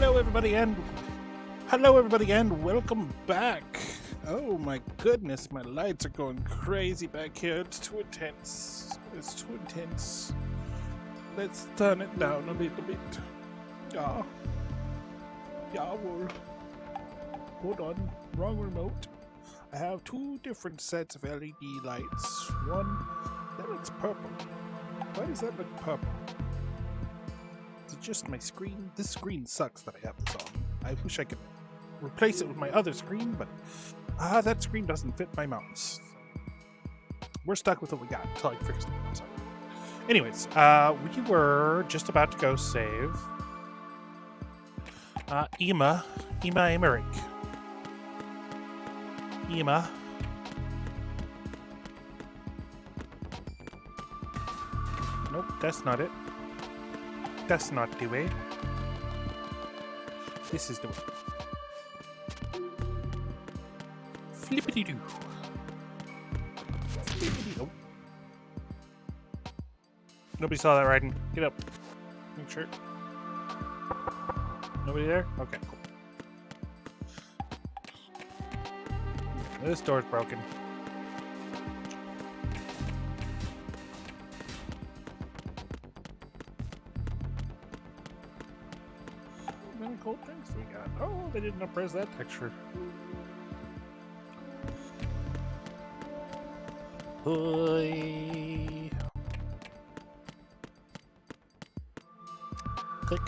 Hello everybody and welcome back. Oh my goodness, my lights are going crazy back here. It's too intense. Let's turn it down a little bit. Yeah. Well, hold on, wrong remote. I have two different sets of LED lights. One that looks purple. Why does that look purple? Is it just my screen? This screen sucks that I have this on. I wish I could replace it with my other screen, but that screen doesn't fit my mouse. We're stuck with what we got until I fix it. Anyways, we were just about to go save Emma Emmerich. Emma. Nope, that's not it. That's not the way. This is the way. Flippity-doo. Flippity-doo. Nobody saw that riding. Get up. Make sure. Nobody there? Okay, cool. This door's broken. How many cold drinks we got? Oh, they didn't press that texture. Hoi. Click.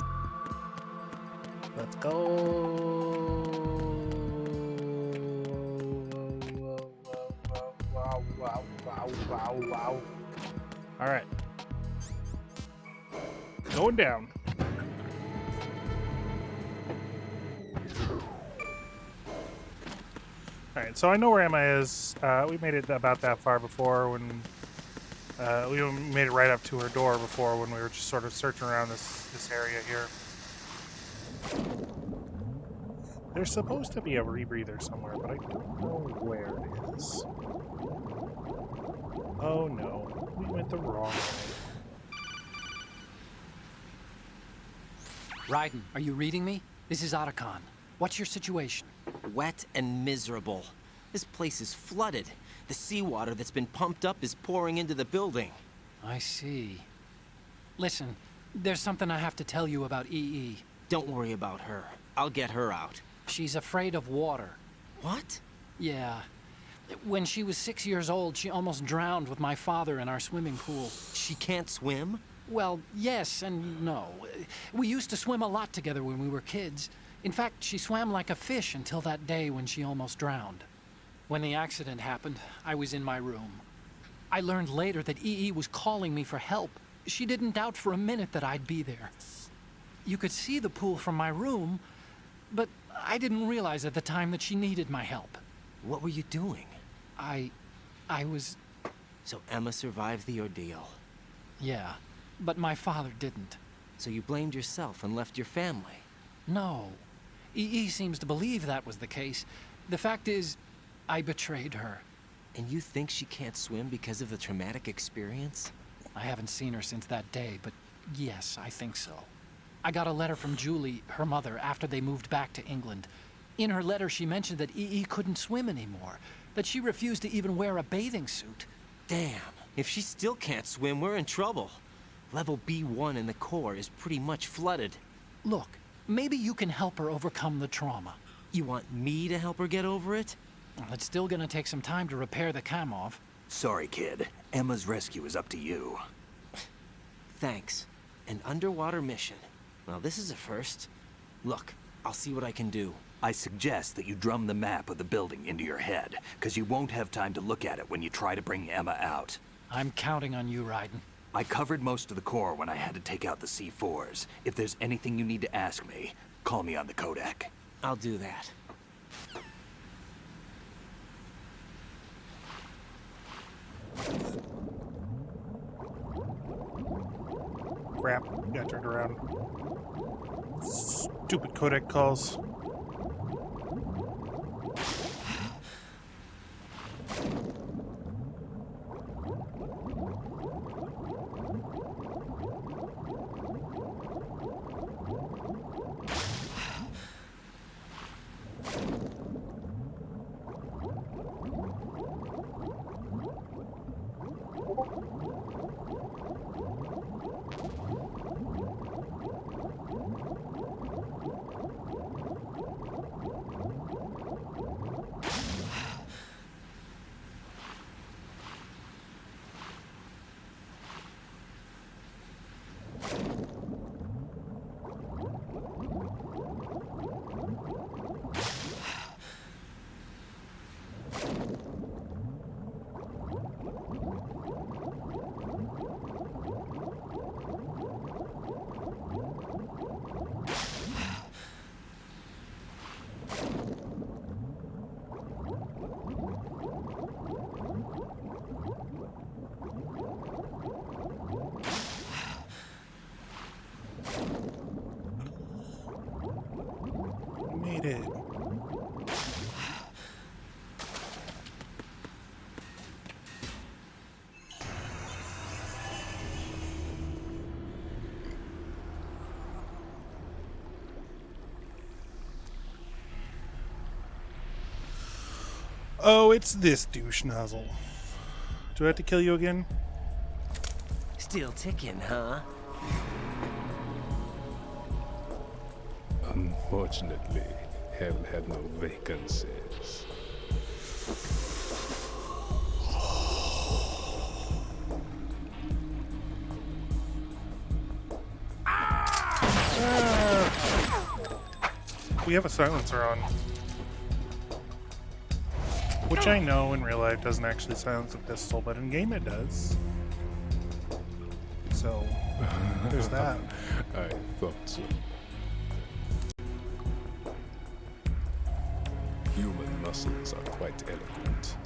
Let's go. Wow. All right. Going down. All right, so I know where Emma is. We made it about that far before when we made it right up to her door before when we were just sort of searching around this area here. There's supposed to be a rebreather somewhere, but I don't know where it is. Oh no, we went the wrong way. Raiden, are you reading me? This is Otacon. What's your situation? Wet and miserable. This place is flooded. The seawater that's been pumped up is pouring into the building. I see. Listen, there's something I have to tell you about EE. Don't worry about her. I'll get her out. She's afraid of water. What? Yeah. When she was 6 years old, she almost drowned with my father in our swimming pool. She can't swim? Well, yes and no. We used to swim a lot together when we were kids. In fact, she swam like a fish until that day when she almost drowned. When the accident happened, I was in my room. I learned later that EE was calling me for help. She didn't doubt for a minute that I'd be there. You could see the pool from my room, but I didn't realize at the time that she needed my help. What were you doing? I was... So Emma survived the ordeal. Yeah, but my father didn't. So you blamed yourself and left your family? No. EE seems to believe that was the case. The fact is, I betrayed her. And you think she can't swim because of the traumatic experience? I haven't seen her since that day, but yes, I think so. I got a letter from Julie, her mother, after they moved back to England. In her letter, she mentioned that EE couldn't swim anymore, that she refused to even wear a bathing suit. Damn, if she still can't swim, we're in trouble. Level B1 in the core is pretty much flooded. Look, maybe you can help her overcome the trauma. You want me to help her get over it? Well, it's still gonna take some time to repair the Kamov. Sorry, kid. Emma's rescue is up to you. Thanks. An underwater mission. Well, this is a first. Look, I'll see what I can do. I suggest that you drum the map of the building into your head, because you won't have time to look at it when you try to bring Emma out. I'm counting on you, Raiden. I covered most of the core when I had to take out the C4s. If there's anything you need to ask me, call me on the codec. I'll do that. Crap, got turned around. Stupid codec calls. activated. Oh, it's this douche nozzle. Do I have to kill you again? Still ticking, huh? Unfortunately, hell had no vacancies. We have a silencer on. Which I know in real life doesn't actually silence a pistol, but in game it does. So, there's that. I thought so. Human muscles are quite eloquent.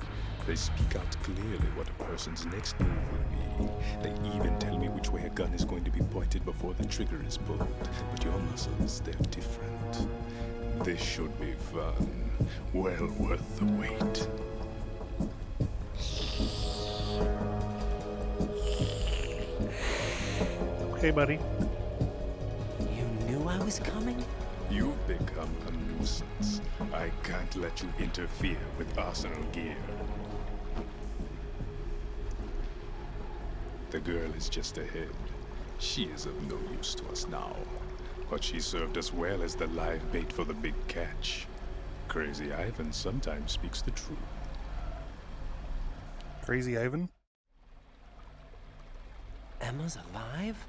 They speak out clearly what a person's next move will be. They even tell me which way a gun is going to be pointed before the trigger is pulled. But your muscles, they're different. This should be fun. Well worth the wait. Hey, buddy. You knew I was coming? You've become a nuisance. I can't let you interfere with Arsenal gear. The girl is just ahead. She is of no use to us now. But she served us well as the live bait for the big catch. Crazy Ivan sometimes speaks the truth. Crazy Ivan? Emma's alive?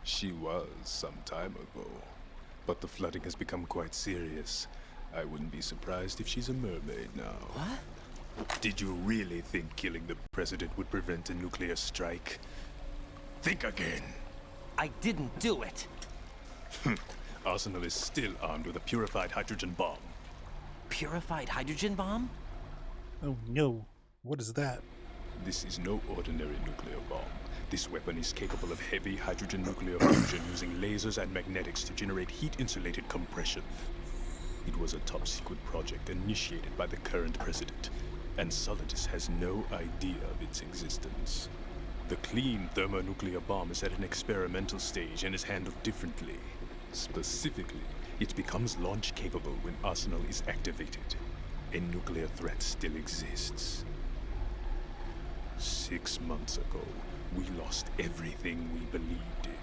She was some time ago. But the flooding has become quite serious. I wouldn't be surprised if she's a mermaid now. What? Did you really think killing the president would prevent a nuclear strike? Think again. I didn't do it. Arsenal is still armed with a purified hydrogen bomb. Purified hydrogen bomb? Oh no. What is that? This is no ordinary nuclear bomb. This weapon is capable of heavy hydrogen nuclear fusion using lasers and magnetics to generate heat-insulated compression. It was a top-secret project initiated by the current president, and Solidus has no idea of its existence. The clean thermonuclear bomb is at an experimental stage and is handled differently. Specifically, it becomes launch-capable when Arsenal is activated. A nuclear threat still exists. 6 months ago, we lost everything we believed in.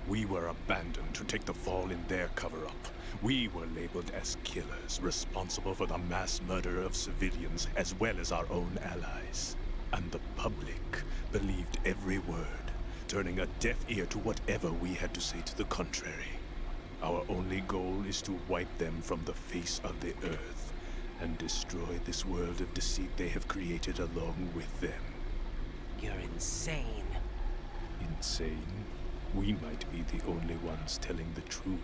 We were abandoned to take the fall in their cover-up. We were labeled as killers, responsible for the mass murder of civilians as well as our own allies. And the public believed every word, turning a deaf ear to whatever we had to say to the contrary. Our only goal is to wipe them from the face of the earth and destroy this world of deceit they have created along with them. You're insane. Insane? We might be the only ones telling the truth.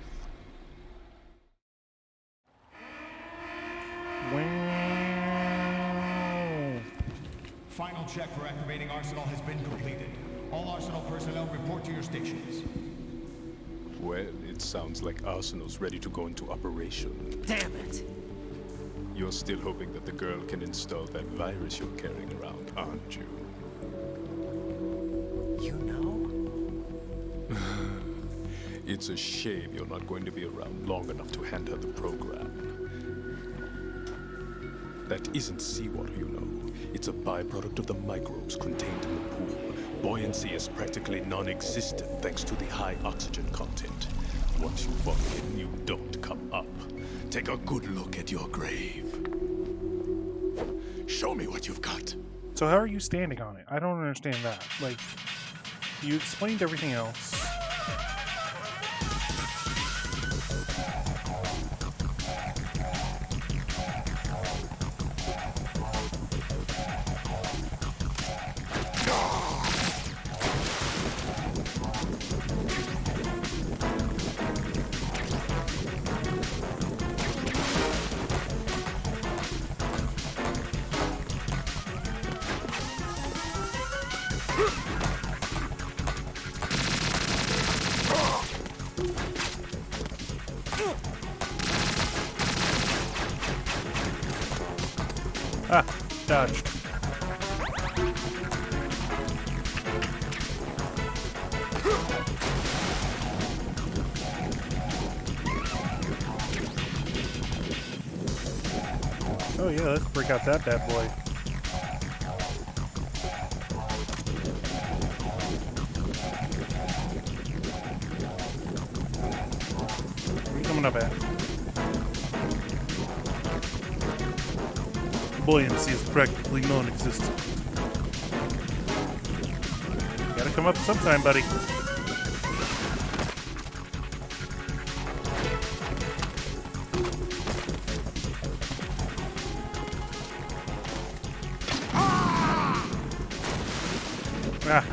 Wow. Final check for activating Arsenal has been completed. All Arsenal personnel report to your stations. Well, it sounds like Arsenal's ready to go into operation. Damn it! You're still hoping that the girl can install that virus you're carrying around, aren't you? You know? It's a shame you're not going to be around long enough to hand her the program. That isn't seawater, you know. It's a byproduct of the microbes contained in the pool. Buoyancy is practically non-existent thanks to the high oxygen content. Once you fall in, you don't come up. Take a good look at your grave. Show me what you've got. So how are you standing on it? I don't understand that. Like, you explained everything else. Ah, dodged. Oh yeah, let's break out that bad boy. Where are you coming up at? Buoyancy is practically non-existent. Gotta come up sometime, buddy. Ah.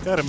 Got him.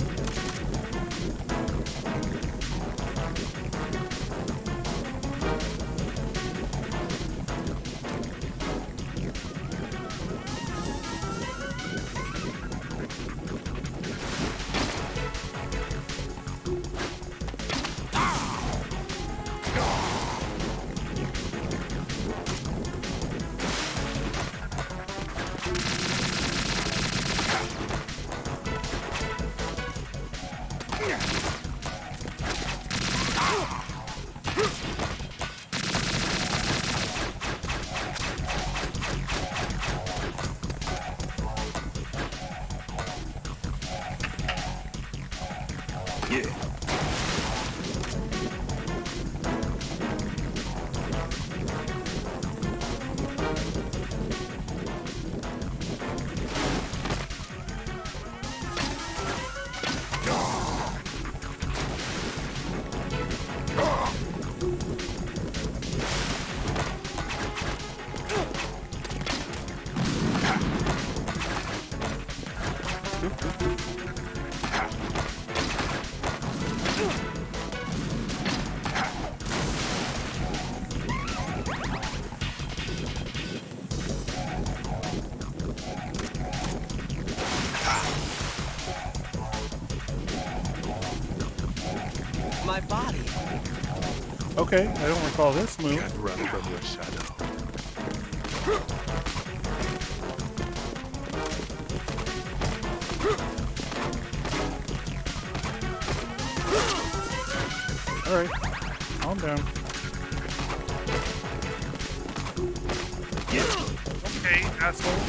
My body. Okay, I don't recall this move. Can't run from your shadow. Alright, calm down. Okay, asshole.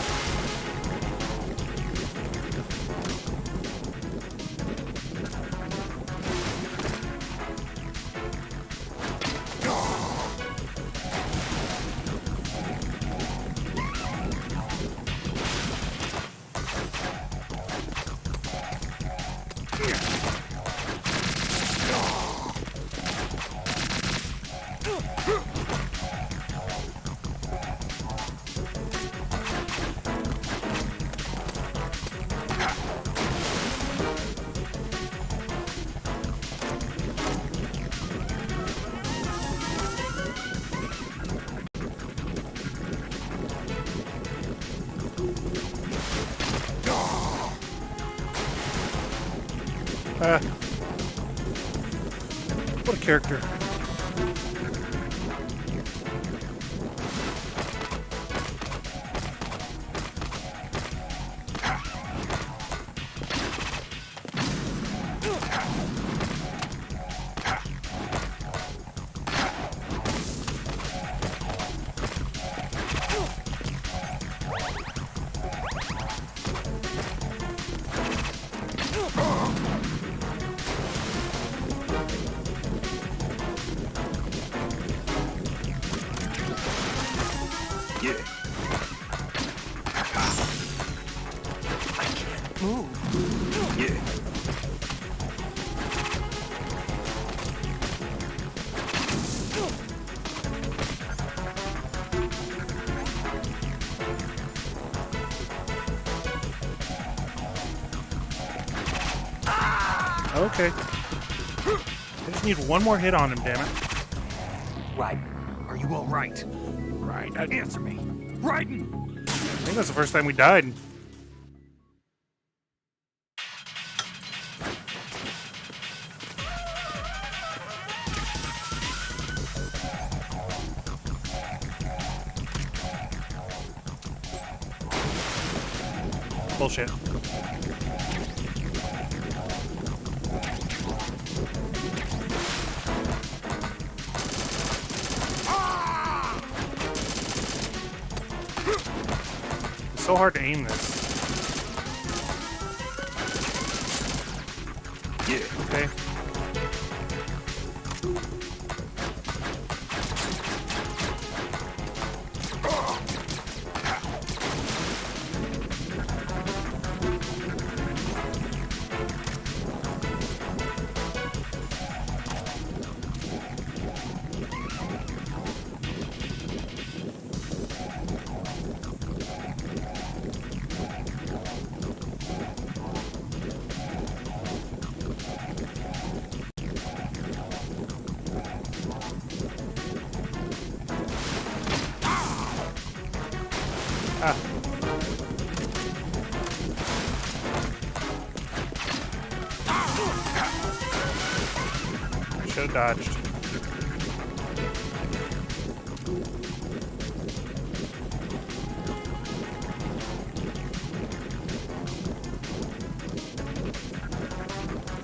What a character. Okay. I just need one more hit on him, damn it. Raiden, are you all right? Right. Answer me. Raiden! I think that's the first time we died. Bullshit. It's so hard to aim this. Yeah. Okay. Ah. Should have dodged.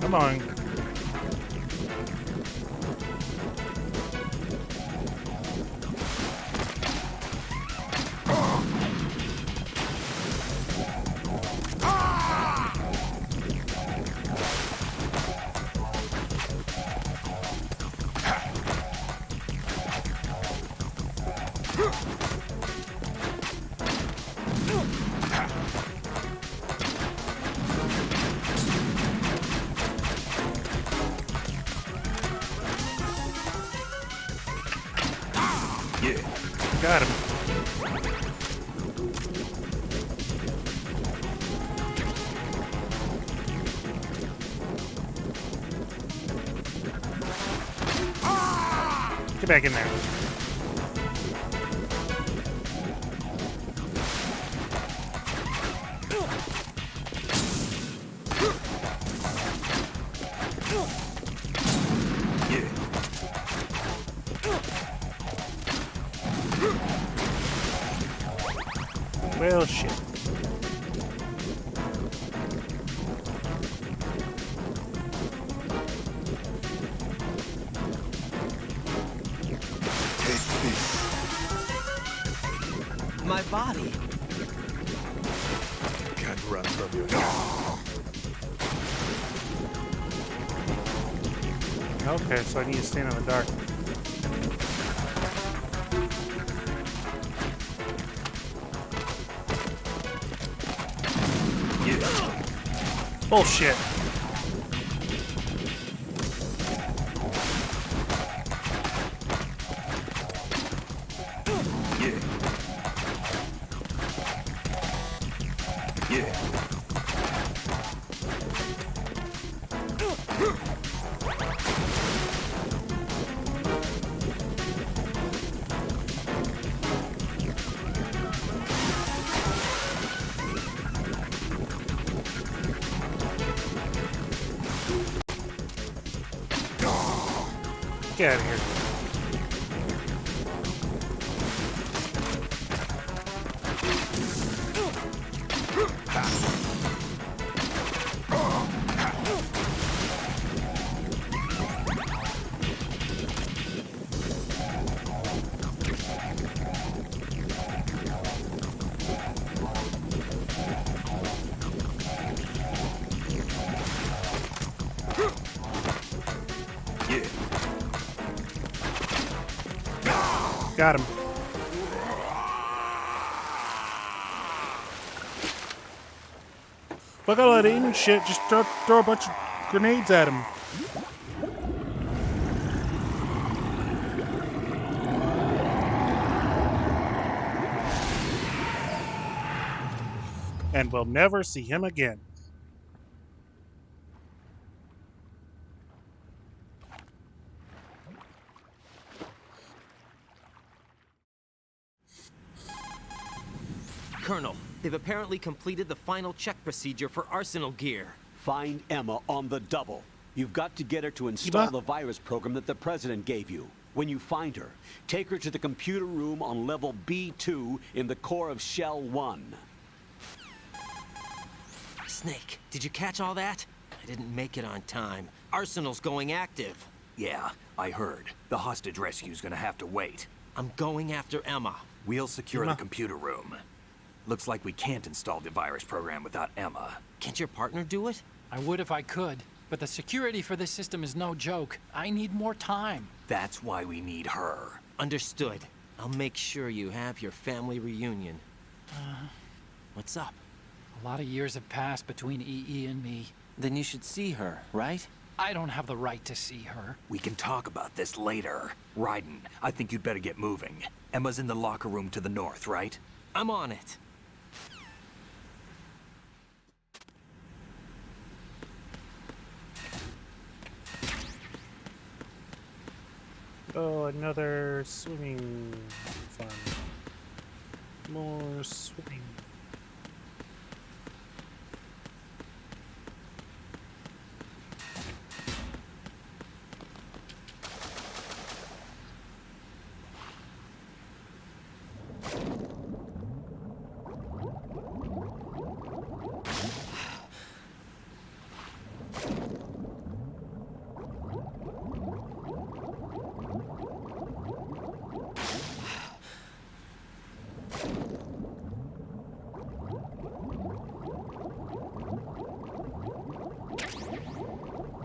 Come on. Got him. Get back in there. Well, shit. Take this. My body. Can't run from your Okay, so I need to stand in the dark. Bullshit. Get out of here. Got him. Fuck all that aiming shit. Just throw a bunch of grenades at him. And we'll never see him again. They've apparently completed the final check procedure for arsenal gear. Find Emma on the double. You've got to get her to install Iba? the virus program that the President gave you. When you find her, take her to the computer room on level B2 in the core of Shell 1. Snake, did you catch all that? I didn't make it on time. Arsenal's going active. Yeah, I heard. The hostage rescue's gonna have to wait. I'm going after Emma. We'll secure Emma. the computer room. Looks like we can't install the virus program without Emma. Can't your partner do it? I would if I could, but the security for this system is no joke. I need more time. That's why we need her. Understood. I'll make sure you have your family reunion. What's up? A lot of years have passed between EE and me. Then you should see her, right? I don't have the right to see her. We can talk about this later. Raiden, I think you'd better get moving. Emma's in the locker room to the north, right? I'm on it. Oh, another swimming fun. More swimming.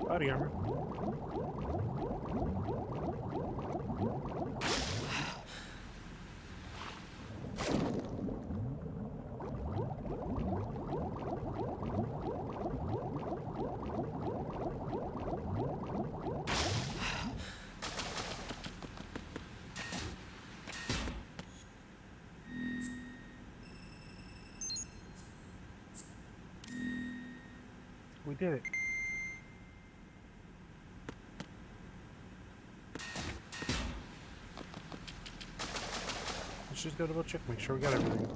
Body armor. We did it. Let's just go double check, make sure we got everything.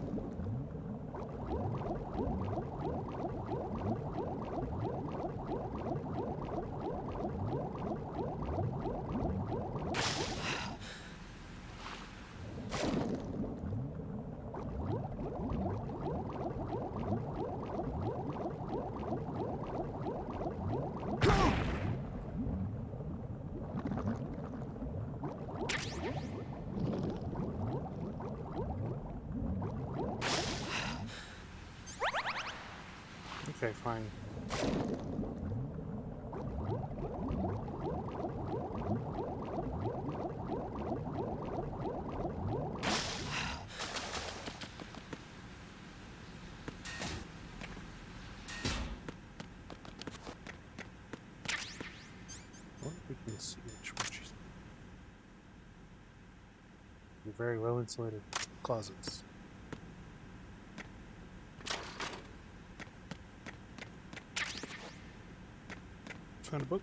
Okay, fine. Well, we can see which one she's in. Very well insulated closets. Found a book.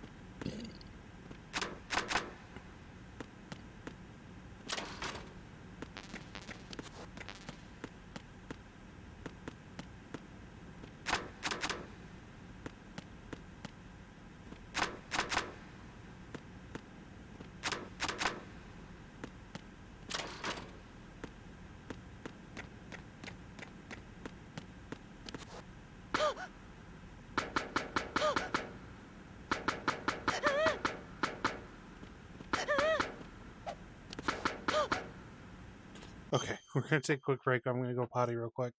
Okay, we're gonna take a quick break. I'm gonna go potty real quick.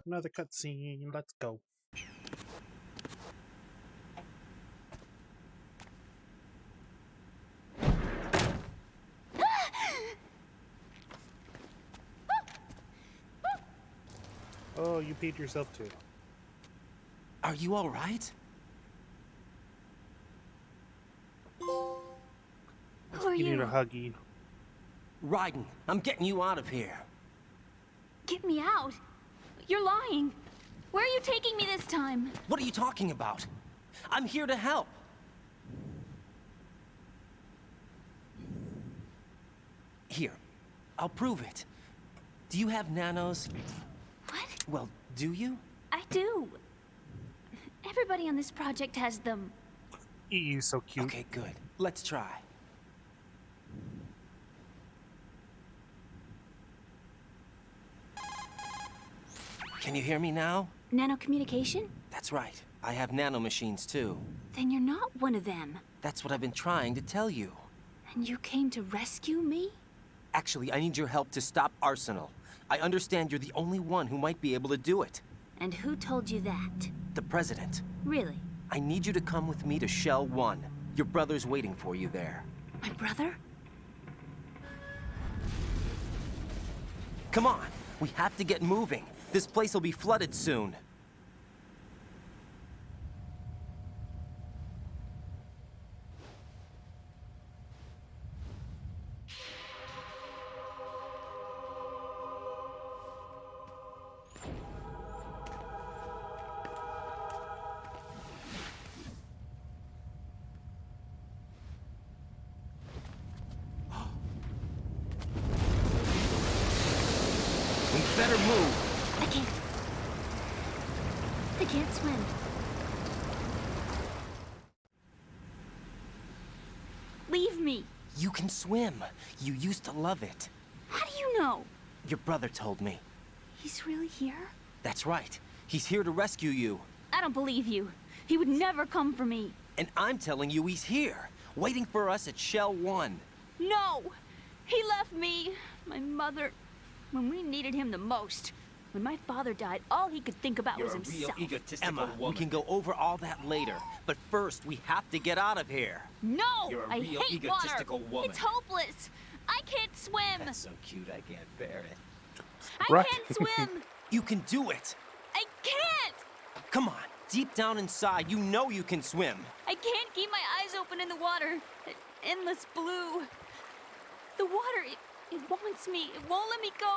another cutscene. Let's go. Oh, you peed yourself too. Are you all right? Who are You need a you? huggy. Raiden, I'm getting you out of here. Get me out. You're lying. Where are you taking me this time? What are you talking about? I'm here to help. Here, I'll prove it. Do you have nanos? What? Well, do you? I do. Everybody on this project has them. EE's so cute. Okay, good. Let's try. Can you hear me now? Nanocommunication? That's right. I have nanomachines too. Then you're not one of them. That's what I've been trying to tell you. And you came to rescue me? Actually, I need your help to stop Arsenal. I understand you're the only one who might be able to do it. And who told you that? The President. Really? I need you to come with me to Shell 1. Your brother's waiting for you there. My brother? Come on, we have to get moving. This place will be flooded soon. We better move. I can't. I can't swim. Leave me. You can swim. You used to love it. How do you know? Your brother told me. He's really here? That's right. He's here to rescue you. I don't believe you. He would never come for me. And I'm telling you he's here, waiting for us at Shell 1. No! He left me, my mother, when we needed him the most. When my father died, all he could think about was himself. Emma, we can go over all that later. But first, we have to get out of here. No! I hate water! It's hopeless! I can't swim! so cute, I can't bear it. I Right. can't swim! You can do it. I can't! Come on, deep down inside, you know you can swim. I can't keep my eyes open in the water. Endless blue. The water, it wants me. It won't let me go.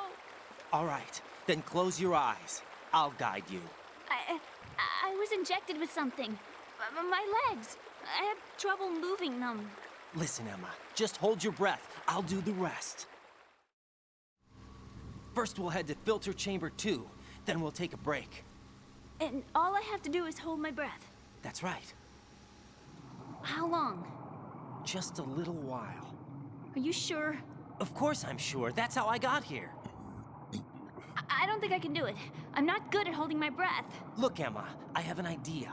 All right, then close your eyes. I'll guide you. I was injected with something. My legs. I have trouble moving them. Listen, Emma, just hold your breath. I'll do the rest. First, we'll head to filter chamber 2. Then we'll take a break. And all I have to do is hold my breath. That's right. How long? Just a little while. Are you sure? Of course I'm sure. That's how I got here. I don't think I can do it. I'm not good at holding my breath. Look, Emma, I have an idea.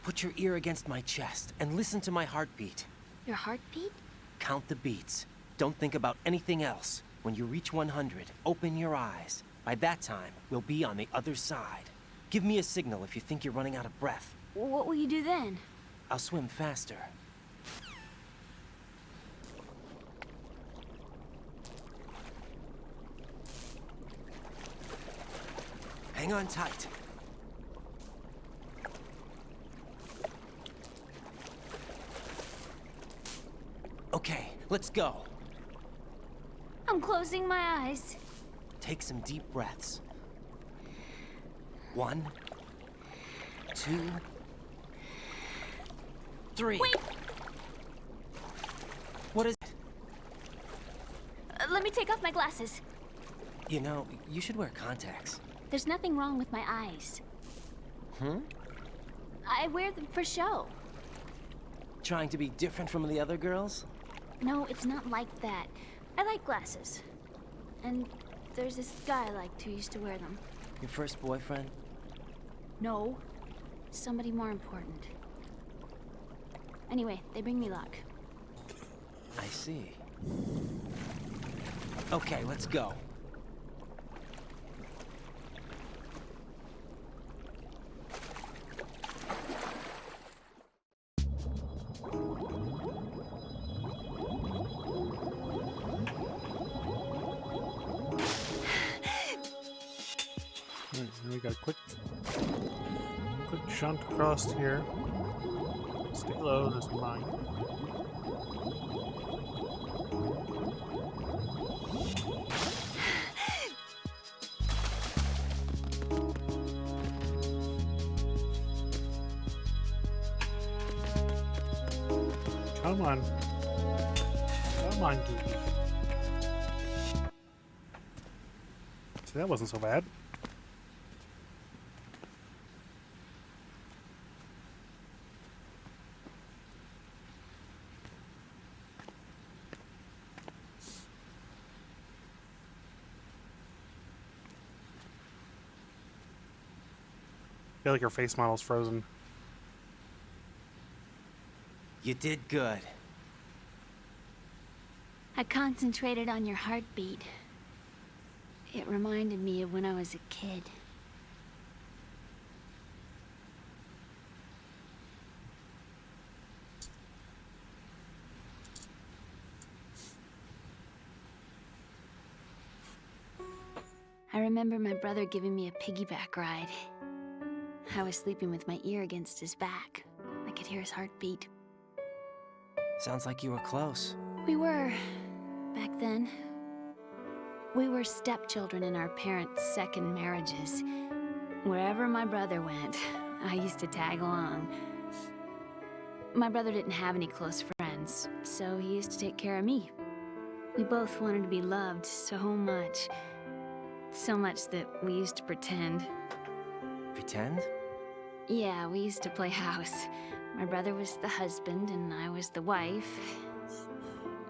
Put your ear against my chest and listen to my heartbeat. Your heartbeat? Count the beats. Don't think about anything else. When you reach 100, open your eyes. By that time, we'll be on the other side. Give me a signal if you think you're running out of breath. What will you do then? I'll swim faster. Hang on tight. Okay, let's go. I'm closing my eyes. Take some deep breaths. 1, 2, 3. Wait! What is it? Let me take off my glasses. You know, you should wear contacts. There's nothing wrong with my eyes. I wear them for show. Trying to be different from the other girls? No, it's not like that. I like glasses. And there's this guy I liked who used to wear them. Your first boyfriend? No, somebody more important. Anyway, they bring me luck. I see. Okay, let's go. Alright, we got a quick shunt across here. Stay low, there's a mine. Come on. Come on, Goofy. See, that wasn't so bad. I feel like your face model's frozen. You did good. I concentrated on your heartbeat. It reminded me of when I was a kid. I remember my brother giving me a piggyback ride. I was sleeping with my ear against his back. I could hear his heartbeat. Sounds like you were close. We were, back then. We were stepchildren in our parents' second marriages. Wherever my brother went, I used to tag along. My brother didn't have any close friends, so he used to take care of me. We both wanted to be loved so much. So much that we used to pretend. Pretend? Yeah, we used to play house. My brother was the husband and I was the wife.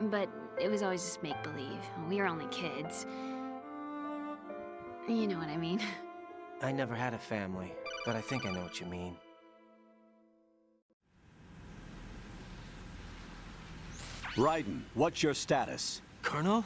But it was always just make-believe. We were only kids. You know what I mean. I never had a family, but I think I know what you mean. Raiden, what's your status? Colonel?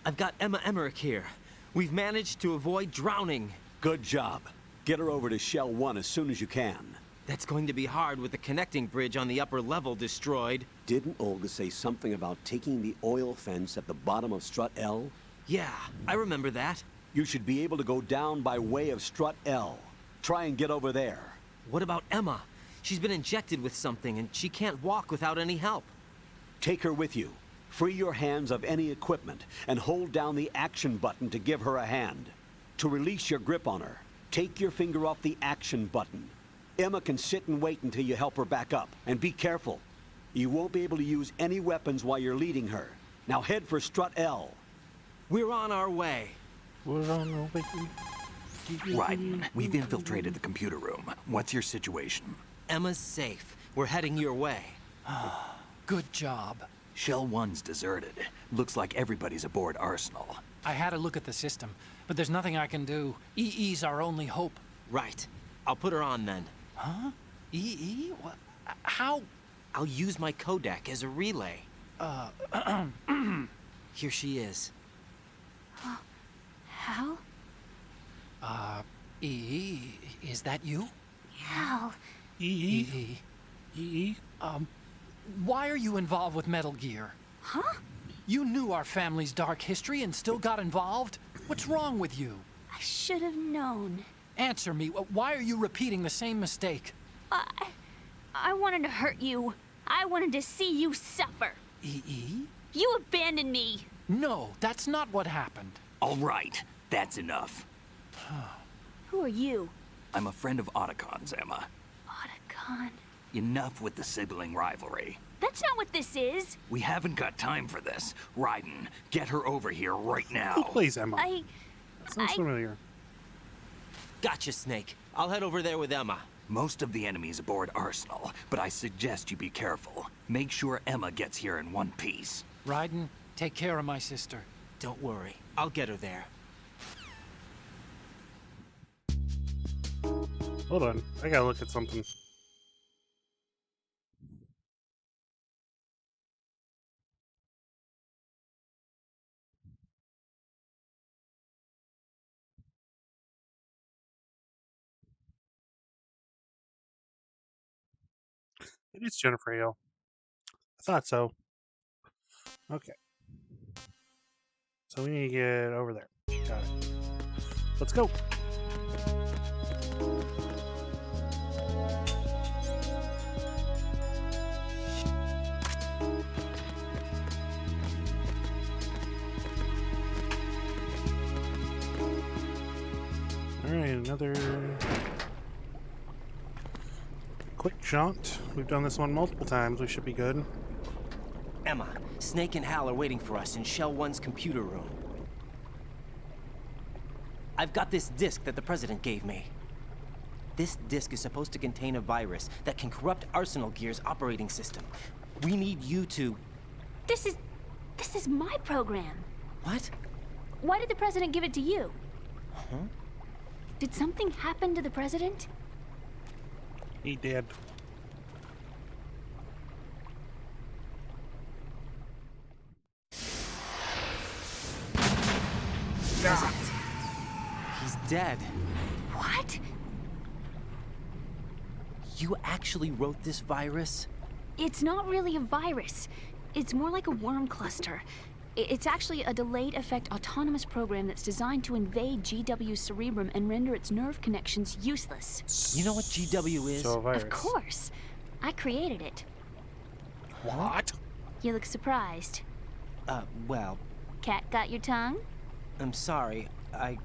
I've got Emma Emmerich here. We've managed to avoid drowning. Good job. Get her over to Shell 1 as soon as you can. That's going to be hard with the connecting bridge on the upper level destroyed. Didn't Olga say something about taking the oil fence at the bottom of Strut L? Yeah, I remember that. You should be able to go down by way of Strut L. Try and get over there. What about Emma? She's been injected with something and she can't walk without any help. Take her with you. Free your hands of any equipment and hold down the action button to give her a hand. To release your grip on her, take your finger off the action button. Emma can sit and wait until you help her back up. And be careful. You won't be able to use any weapons while you're leading her. Now head for Strut L. We're on our way. We're on our way. Raiden, we've infiltrated the computer room. What's your situation? Emma's safe. We're heading your way. Good job. Shell 1's deserted. Looks like everybody's aboard Arsenal. I had a look at the system, but there's nothing I can do. EE's our only hope. Right. I'll put her on then. Huh? EE? What? How? I'll use my Kodak as a relay. Here she is. Hal? EE, is that you? Hal. EE? EE? Why are you involved with Metal Gear? Huh? You knew our family's dark history and still got involved? What's wrong with you? I should have known. Answer me. Why are you repeating the same mistake? I wanted to hurt you. I wanted to see you suffer. EE? You abandoned me. No, that's not what happened. All right, that's enough. Who are you? I'm a friend of Otacon's, Emma. Otacon. Enough with the sibling rivalry. That's not what this is. We haven't got time for this. Raiden, get her over here right Who now. plays Emma? Sounds I- familiar. Gotcha, Snake. I'll head over there with Emma. Most of the enemy's aboard Arsenal, but I suggest you be careful. Make sure Emma gets here in one piece. Raiden, take care of my sister. Don't worry. I'll get her there. Hold on, I gotta look at something. It is Jennifer Hale. I thought so. Okay. So we need to get over there. Got it. Let's go. another quick jaunt. We've done this one multiple times. We should be good. Emma, Snake and Hal are waiting for us in Shell 1's computer room. I've got this disk that the President gave me. This disk is supposed to contain a virus that can corrupt Arsenal Gear's operating system. We need you to... This is my program. What? Why did the President give it to you? Huh? Did something happen to the President? He did. He's dead. What? You actually wrote this virus? It's not really a virus. It's more like a worm cluster. It's actually a delayed effect autonomous program that's designed to invade GW's cerebrum and render its nerve connections useless. You know what GW is? So a virus. Of course. I created it. What? You look surprised. Well, Cat got your tongue? I'm sorry. How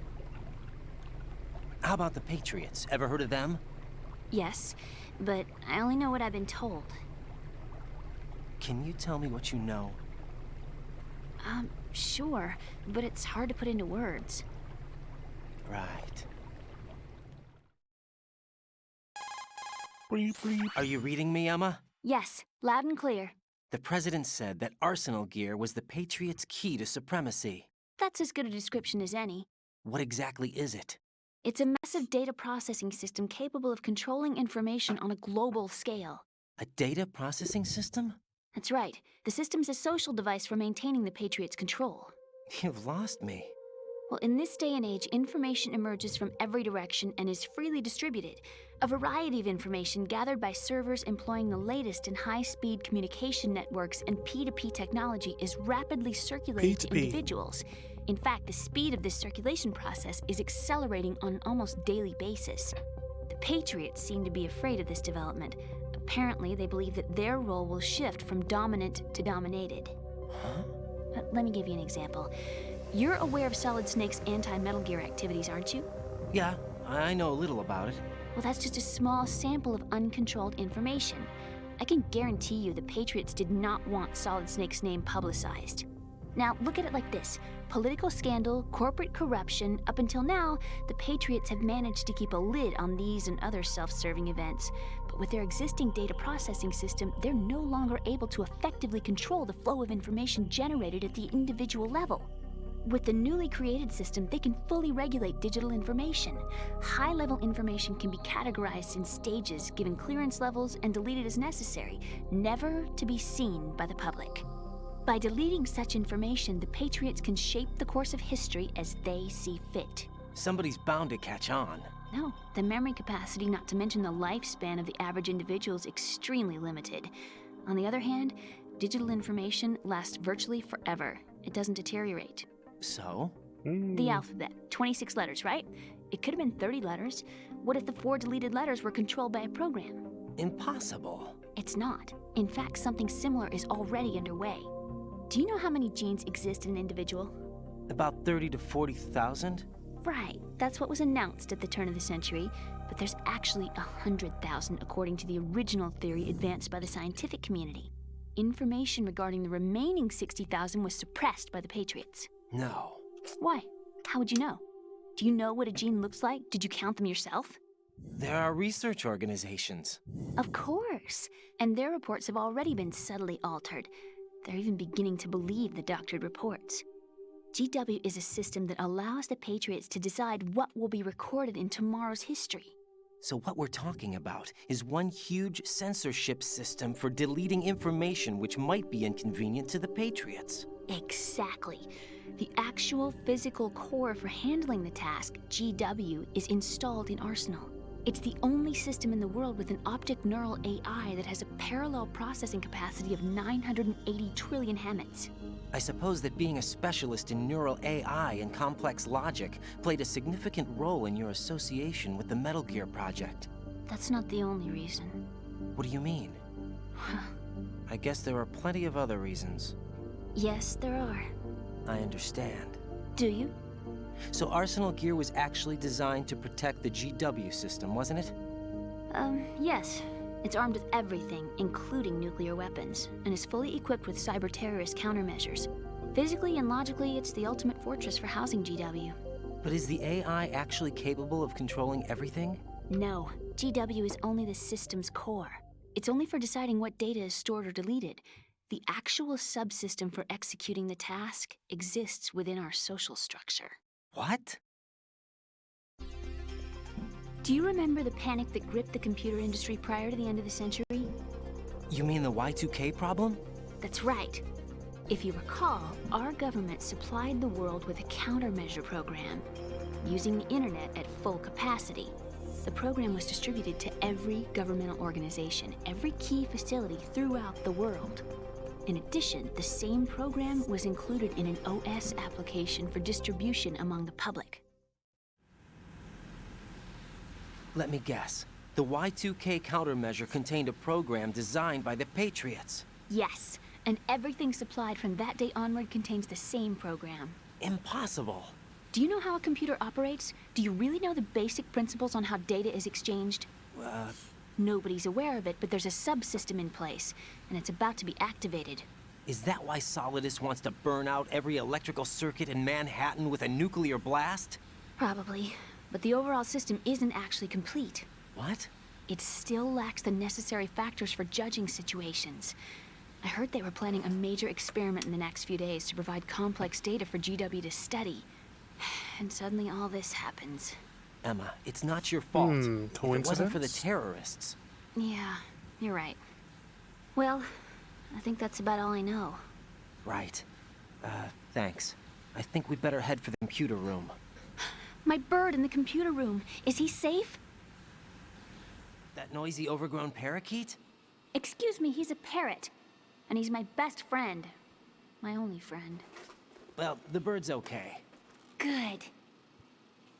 about the Patriots? Ever heard of them? Yes, but I only know what I've been told. Can you tell me what you know? Sure, but it's hard to put into words. Right. Bleep, bleep. Are you reading me, Emma? Yes, loud and clear. The President said that Arsenal Gear was the Patriots' key to supremacy. That's as good a description as any. What exactly is it? It's a massive data processing system capable of controlling information on a global scale. A data processing system? That's right. The system's a social device for maintaining the Patriots' control. You've lost me. Well, in this day and age, information emerges from every direction and is freely distributed. A variety of information gathered by servers employing the latest in high-speed communication networks and P2P technology is rapidly circulated to P2P. individuals. In fact, the speed of this circulation process is accelerating on an almost daily basis. The Patriots seem to be afraid of this development. Apparently, they believe that their role will shift from dominant to dominated. Huh? Let me give you an example. You're aware of Solid Snake's anti-Metal Gear activities, aren't you? Yeah, I know a little about it. Well, that's just a small sample of uncontrolled information. I can guarantee you the Patriots did not want Solid Snake's name publicized. Now, look at it like this. Political scandal, corporate corruption, up until now, the Patriots have managed to keep a lid on these and other self-serving events. But with their existing data processing system, they're no longer able to effectively control the flow of information generated at the individual level. With the newly created system, they can fully regulate digital information. High-level information can be categorized in stages, given clearance levels, and deleted as necessary, never to be seen by the public. By deleting such information, the Patriots can shape the course of history as they see fit. Somebody's bound to catch on. No, the memory capacity, not to mention the lifespan of the average individual, is extremely limited. On the other hand, digital information lasts virtually forever. It doesn't deteriorate. So? The alphabet, 26 letters, right? It could have been 30 letters. What if the 4 deleted letters were controlled by a program? Impossible. It's not. In fact, something similar is already underway. Do you know how many genes exist in an individual? About 30 to 40,000? Right, that's what was announced at the turn of the century, but there's actually 100,000 according to the original theory advanced by the scientific community. Information regarding the remaining 60,000 was suppressed by the Patriots. No. Why? How would you know? Do you know what a gene looks like? Did you count them yourself? There are research organizations. Of course, and their reports have already been subtly altered. They're even beginning to believe the doctored reports. GW is a system that allows the Patriots to decide what will be recorded in tomorrow's history. So what we're talking about is one huge censorship system for deleting information which might be inconvenient to the Patriots. Exactly. The actual physical core for handling the task, GW, is installed in Arsenal. It's the only system in the world with an optic neural AI that has a parallel processing capacity of 980 trillion Hammets. I suppose that being a specialist in neural AI and complex logic played a significant role in your association with the Metal Gear project. That's not the only reason. What do you mean? I guess there are plenty of other reasons. Yes, there are. I understand. Do you? So Arsenal gear was actually designed to protect the GW system, wasn't it? Yes. It's armed with everything, including nuclear weapons, and is fully equipped with cyber-terrorist countermeasures. Physically and logically, it's the ultimate fortress for housing GW. But is the AI actually capable of controlling everything? No, GW is only the system's core. It's only for deciding what data is stored or deleted. The actual subsystem for executing the task exists within our social structure. What? Do you remember the panic that gripped the computer industry prior to the end of the century? You mean the Y2K problem? That's right. If you recall, our government supplied the world with a countermeasure program, using the internet at full capacity. The program was distributed to every governmental organization, every key facility throughout the world. In addition, the same program was included in an OS application for distribution among the public. Let me guess. The Y2K countermeasure contained a program designed by the Patriots. Yes, and everything supplied from that day onward contains the same program. Impossible. Do you know how a computer operates? Do you really know the basic principles on how data is exchanged? Nobody's aware of it, but there's a subsystem in place, and it's about to be activated. Is that why Solidus wants to burn out every electrical circuit in Manhattan with a nuclear blast? Probably, but the overall system isn't actually complete. What? It still lacks the necessary factors for judging situations. I heard they were planning a major experiment in the next few days to provide complex data for GW to study. And suddenly all this happens. Emma, it's not your fault. Coincidence? If it wasn't for the terrorists. Yeah, you're right. Well, I think that's about all I know. Right. Thanks. I think we'd better head for the computer room. My bird in the computer room. Is he safe? That noisy, overgrown parakeet? Excuse me, he's a parrot. And he's my best friend. My only friend. Well, the bird's okay. Good.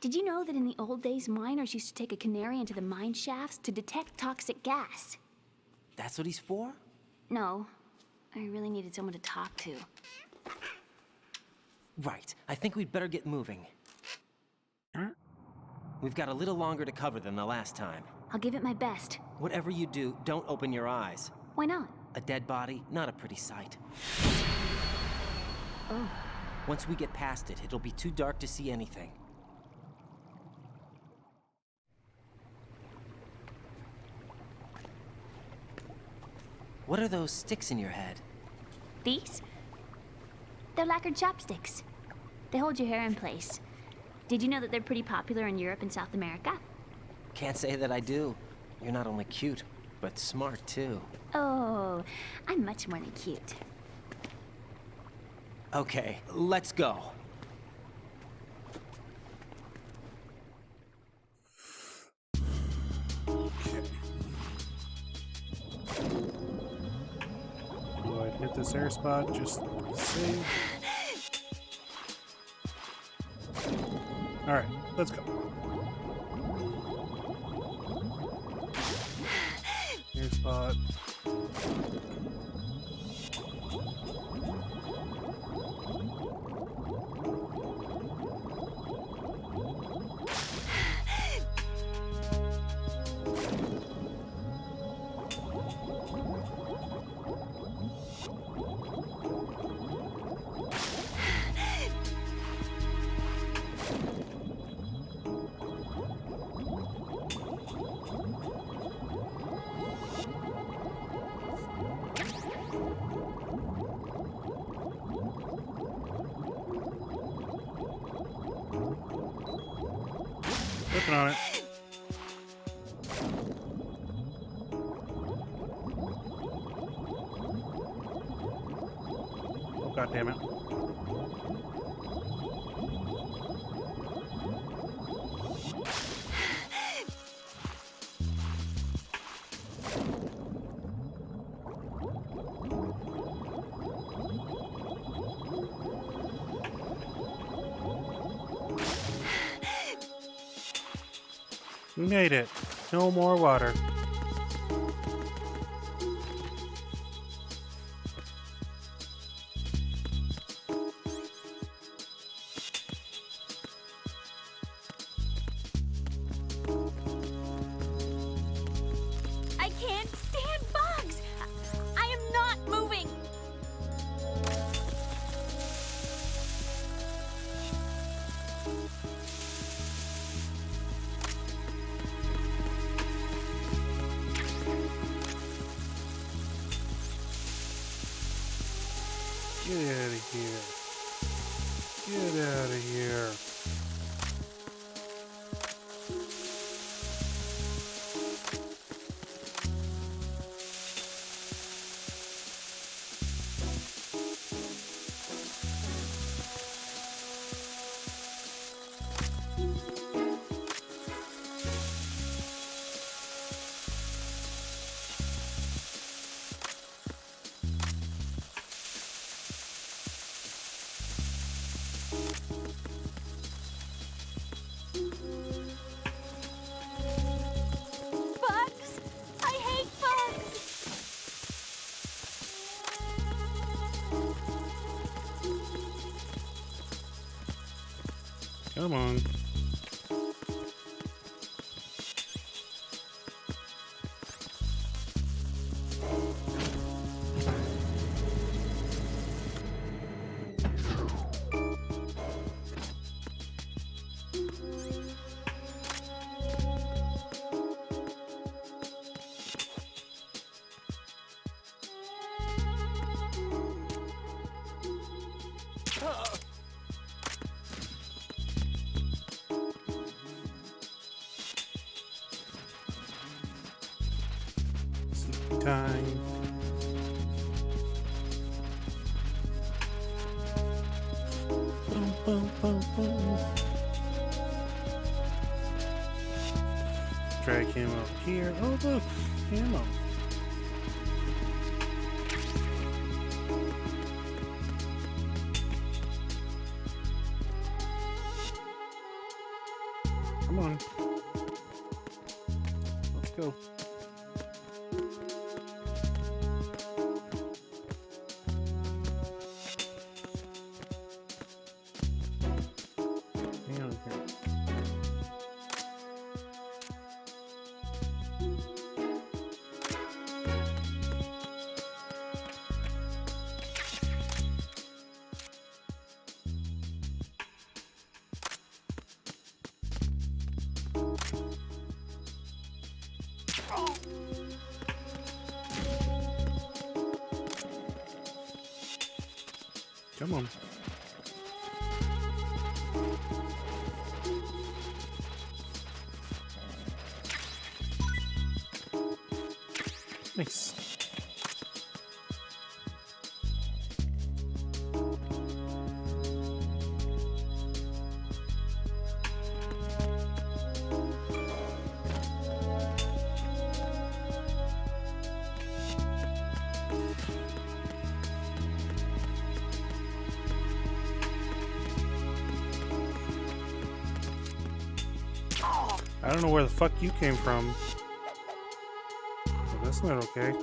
Did you know that in the old days, miners used to take a canary into the mine shafts to detect toxic gas? That's what he's for? No. I really needed someone to talk to. Right. I think we'd better get moving. We've got a little longer to cover than the last time. I'll give it my best. Whatever you do, don't open your eyes. Why not? A dead body, not a pretty sight. Oh. Once we get past it, it'll be too dark to see anything. What are those sticks in your head? These? They're lacquered chopsticks. They hold your hair in place. Did you know that they're pretty popular in Europe and South America? Can't say that I do. You're not only cute, but smart too. Oh, I'm much more than cute. Okay, let's go. Go ahead and hit this air spot just to save. Alright, let's go. Air spot. Working on it. Oh, God damn it. We made it. No more water. Get out of here. Get out of here. Bugs! I hate bugs! Come on. Time. Boom, boom, boom, boom. Drag him up here. Oh, look, ammo. Come on. Let's go. Hang on here. Come on. Nice. I don't know where the fuck you came from. But that's not okay.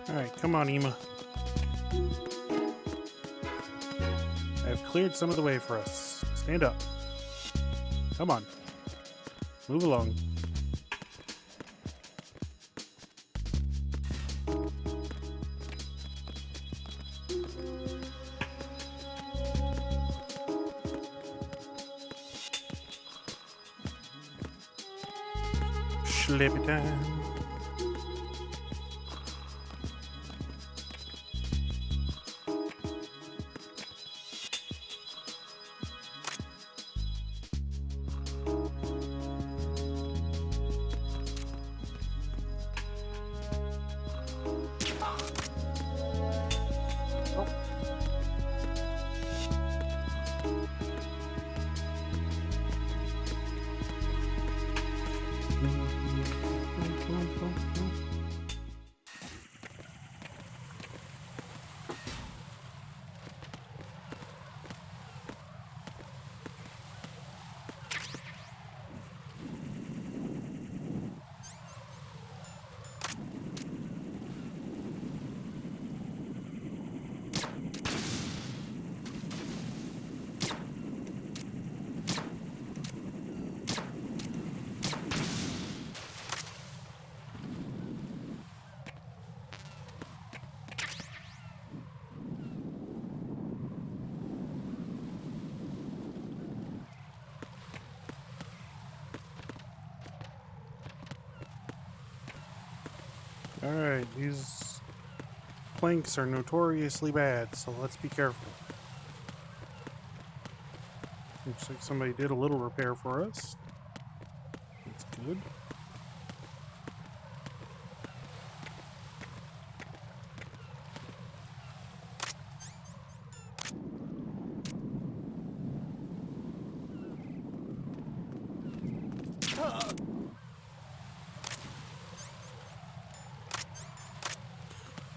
Alright, come on, Ema. I've cleared some of the way for us. Stand up. Come on. Move along. Slippy time. Alright, these planks are notoriously bad, so let's be careful. Looks like somebody did a little repair for us. That's good.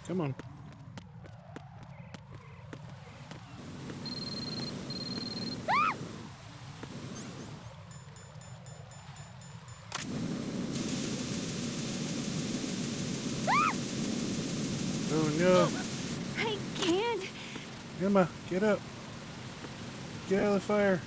Come on. Oh no. I can't. Emma, get up. Get out of the fire.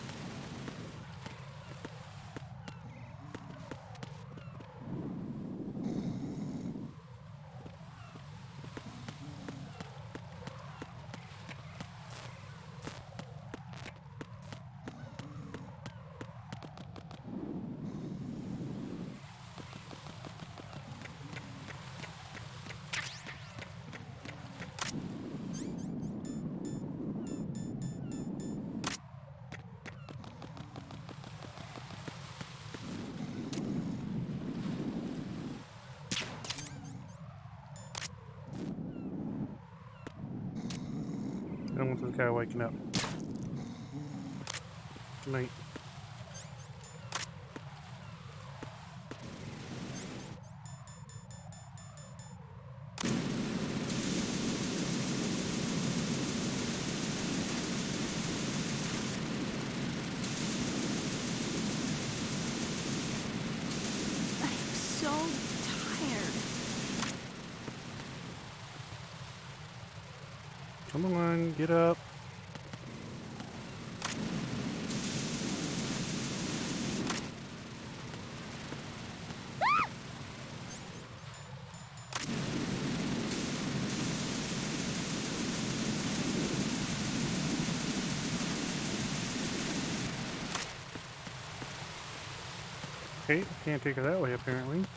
I don't want this guy waking up. Good night. I'm so tired. Come on, get up. Okay, can't take her that way apparently. What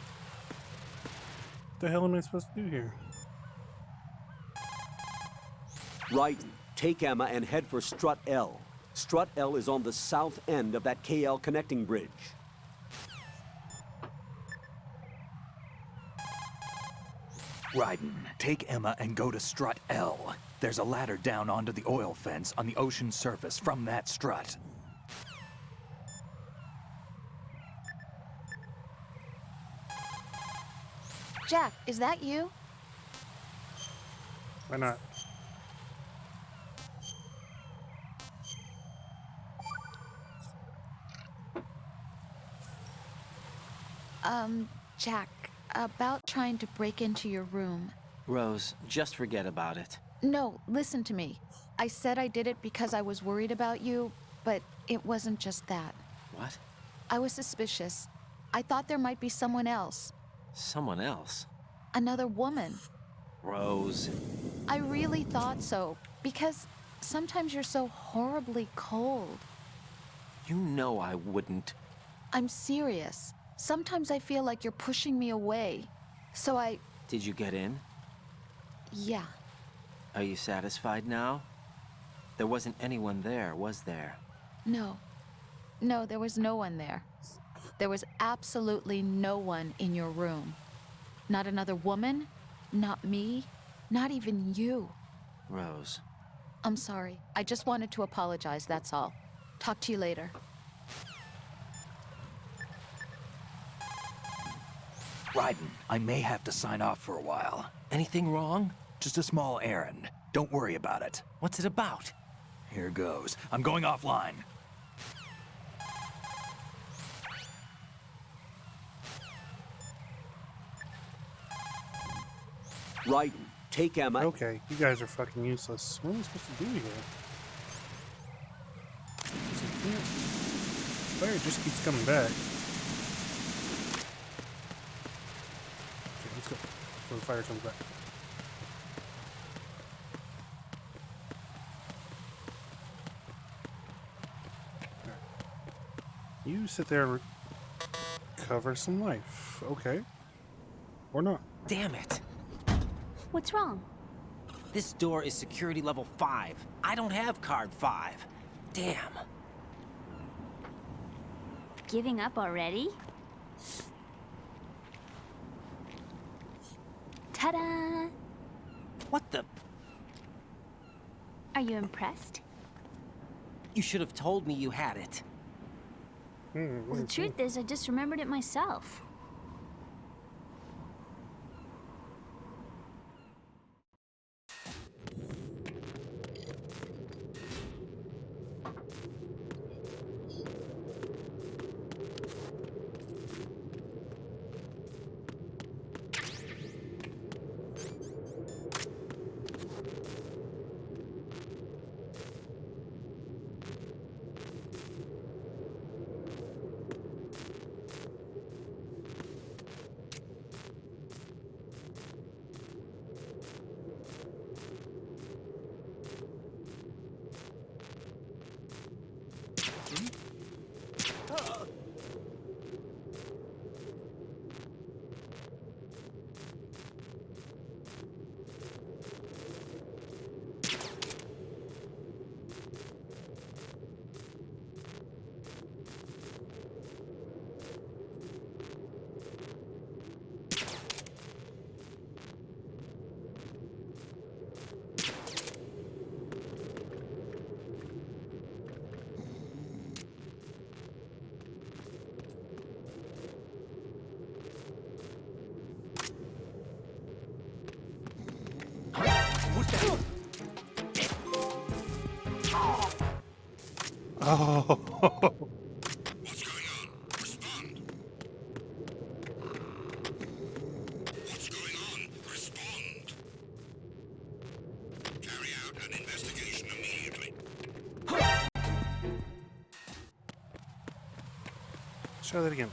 the hell am I supposed to do here? Right, take Emma and head for Strut L. Strut L is on the south end of that KL connecting bridge. Raiden, take Emma and go to Strut L. There's a ladder down onto the oil fence on the ocean surface from that strut. Jack, is that you? Why not? Jack, about trying to break into your room. Rose, just forget about it. No, listen to me. I said I did it because I was worried about you, but it wasn't just that. What? I was suspicious. I thought there might be someone else. Someone else? Another woman. Rose. I really thought so, because sometimes you're so horribly cold. You know I wouldn't. I'm serious. Sometimes I feel like you're pushing me away. So Did you get in? yeah. Are you satisfied now? There wasn't anyone there, was there? No. No, there was no one there. There was absolutely no one in your room. Not another woman, not me, not even you. Rose. I'm sorry. I just wanted to apologize, that's all. Talk to you later. Raiden, I may have to sign off for a while. Anything wrong? Just a small errand. Don't worry about it. What's it about? Here goes. I'm going offline. Raiden, take Emma. Okay, you guys are fucking useless. What am I supposed to do here? Fire just keeps coming back. Okay, let's go. Before the fire comes back. Alright. You sit there and recover some life. Okay. Or not. Damn it. What's wrong? This door is security level 5. I don't have card 5. Damn. Giving up already? Ta-da! What the? Are you impressed? You should have told me you had it. Well, the truth is, I just remembered it myself. Oh. What's going on? Respond. What's going on? Respond. Carry out an investigation immediately. Let's try that again.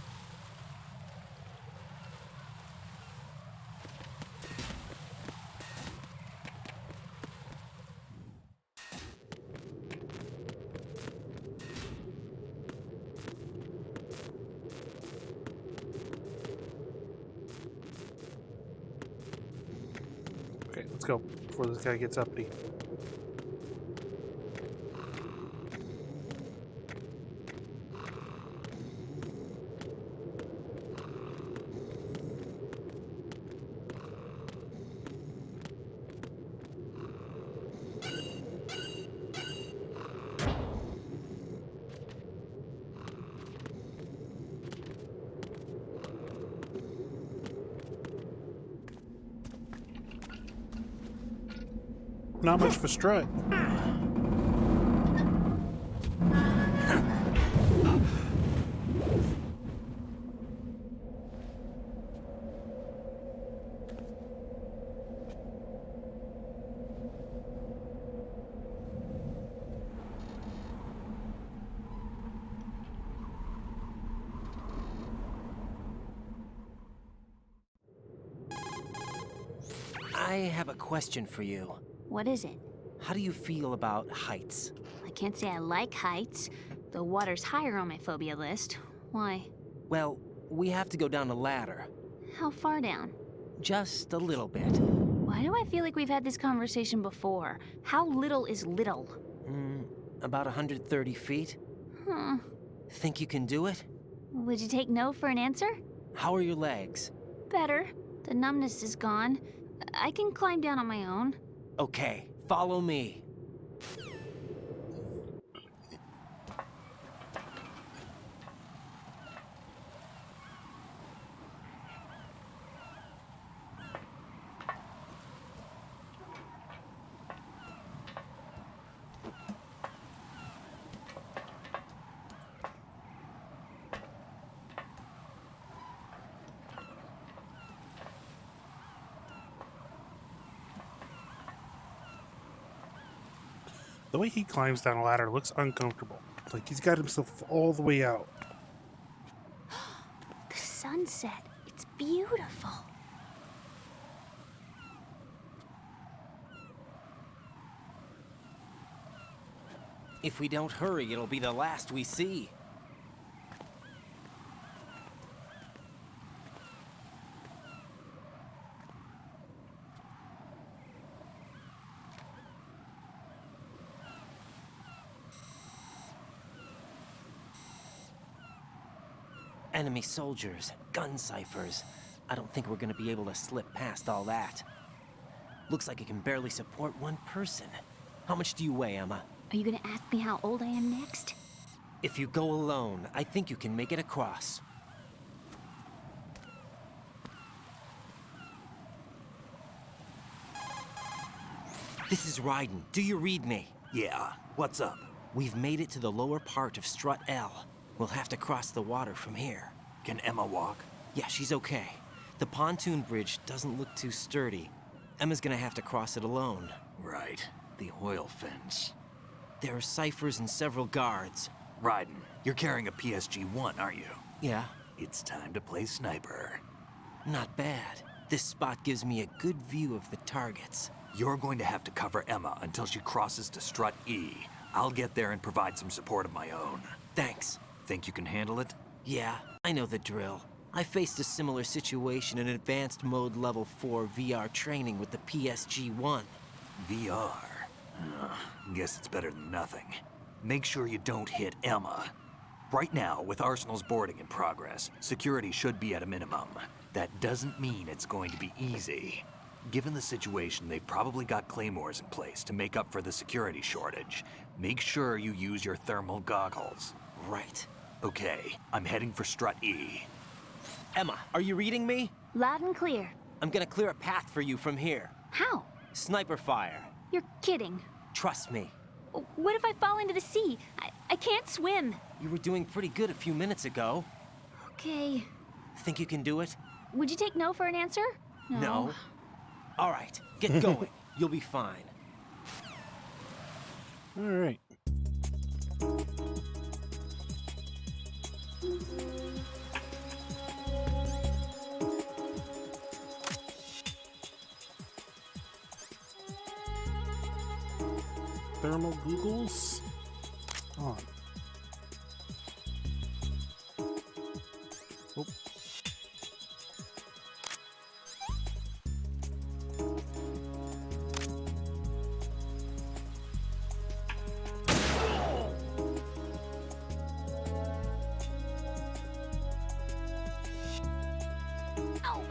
Okay, let's go before this guy gets uppity. Not much of a strut. I have a question for you. What is it? How do you feel about heights? I can't say I like heights, though water's higher on my phobia list. Why? Well, We have to go down a ladder. How far down? Just a little bit. Why do I feel like we've had this conversation before? How little is little? About 130 feet. Huh. Think you can do it? Would you take no for an answer? How are your legs? Better. The numbness is gone. I can climb down on my own. Okay, follow me. The way he climbs down a ladder looks uncomfortable. Like he's got himself all the way out. The sunset. It's beautiful. If we don't hurry, it'll be the last we see. Enemy soldiers, gun ciphers. I don't think we're gonna be able to slip past all that. Looks like it can barely support one person. How much do you weigh, Emma? Are you gonna ask me how old I am next? If you go alone, I think you can make it across. This is Raiden. Do you read me? Yeah, what's up? We've made it to the lower part of Strut L. We'll have to cross the water from here. Can Emma walk? Yeah, she's okay. The pontoon bridge doesn't look too sturdy. Emma's gonna have to cross it alone. Right, the oil fence. There are ciphers and several guards. Raiden, you're carrying a PSG-1, aren't you? Yeah, It's time to play sniper. not bad. This spot gives me a good view of the targets. You're going to have to cover Emma until she crosses to Strut E. I'll get there and provide some support of my own. Thanks. Think you can handle it? Yeah, I know the drill. I faced a similar situation in Advanced Mode Level 4 VR training with the PSG-1. VR? Guess it's better than nothing. Make sure you don't hit Emma. Right now, with Arsenal's boarding in progress, security should be at a minimum. That doesn't mean it's going to be easy. Given the situation, they've probably got claymores in place to make up for the security shortage. Make sure you use your thermal goggles. Right. Okay, I'm heading for Strut E. Emma, are you reading me? Loud and clear. I'm gonna clear a path for you from here. How? Sniper fire. You're kidding. Trust me. What if I fall into the sea? I can't swim. You were doing pretty good a few minutes ago. Okay. Think you can do it? Would you take no for an answer? No. All right, get going. You'll be fine. All right. Thermal googles on. Oh. Ow.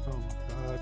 Oh my god.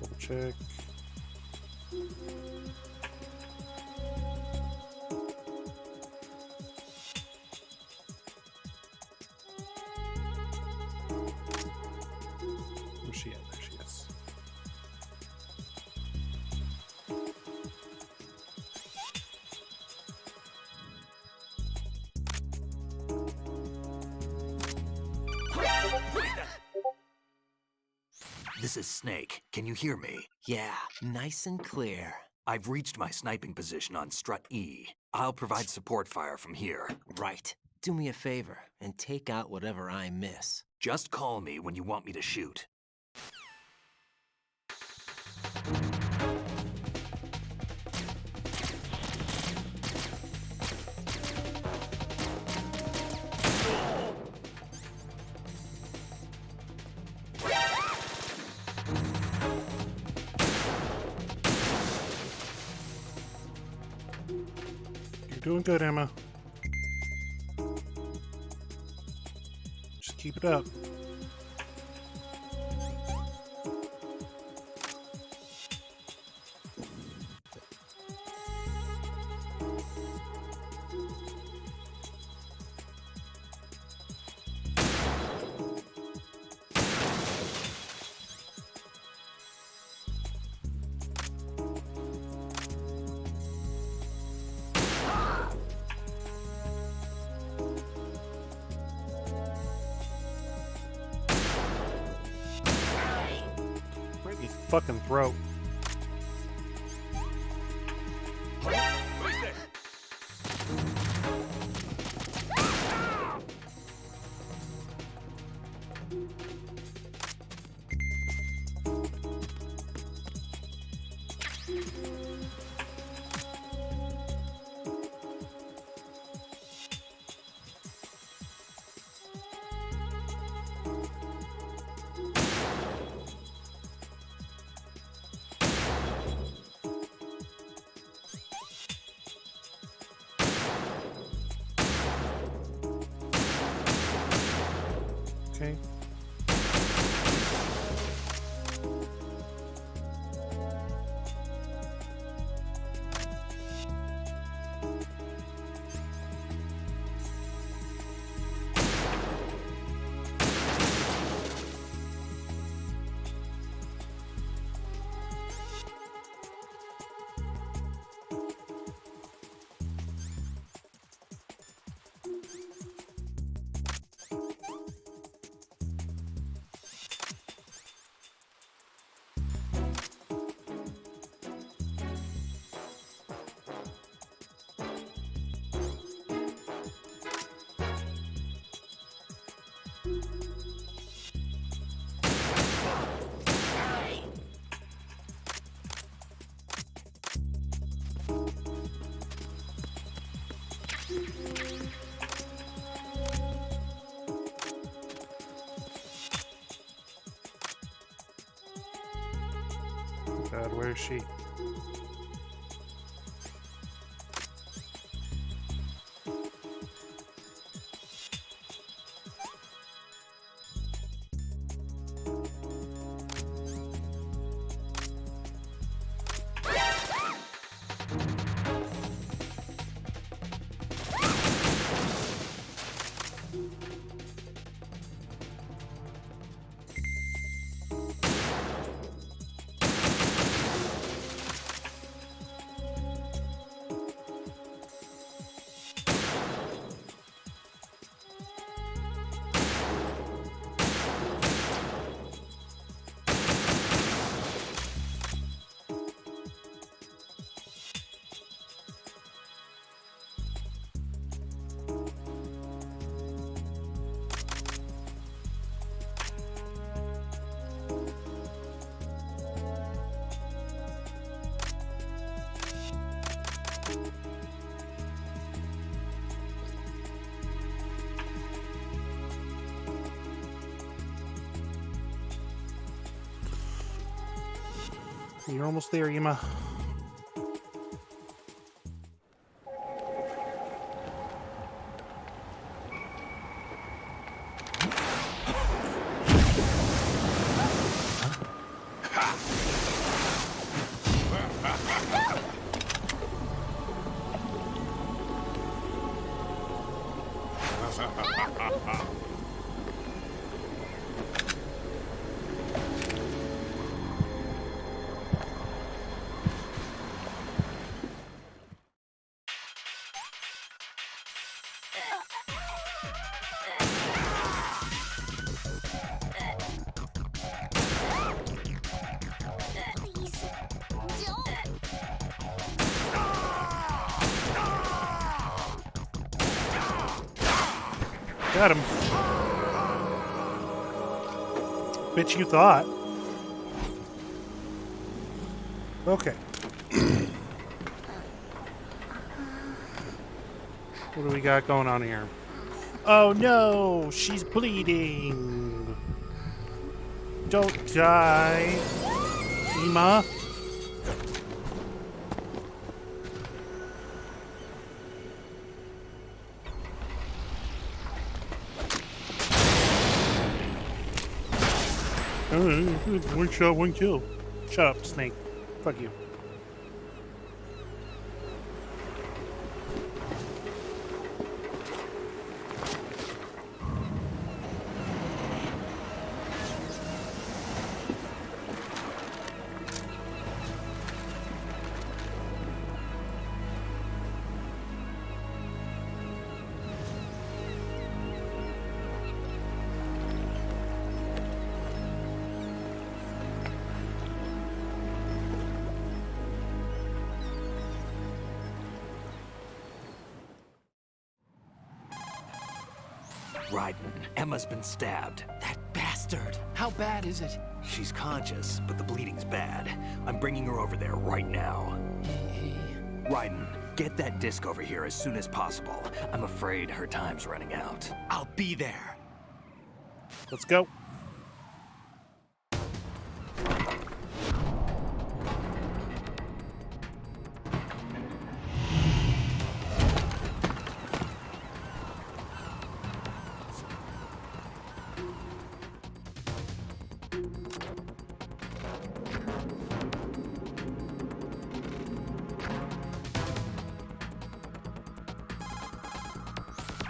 Double check. Where's she at? There she is. This is Snake. Can you hear me? Yeah, nice and clear. I've reached my sniping position on Strut E. I'll provide support fire from here. Right. Do me a favor and take out whatever I miss. Just call me when you want me to shoot. You're doing good, Emma. Just keep it up. Right in his fucking throat. Okay. God, where is she? You're almost there, Emma. Got him. Bet you thought. Okay. What do we got going on here? Oh no, she's bleeding. Don't die, Emma. One shot, one kill. Shut up, Snake. Fuck you. Raiden, Emma's been stabbed. That bastard! How bad is it? She's conscious, but the bleeding's bad. I'm bringing her over there right now. Raiden, get that disc over here as soon as possible. I'm afraid her time's running out. I'll be there. Let's go.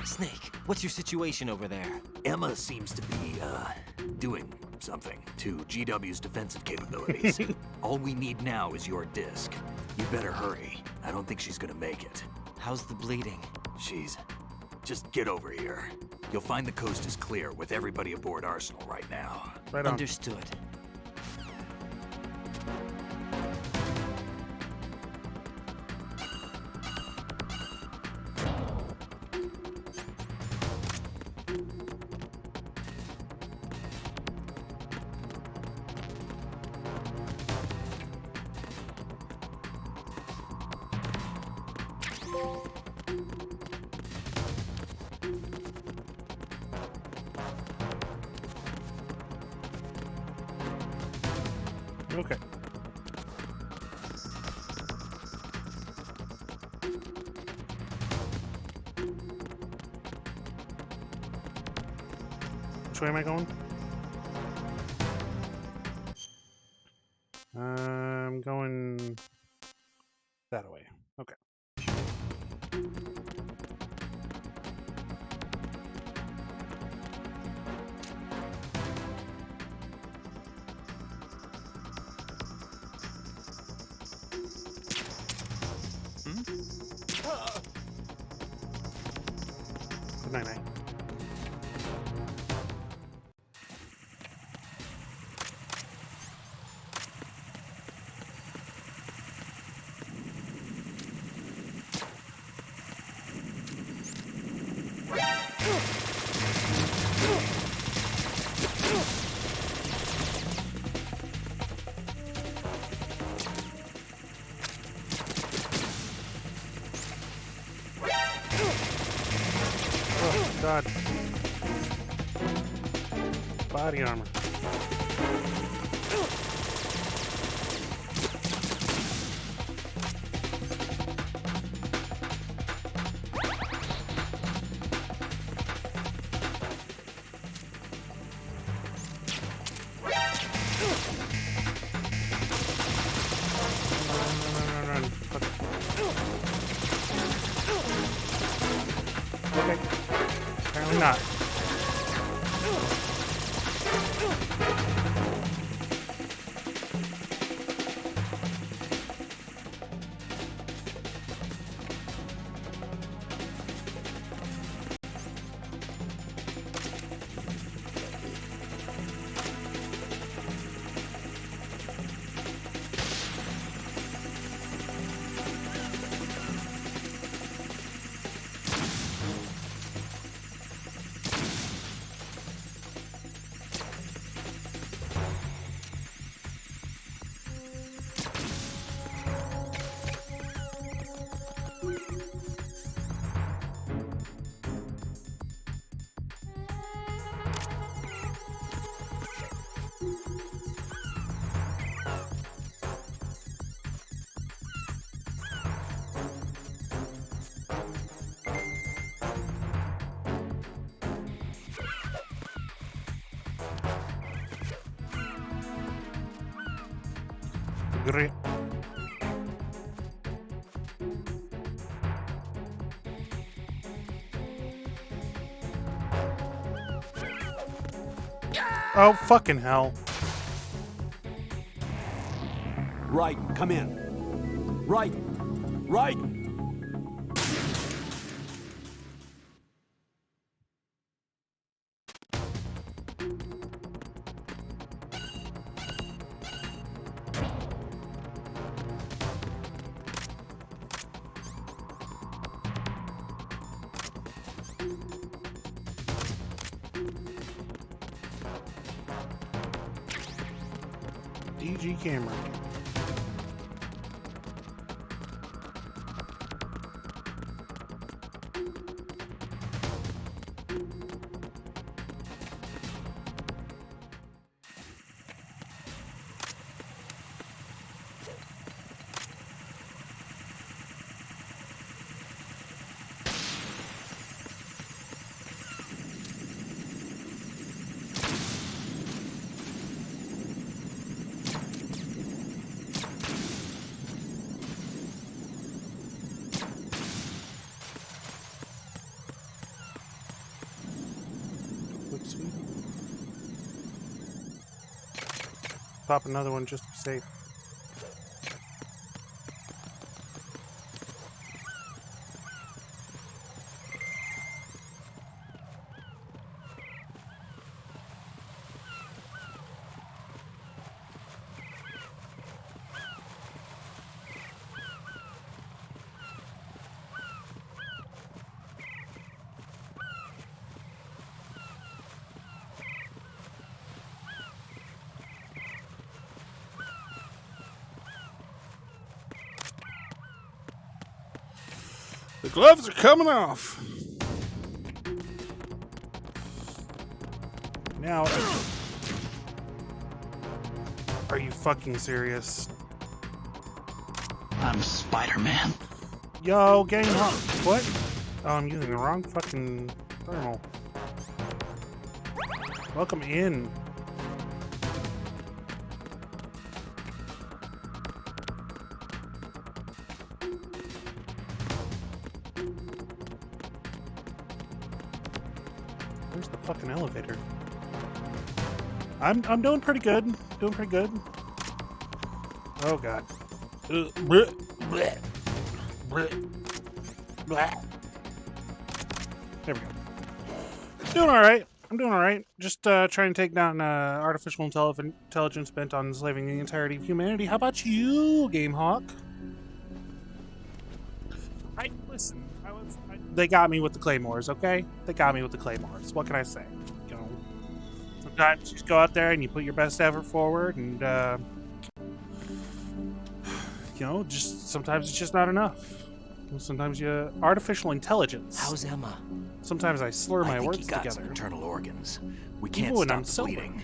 Snake, what's your situation over there? Emma seems to be, doing something to GW's defensive capabilities. All we need now is your disc. You better hurry. I don't think she's gonna make it. How's the bleeding? Just get over here. You'll find the coast is clear with everybody aboard Arsenal right now. Right on. Understood. Okay. Which way am I going? I'm going that way. Okay. Good night, night. God. Body armor. Okay. Apparently not. Great. Oh, fucking hell. Right, come in. Right, right. DG camera. Pop another one just to be safe. The gloves are coming off. Now, are you fucking serious? I'm Spider-Man. Yo, gang hop. What? Oh, I'm using the wrong fucking thermal. Welcome in. Where's the fucking elevator? I'm doing pretty good. Doing pretty good. Oh god. Bleh, bleh, bleh, bleh. There we go. Doing all right. I'm doing all right. Just trying to take down artificial intelligence bent on enslaving the entirety of humanity. How about you, GameHawk? Listen. They got me with the claymores, okay? They got me with the claymores. What can I say? You know, sometimes you just go out there and you put your best effort forward, and you know, just sometimes it's just not enough. Sometimes you artificial intelligence. How's Emma? Sometimes I slur my words he got together. Some internal organs. We can't Even when stop I'm the sober. bleeding.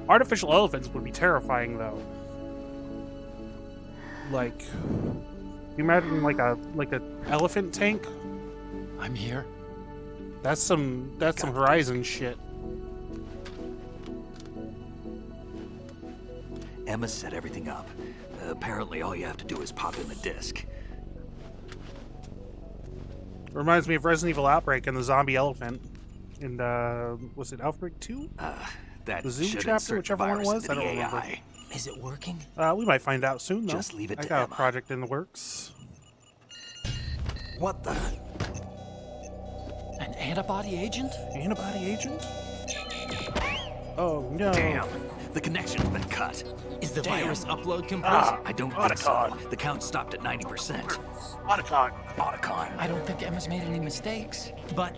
Artificial elephants would be terrifying, though. Like, you imagine like a elephant tank? I'm here. That's some Horizon shit. Emma set everything up. Apparently, all you have to do is pop in the disc. Reminds me of Resident Evil Outbreak and the zombie elephant. And, was it Outbreak 2? That The Zoom should chapter, insert whichever one it virus was? into I don't the remember. AI. Is it working? We might find out soon, though. Just leave it I to got Emma. a project in the works. What the? An antibody agent? Antibody agent? Oh, no. Damn, the connection's been cut. Is the virus upload complete? I don't think so. The count stopped at 90%. Otacon. I don't think Emma's made any mistakes. But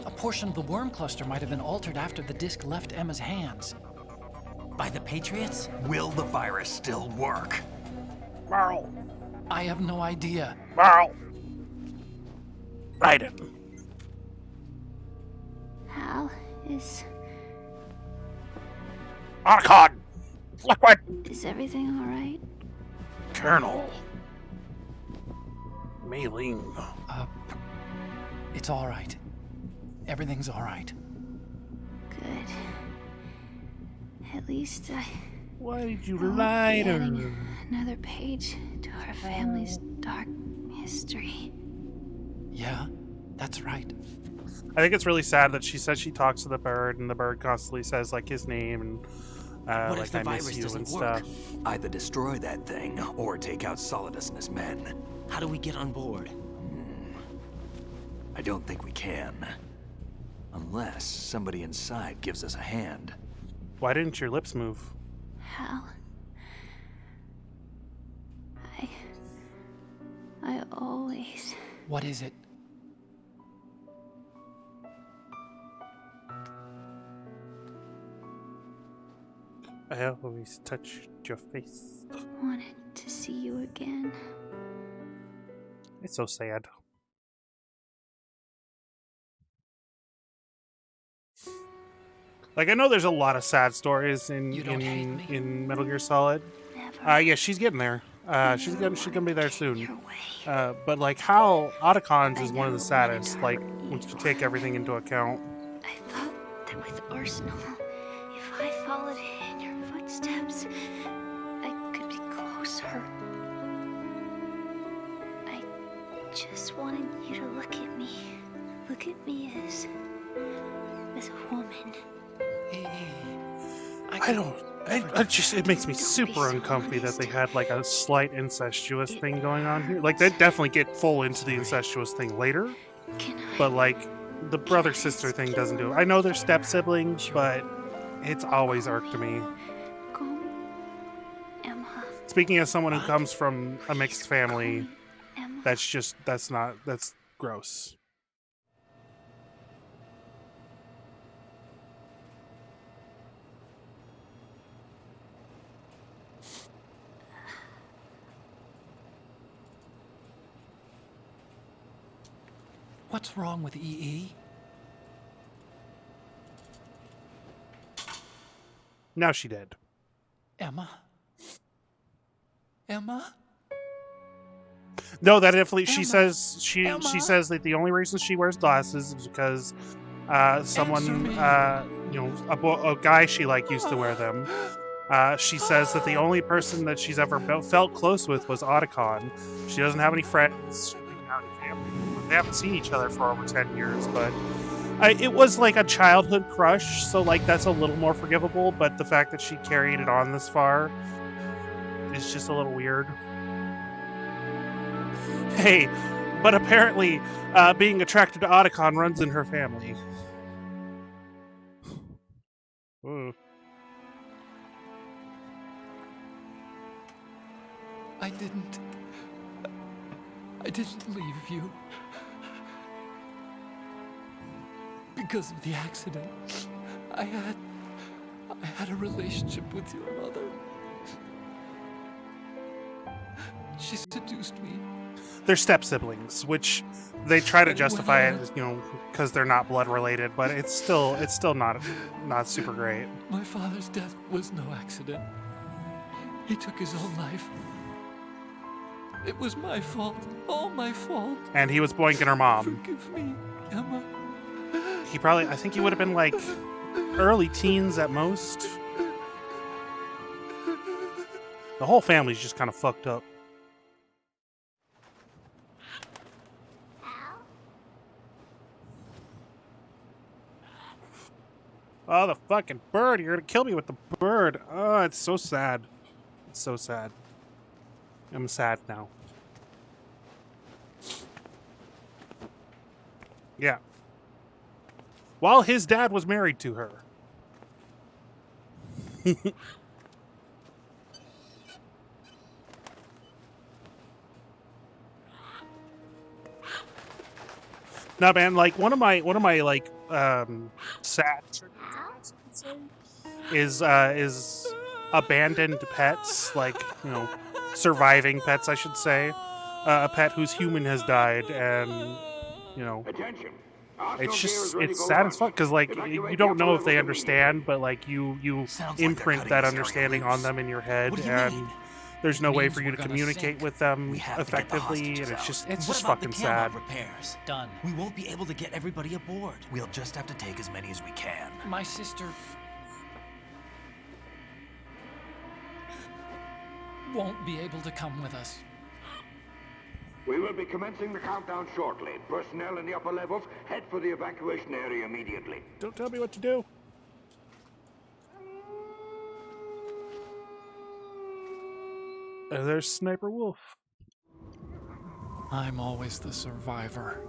A portion of the worm cluster might have been altered after the disc left Emma's hands. by the Patriots? Will the virus still work? Marl. I have no idea. Marl. Raiden. Hal, is Otacon. Liquid. everything all right? Colonel. Mei Ling. It's all right. Everything's all right. Good. At least Why did you I'll lie be to adding her? another page to our family's dark history. Yeah, that's right. I think it's really sad that she says she talks to the bird, and the bird constantly says like his name and What like if the I miss virus you and doesn't work? stuff. Either destroy that thing or take out Solidus and his men. How do we get on board? I don't think we can. Unless somebody inside gives us a hand. Why didn't your lips move? Hal, I always... What is it? I always touched your face. wanted to see you again. It's so sad. Like, I know there's a lot of sad stories in You don't hate me? in Metal Gear Solid. Never. Yeah, she's getting there. She's gonna be there soon. Your way. But like how Otacon's is one of the saddest. Like once you take everything into account. I thought that with Arsenal, if I followed in your footsteps, I could be closer. I just wanted you to look at me. Look at me as a woman. It makes me super uncomfy that they had like a slight incestuous thing going on here. Like they definitely get full into the incestuous thing later, Can I? but like the brother sister thing doesn't do it. I know they're step siblings, but it's always irked me. Go, Emma. Speaking as someone who comes from a mixed family, Emma. that's gross. What's wrong with EE? Now she did. Emma? Emma? No, that definitely. She Emma. says she Emma. says that the only reason she wears glasses is because someone Answer me. a guy she like used to wear them. She says that the only person that she's ever felt close with was Otacon. She doesn't have any friends. She doesn't have any family. They haven't seen each other for over 10 years, but it was like a childhood crush, so like that's a little more forgivable. But the fact that she carried it on this far is just a little weird. Hey, but apparently being attracted to Otacon runs in her family. Ooh. I didn't leave you. Because of the accident. I had a relationship with your mother. She seduced me. They're step siblings, which they try to And justify when it, because they're not blood related, but it's still not super great. My father's death was no accident. He took his own life. It was my fault. All my fault. And he was boinking her mom. Forgive me, Emma. I think he would have been like early teens at most. The whole family's just kind of fucked up. Oh, the fucking bird. You're gonna kill me with the bird. Oh, it's so sad. It's so sad. I'm sad now. Yeah. While his dad was married to her. No, man, like one of my like sad is abandoned pets, like, you know, surviving pets, I should say. A pet whose human has died, and, you know, it's just, it's sad as fuck, because, like, you don't know if they understand, but, like, you imprint that understanding on them in your head, and there's no way for you to communicate with them effectively, and it's just fucking sad. Repairs? Done. We won't be able to get everybody aboard. We'll just have to take as many as we can. My sister won't be able to come with us. We will be commencing the countdown shortly. Personnel in the upper levels, head for the evacuation area immediately. Don't tell me what to do. There's Sniper Wolf. I'm always the survivor.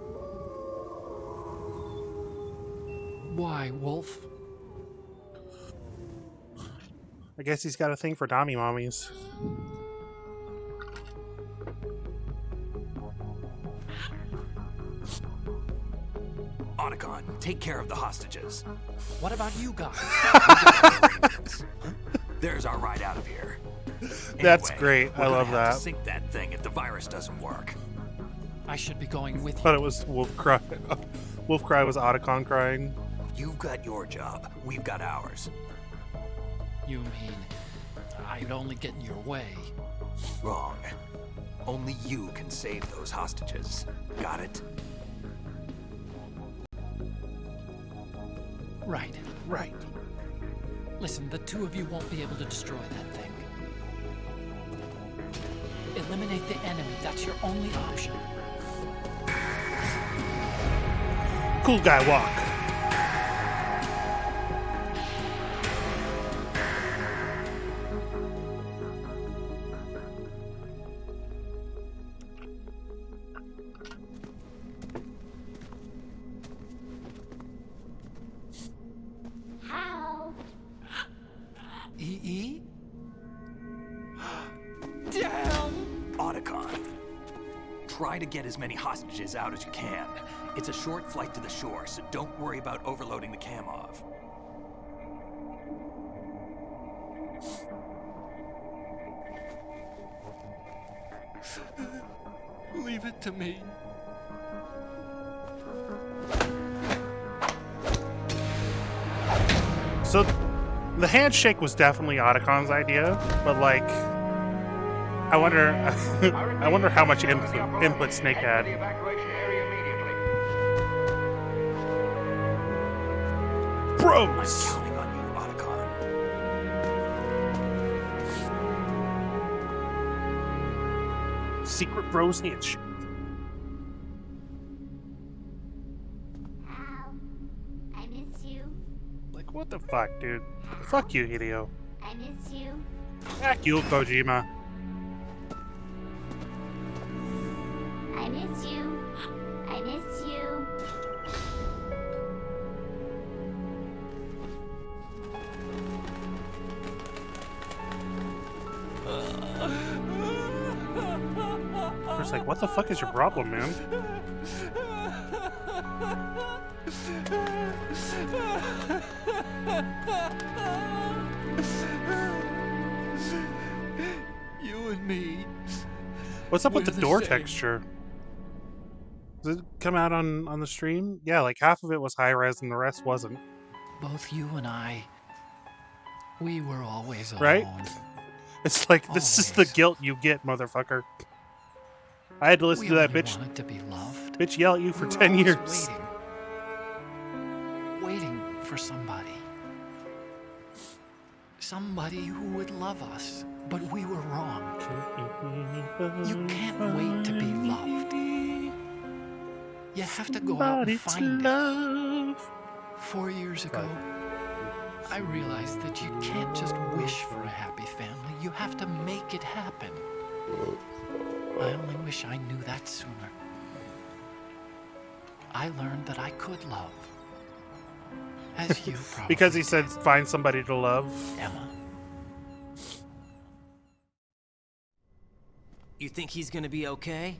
Why, Wolf? I guess he's got a thing for Dami mommies. Otacon, take care of the hostages. What about you guys? There's our ride out of here. That's Anyway, great. we're I gonna love have that. to sink that thing if the virus doesn't work. I should be going with you. Thought it was Wolf Cry. Wolf Cry was Otacon crying. You've got your job. We've got ours. You mean I'd only get in your way? Wrong. Only you can save those hostages. Got it? Right. Right. Listen, the two of you won't be able to destroy that thing. Eliminate the enemy. That's your only option. Cool guy walk. EE? Damn! Otacon, try to get as many hostages out as you can. It's a short flight to the shore, so don't worry about overloading the Kamov. Leave it to me. So, the handshake was definitely Otacon's idea, but like, I wonder, I wonder how much input Snake had. The evacuation area immediately. Bros. I'm counting on you, Otacon. Secret Bros handshake. I miss you. Like, what the fuck, dude? Fuck you, Hideo. I miss you. Fuck you, Kojima. I miss you. I miss you. It's like, what the fuck is your problem, man? You and me. What's up with We're the the door same. texture? Does it come out on the stream? Yeah, like half of it was high res and the rest wasn't. Both you and I, we were always alone. Right? It's like, this is the Always. guilt you get, motherfucker. I had to listen We to that only bitch wanted to be loved. bitch yell at you for We were 10 always years. waiting for somebody. Somebody who would love us, but we were wrong. You can't wait to be loved. You have to go out and find it. 4 years ago, I realized that you can't just wish for a happy family. You have to make it happen. I only wish I knew that sooner. I learned that I could love. As you probably Because he said find somebody to love. Emma. You think he's gonna be okay?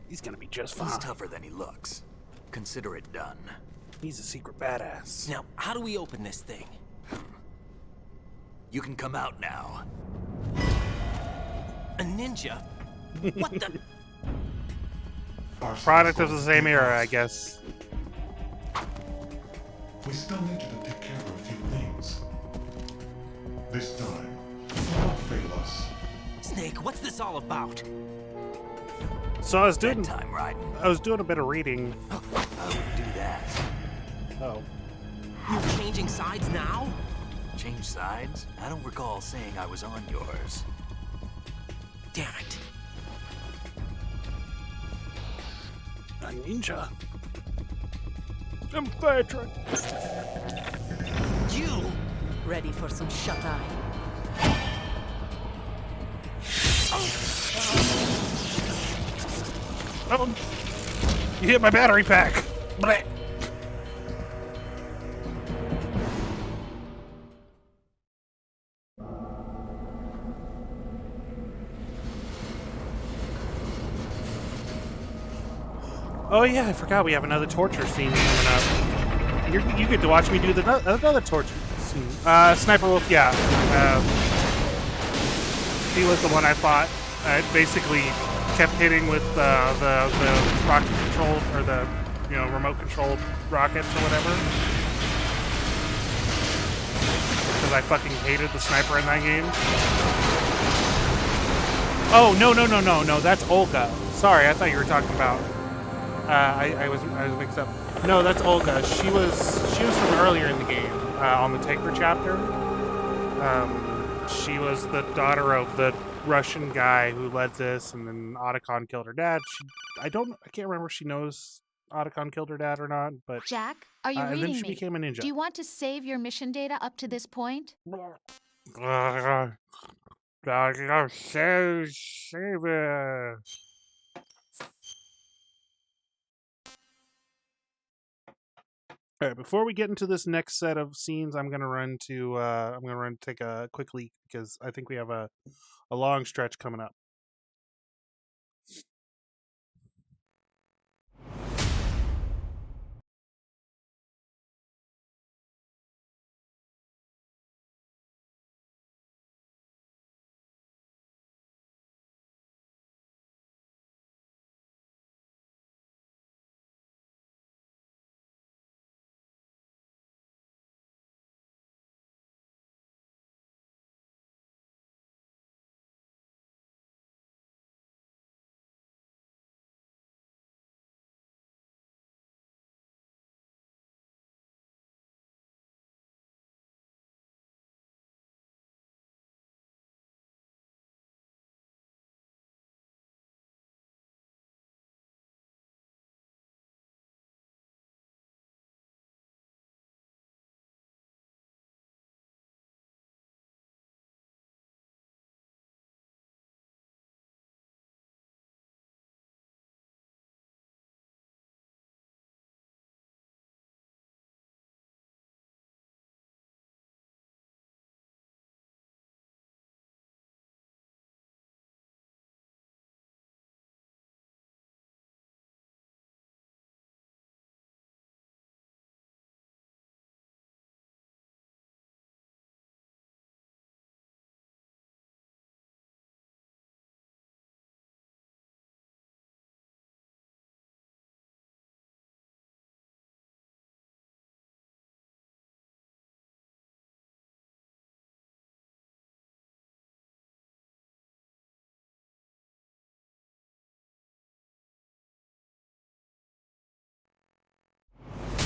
He's gonna be just He's fine. tougher than he looks. Consider it done. He's a secret badass. Now, how do we open this thing? You can come out now. A ninja? What the? Product of the same era, I guess. We still need you to take care of a few things. This time, don't fail us. Snake, what's this all about? So I was doing Bedtime, Raiden. I was doing a bit of reading. I wouldn't do that. Oh. You're changing sides now? Change sides? I don't recall saying I was on yours. Damn it. A ninja. Infiltrate. You! Ready for some shut-eye? Oh, you hit my battery pack. Blech. Oh yeah, I forgot we have another torture scene coming up. You get to watch me do another torture scene. Sniper Wolf, yeah. He was the one I fought. I basically kept hitting with the rocket controlled or the remote controlled rockets or whatever. Because I fucking hated the sniper in that game. Oh no, that's Olga. Sorry, I thought you were talking about. I was mixed up. No, that's Olga. She was from earlier in the game on the Taker chapter. She was the daughter of the Russian guy who led this, and then Otacon killed her dad. I can't remember if she knows Otacon killed her dad or not, but Jack, are you and reading then she me? became a ninja. Do you want to save your mission data up to this point? Save it. All right, before we get into this next set of scenes, I'm gonna run to take a quick leak because I think we have a long stretch coming up.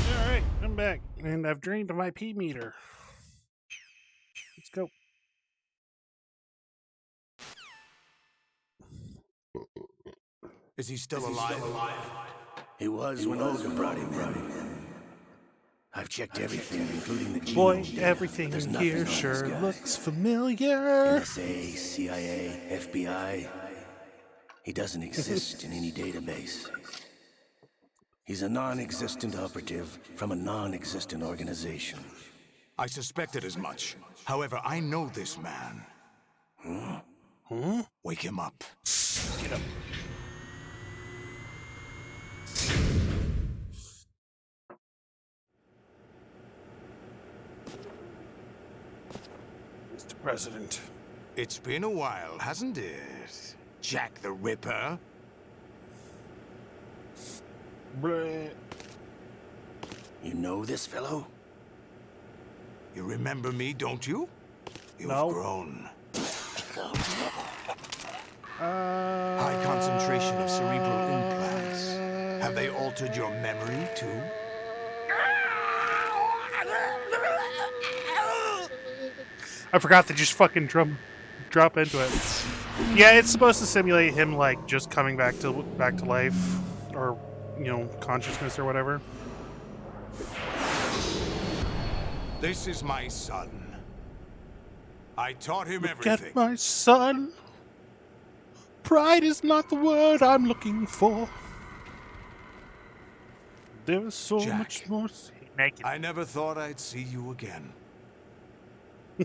All right, I'm back, and I've drained my pee meter. Let's go. Is he still alive? He was when Olga brought him in. I've checked everything, including the genome Boy, data. everything There's in nothing here on this sure guy. looks familiar. NSA, CIA, FBI. He doesn't exist in any database. He's a non-existent operative from a non-existent organization. I suspected as much. However, I know this man. Huh? Wake him up. Get up. Mr. President. It's been a while, hasn't it? Jack the Ripper? Bleh. You know this fellow? You remember me, don't you? You've No. grown. High High concentration of cerebral implants. Have they altered your memory, too? I forgot to just fucking drop into it. Yeah, it's supposed to simulate him like just coming back to life, or consciousness or whatever. This is my son. I taught him Look everything. at my son. Pride is not the word I'm looking for. There is so Jack. much more. Naked. I never thought I'd see you again.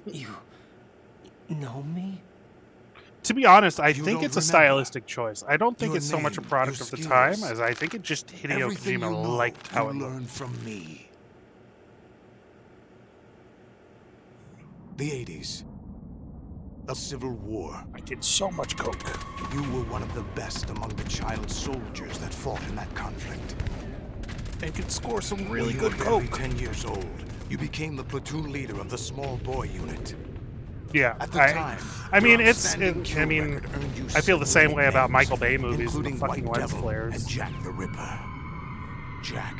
You know me? To be honest, I You think don't it's a remember. stylistic choice. I don't think Your it's so much a name, product your of the skills. time as I think it just Hideo Everything you Kojima know, liked how it you looked. learned from me. The 80s. The Civil War. I did so much coke. You were one of the best among the child soldiers that fought in that conflict. And could score some really When good you were barely coke. 10 years old, you became the platoon leader of the small boy unit. Yeah, At the time, I mean, your it's. outstanding kill record earned you I feel the several same way about nicknames, Michael Bay movies and the including fucking White lens Devil flares. and Jack the Ripper. Jack,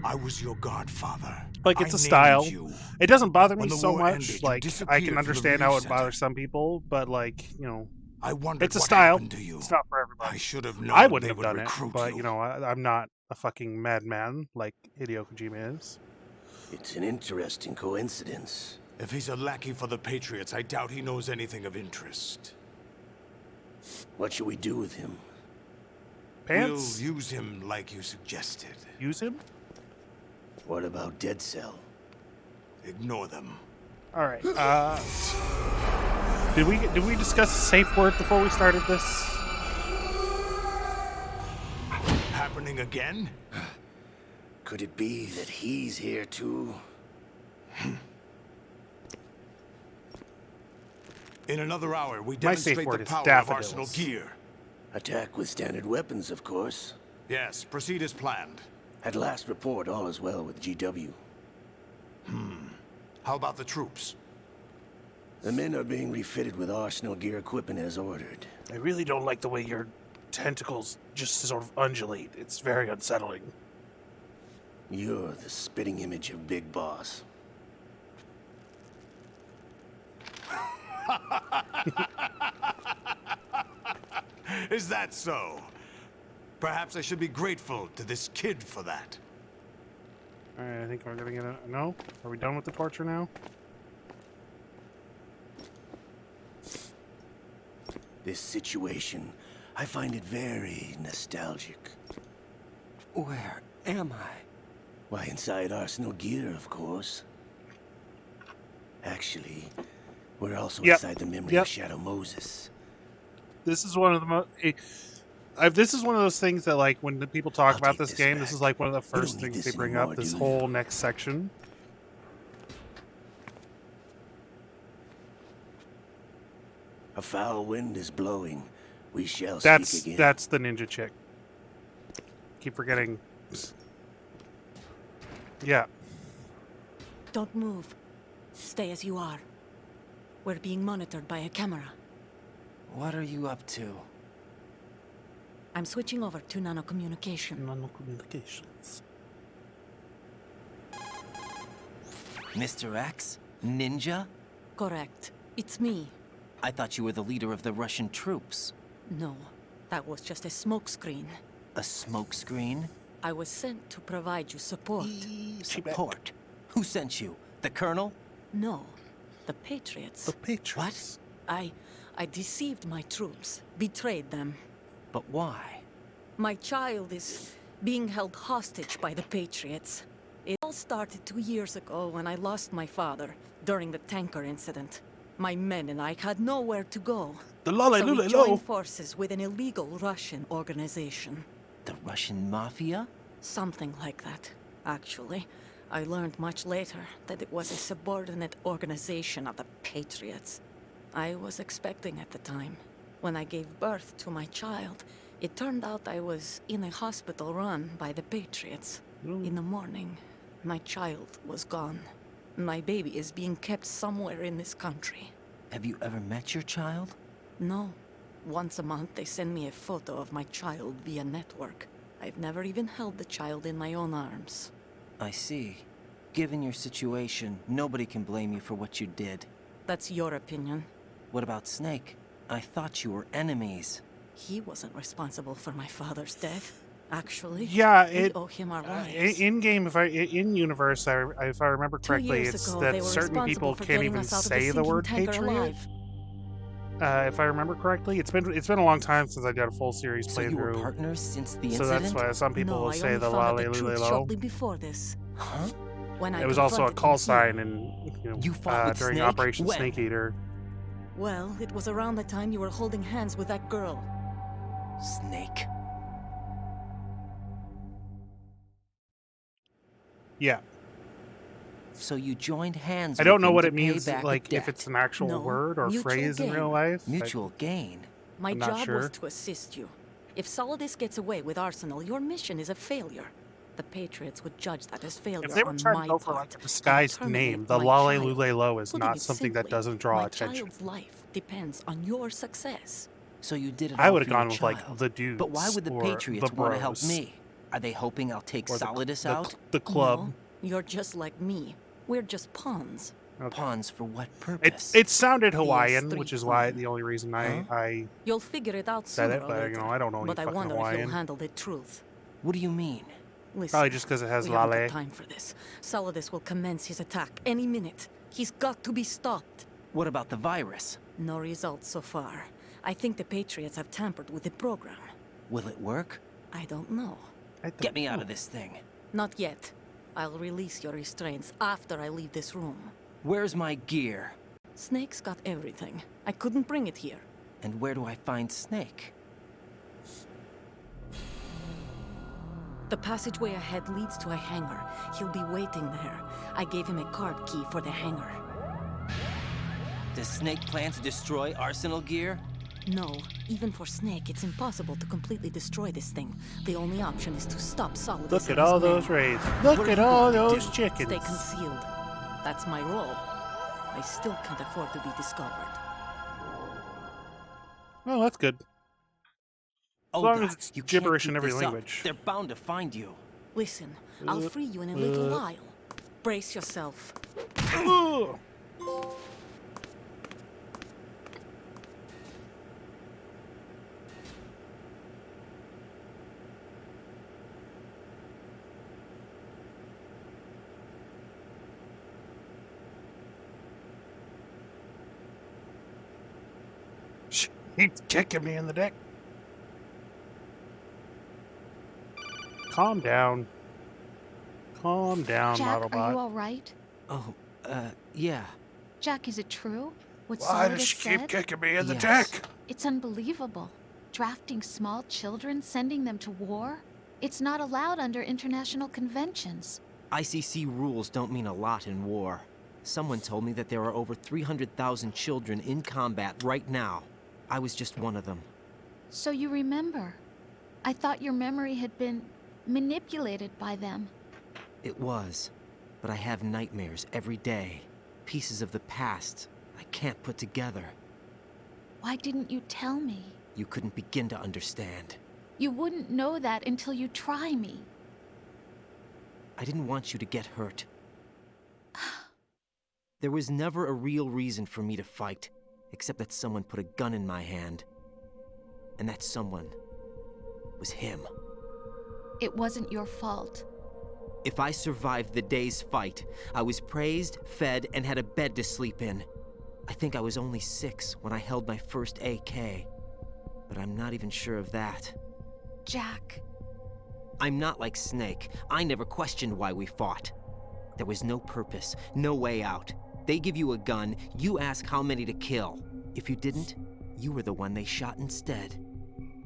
I was your godfather. Like, it's I a style. named you. It doesn't bother me When the so war much. ended, you Like, I disappeared can from the understand how relief it bothers some people, but like, I wondered it's a what style. happened to you. It's not for everybody. I should have known I wouldn't they have would done it, recruit but you. I'm not a fucking madman like Hideo Kojima is. It's an interesting coincidence. If he's a lackey for the Patriots, I doubt he knows anything of interest. What should we do with him? Pants? We'll use him like you suggested. Use him? What about Dead Cell? Ignore them. All right. Did we discuss a safe word before we started this? Happening again? Could it be that he's here too? In another hour, we My safe demonstrate word the is power of daffodils. Arsenal gear. Attack with standard weapons, of course. Yes, proceed as planned. At last report, all is well with GW. How about the troops? The men are being refitted with Arsenal gear equipment as ordered. I really don't like the way your tentacles just sort of undulate. It's very unsettling. You're the spitting image of Big Boss. Is that so? Perhaps I should be grateful to this kid for that. All right, I think we're gonna get a no. Are we done with the torture now? This situation, I find it very nostalgic. Where am I? Why, inside Arsenal gear, of course. Actually, we're also inside the memory of Shadow Moses. This is one of the most. This is one of those things that, like, when the people talk about this game, this is like one of the first things they bring up. This whole next section. A foul wind is blowing. We shall That's speak again. that's the ninja chick. Keep forgetting. Yeah. Don't move. Stay as you are. We're being monitored by a camera. What are you up to? I'm switching over to nanocommunication. Nanocommunications. Mr. X? Ninja? Correct. It's me. I thought you were the leader of the Russian troops. No, that was just a smokescreen. A smokescreen? I was sent to provide you support. Support? Who sent you? The Colonel? No, the Patriots. The Patriots. I deceived my troops, betrayed them. But why? My child is being held hostage by the Patriots. It all started 2 years ago when I lost my father during the tanker incident. My men and I had nowhere to go. The So we Lale joined forces with an illegal Russian organization. The Russian Mafia? Something like that, actually. I learned much later that it was a subordinate organization of the Patriots. I was expecting at the time. When I gave birth to my child, it turned out I was in a hospital run by the Patriots. In the morning, my child was gone. My baby is being kept somewhere in this country. Have you ever met your child? No. Once a month, they send me a photo of my child via network. I've never even held the child in my own arms. I see. Given your situation, nobody can blame you for what you did. That's your opinion. What about Snake? I thought you were enemies. He wasn't responsible for my father's death. Actually, Yeah, we owe him our lives. in game, in universe, if I remember 2 correctly, years it's ago, that they were certain people responsible for can't getting even us out of say the sinking word tanker patriot. alive. If I remember correctly, it's been a long time since I did a full series So you were playthrough. partners since the So incident? that's why some people No, will I say only the found out Lale the truth Lule. shortly before this. Huh? When I It was also a confronted call him sign here. in You fought with during Snake? Operation When? Snake Eater. Well, it was around the time you were holding hands with that girl. Snake? Yeah. So you joined hands I don't with know him what to it pay means, back a like if debt. it's an actual No, word or mutual phrase in gain. real life. Mutual gain? My I'm not job sure. was to assist you. If Solidus gets away with Arsenal, your mission is a failure. The Patriots would judge that as failure If they were on trying my to go for part. like a disguised and name, terminate the my Lale child. Lule Lo is Putting not it something that simply, doesn't draw my attention. child's life depends on your success. So you did it I all would have for your gone with like child. the dudes. But why would the or Patriots the want to help bros, me? Are they hoping I'll take or Solidus out? The club. No, you're just like me. We're just pawns. Pawns for what purpose? It sounded Hawaiian, street which is why pawn. the only reason Huh? I You'll figure it out said sooner it, or but later. you know I don't know any But I fucking wonder if Hawaiian. you'll handle the truth. What do you mean? Listen, Probably just 'cause it has we haven't Lale. got time for this. Solidus will commence his attack any minute. He's got to be stopped. What about the virus? No results so far. I think the Patriots have tampered with the program. Will it work? I don't know. Get me out of this thing. Not yet. I'll release your restraints after I leave this room. Where's my gear? Snake's got everything. I couldn't bring it here. And where do I find Snake? The passageway ahead leads to a hangar. He'll be waiting there. I gave him a card key for the hangar. Does Snake plan to destroy Arsenal gear? No, even for Snake, it's impossible to completely destroy this thing. The only option is to stop Solidus. Look at and his all men. those raids. Look at all those chickens. Stay concealed. That's my role. I still can't afford to be discovered. Well, that's good. Oh, long God, as it's you can't gibberish keep in every this up. language. They're bound to find you. Listen, I'll free you in a little while. Brace yourself. Ugh. He's kicking me in the dick. Calm down. Calm down, Jack, Autobot. are you all right? Oh, yeah. Jack, is it true? What Why does Solidus she keep said? kicking me in the Yes. dick? It's unbelievable. Drafting small children, sending them to war? It's not allowed under international conventions. ICC rules don't mean a lot in war. Someone told me that there are over 300,000 children in combat right now. I was just one of them. So you remember. I thought your memory had been manipulated by them. It was. But I have nightmares every day. Pieces of the past I can't put together. Why didn't you tell me? You couldn't begin to understand. You wouldn't know that until you try me. I didn't want you to get hurt. There was never a real reason for me to fight, except that someone put a gun in my hand. And that someone was him. It wasn't your fault. If I survived the day's fight, I was praised, fed, and had a bed to sleep in. I think I was only 6 when I held my first AK. But I'm not even sure of that. Jack. I'm not like Snake. I never questioned why we fought. There was no purpose, no way out. They give you a gun, you ask how many to kill. If you didn't, you were the one they shot instead.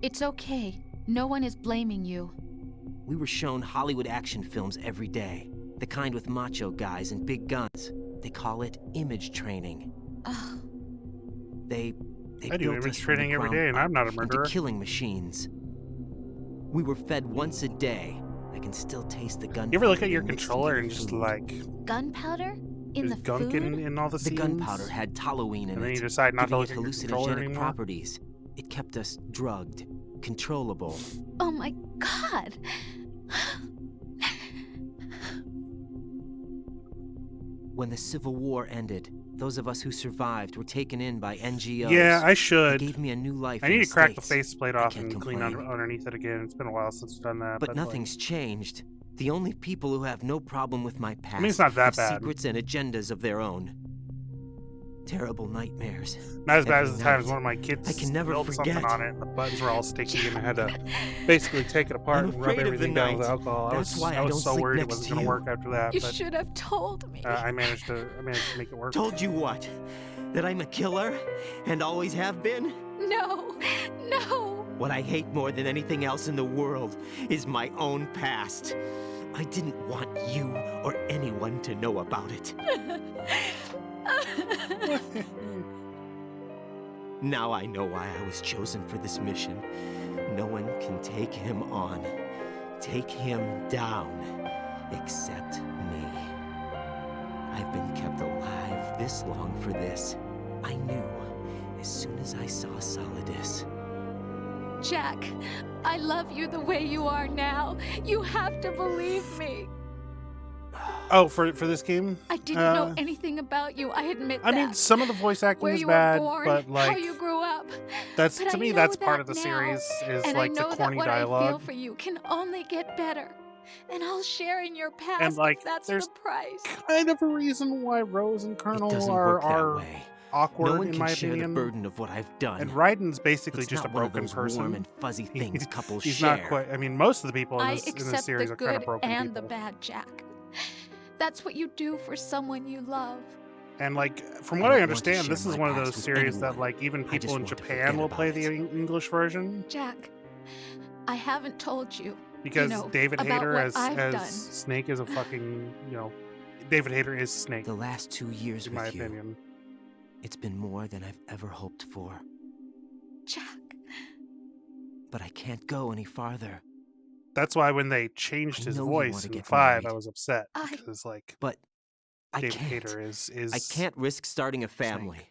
It's okay. No one is blaming you. We were shown Hollywood action films every day. The kind with macho guys and big guns. They call it image training. Ugh. They I do built image us from training the every ground day, and I'm not a up murderer. into killing machines. We were fed once a day. I can still taste the gunpowder. You ever look at they your mixed controller into and just food. like Gunpowder? In there's the gunk food? in all the The scenes? gunpowder had toluene in And then it, you decide not to giving look it at your controller hallucinogenic anymore? properties. It kept us drugged, controllable. Oh my god! When the Civil War ended, those of us who survived were taken in by NGOs. Yeah, I should. They gave me a new life. I in need the to crack the States. faceplate I off can't and clean complain. underneath it again. It's been a while since I've done that. But like, nothing's changed. The only people who have no problem with my past it's not that have bad. secrets and agendas of their own. Terrible nightmares. not as bad every as the times night. one of my kids I can never spilled something forget. on it and the buttons were all sticky and I had to basically take it apart I'm and rub afraid of the everything down with night. alcohol. That's why I I was don't so sleep worried it next wasn't to going to you. work after that. You but should have told me. I managed to make it work. Told you what? That I'm a killer and always have been? No! No! What I hate more than anything else in the world is my own past. I didn't want you or anyone to know about it. Now I know why I was chosen for this mission. No one can take him on, take him down, except me. I've been kept alive this long for this. I knew as soon as I saw Solidus. Jack, I love you the way you are now. You have to believe me. Oh, for this game? I didn't know anything about you. I admit I that. mean, some of the voice acting Where is you bad, were born, but like how you grew up. that's But to I me know that's part that of the now, series is and like I know the corny that what I feel dialogue. for you can only get better. And I'll share in your past And like if that's there's the price. kind of a reason why Rose and It Colonel doesn't are work that way. awkward No one in can my share opinion. the burden of what I've done. And Raiden's basically It's just a not one of broken those person. warm and fuzzy things couples He's share. not quite. I mean, most of the people in I this accept series the are kind of good broken and people. the bad, Jack. That's what you do for someone you love. And like, from I what don't I want to understand, share this is my one of past those with series that anyone. like even I just people in want to Japan forget will about play it. the English version Jack, I haven't told you. because you know, David about Hayter what as I've done. Snake is a fucking David Hayter is Snake. The last 2 years in with my you, opinion. it's been more than I've ever hoped for. Jack. But I can't go any farther. That's why when they changed I his know you voice wanna in get 5, I married. was upset because like But I David can't. Hayter is I can't risk starting a family.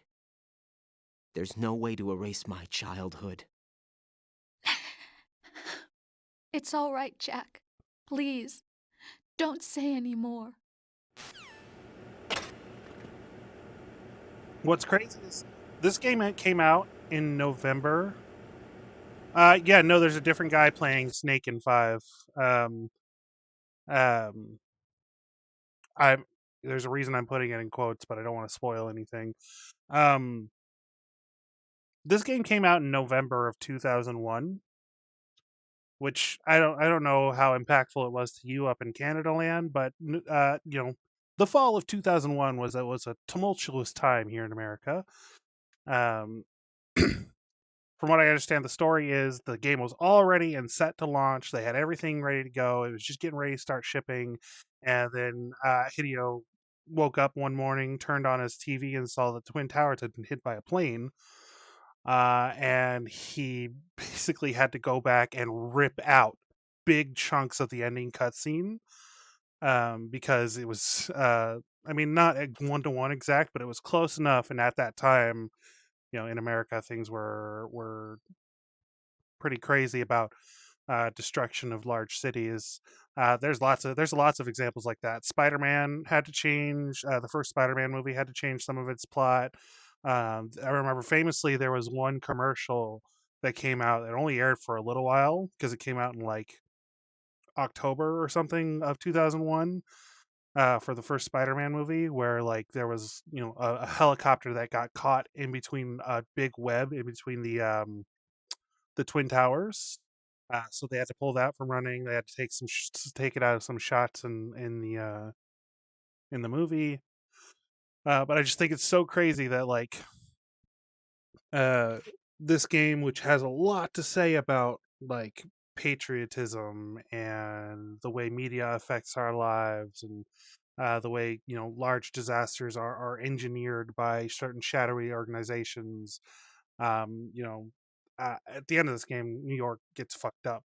There's no way to erase my childhood. It's all right, Jack. Please, don't say any more. What's crazy is this game came out in November. Yeah, no, there's a different guy playing Snake in 5. There's a reason I'm putting it in quotes, but I don't want to spoil anything. This game came out in November of 2001, which I don't know how impactful it was to you up in Canada land, but the fall of 2001 was a tumultuous time here in America. From what I understand, the story is the game was all ready and set to launch. They had everything ready to go. It was just getting ready to start shipping. And then Hideo woke up one morning, turned on his TV, and saw that the Twin Towers had been hit by a plane. And he basically had to go back and rip out big chunks of the ending cutscene because it was, not one-to-one exact, but it was close enough. And at that time, in America, things were pretty crazy about destruction of large cities. There's lots of examples like that. Spider-Man had to change. The first Spider-Man movie had to change some of its plot. I remember famously there was one commercial that came out that only aired for a little while because it came out in like October or something of 2001 for the first Spider-Man movie, where like there was a helicopter that got caught in between a big web in between the Twin Towers. So they had to pull that from running. They had to take it out of some shots in the movie. But I just think it's so crazy that like this game, which has a lot to say about like patriotism and the way media affects our lives and the way large disasters are engineered by certain shadowy organizations. At the end of this game, New York gets fucked up.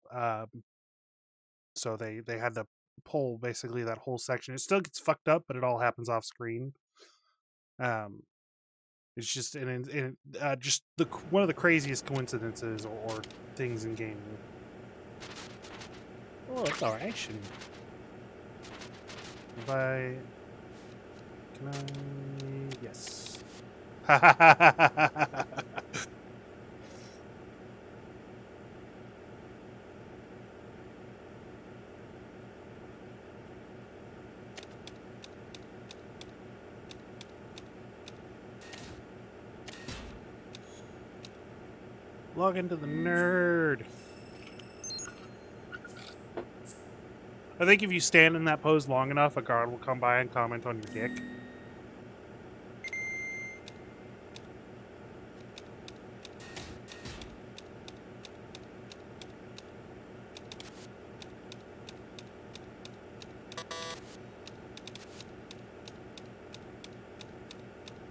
So they had to pull basically that whole section. It still gets fucked up, but it all happens off screen. It's just just one of the craziest coincidences or things in gaming. Oh, it's our action. Can I? Yes. Log into the nerd. I think if you stand in that pose long enough, a guard will come by and comment on your dick.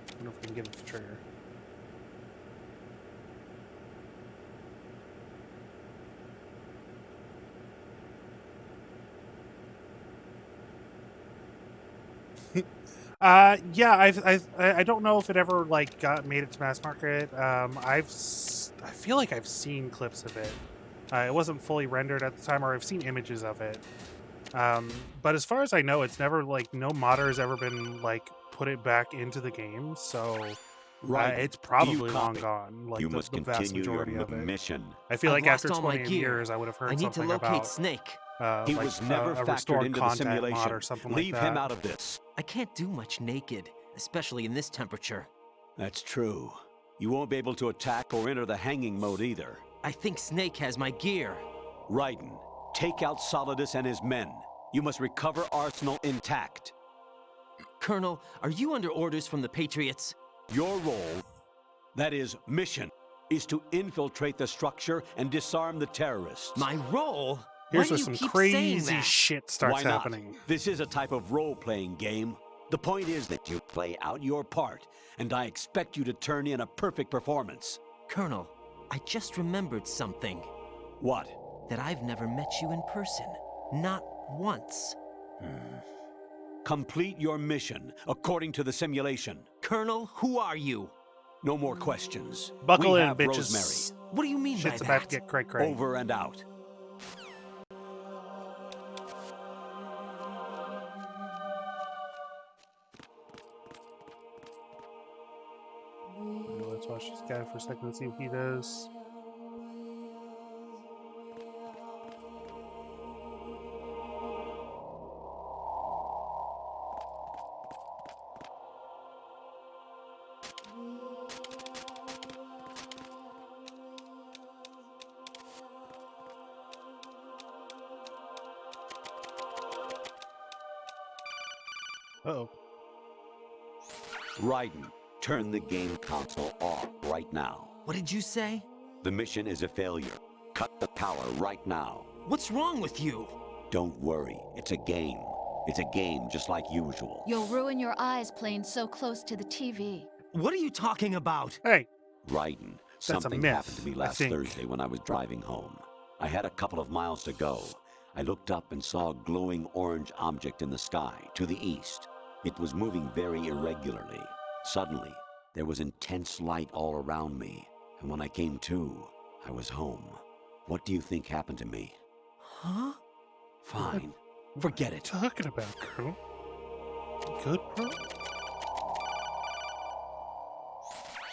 I wonder if we can give it the trigger. Yeah, I don't know if it ever like made it to mass market. I feel like I've seen clips of it. It wasn't fully rendered at the time, or I've seen images of it. But as far as I know, it's never like no modder has ever been like put it back into the game. So it's probably long gone. Like you the must vast continue majority your of it. mission. I feel I've like after lost all my 20 gear. years, I would have heard I need to something locate about Snake. He like, was never a factored restored into the content mod simulation. or something Leave like that. him out of this. I can't do much naked, especially in this temperature. That's true. You won't be able to attack or enter the hanging mode either. I think Snake has my gear. Raiden, take out Solidus and his men. You must recover Arsenal intact. Colonel, are you under orders from the Patriots? Your role, that is mission, is to infiltrate the structure and disarm the terrorists. My role? Here's Why where do some you keep crazy saying that? shit starts Why not? happening. This is a type of role-playing game. The point is that you play out your part, and I expect you to turn in a perfect performance. Colonel, I just remembered something. What? That I've never met you in person. Not once. Complete your mission according to the simulation. Colonel, who are you? No more questions. Buckle we in, have bitches. Rosemary. What do you mean Shit's by about that? to get cray-cray. Over and out. Let's watch this guy for a second and see what he does. Uh-oh. Raiden, turn the game console off right now. What did you say? The mission is a failure. Cut the power right now. What's wrong with you? Don't worry, it's a game. It's a game just like usual. You'll ruin your eyes playing so close to the TV. What are you talking about? Hey, Raiden, That's a something myth, happened to me I last think. Thursday when I was driving home. I had a couple of miles to go. I looked up and saw a glowing orange object in the sky to the east. It was moving very irregularly. Suddenly, there was intense light all around me, and when I came to, I was home. What do you think happened to me? Huh? Fine. Forget it. What are you talking about, Colonel? Good, bro?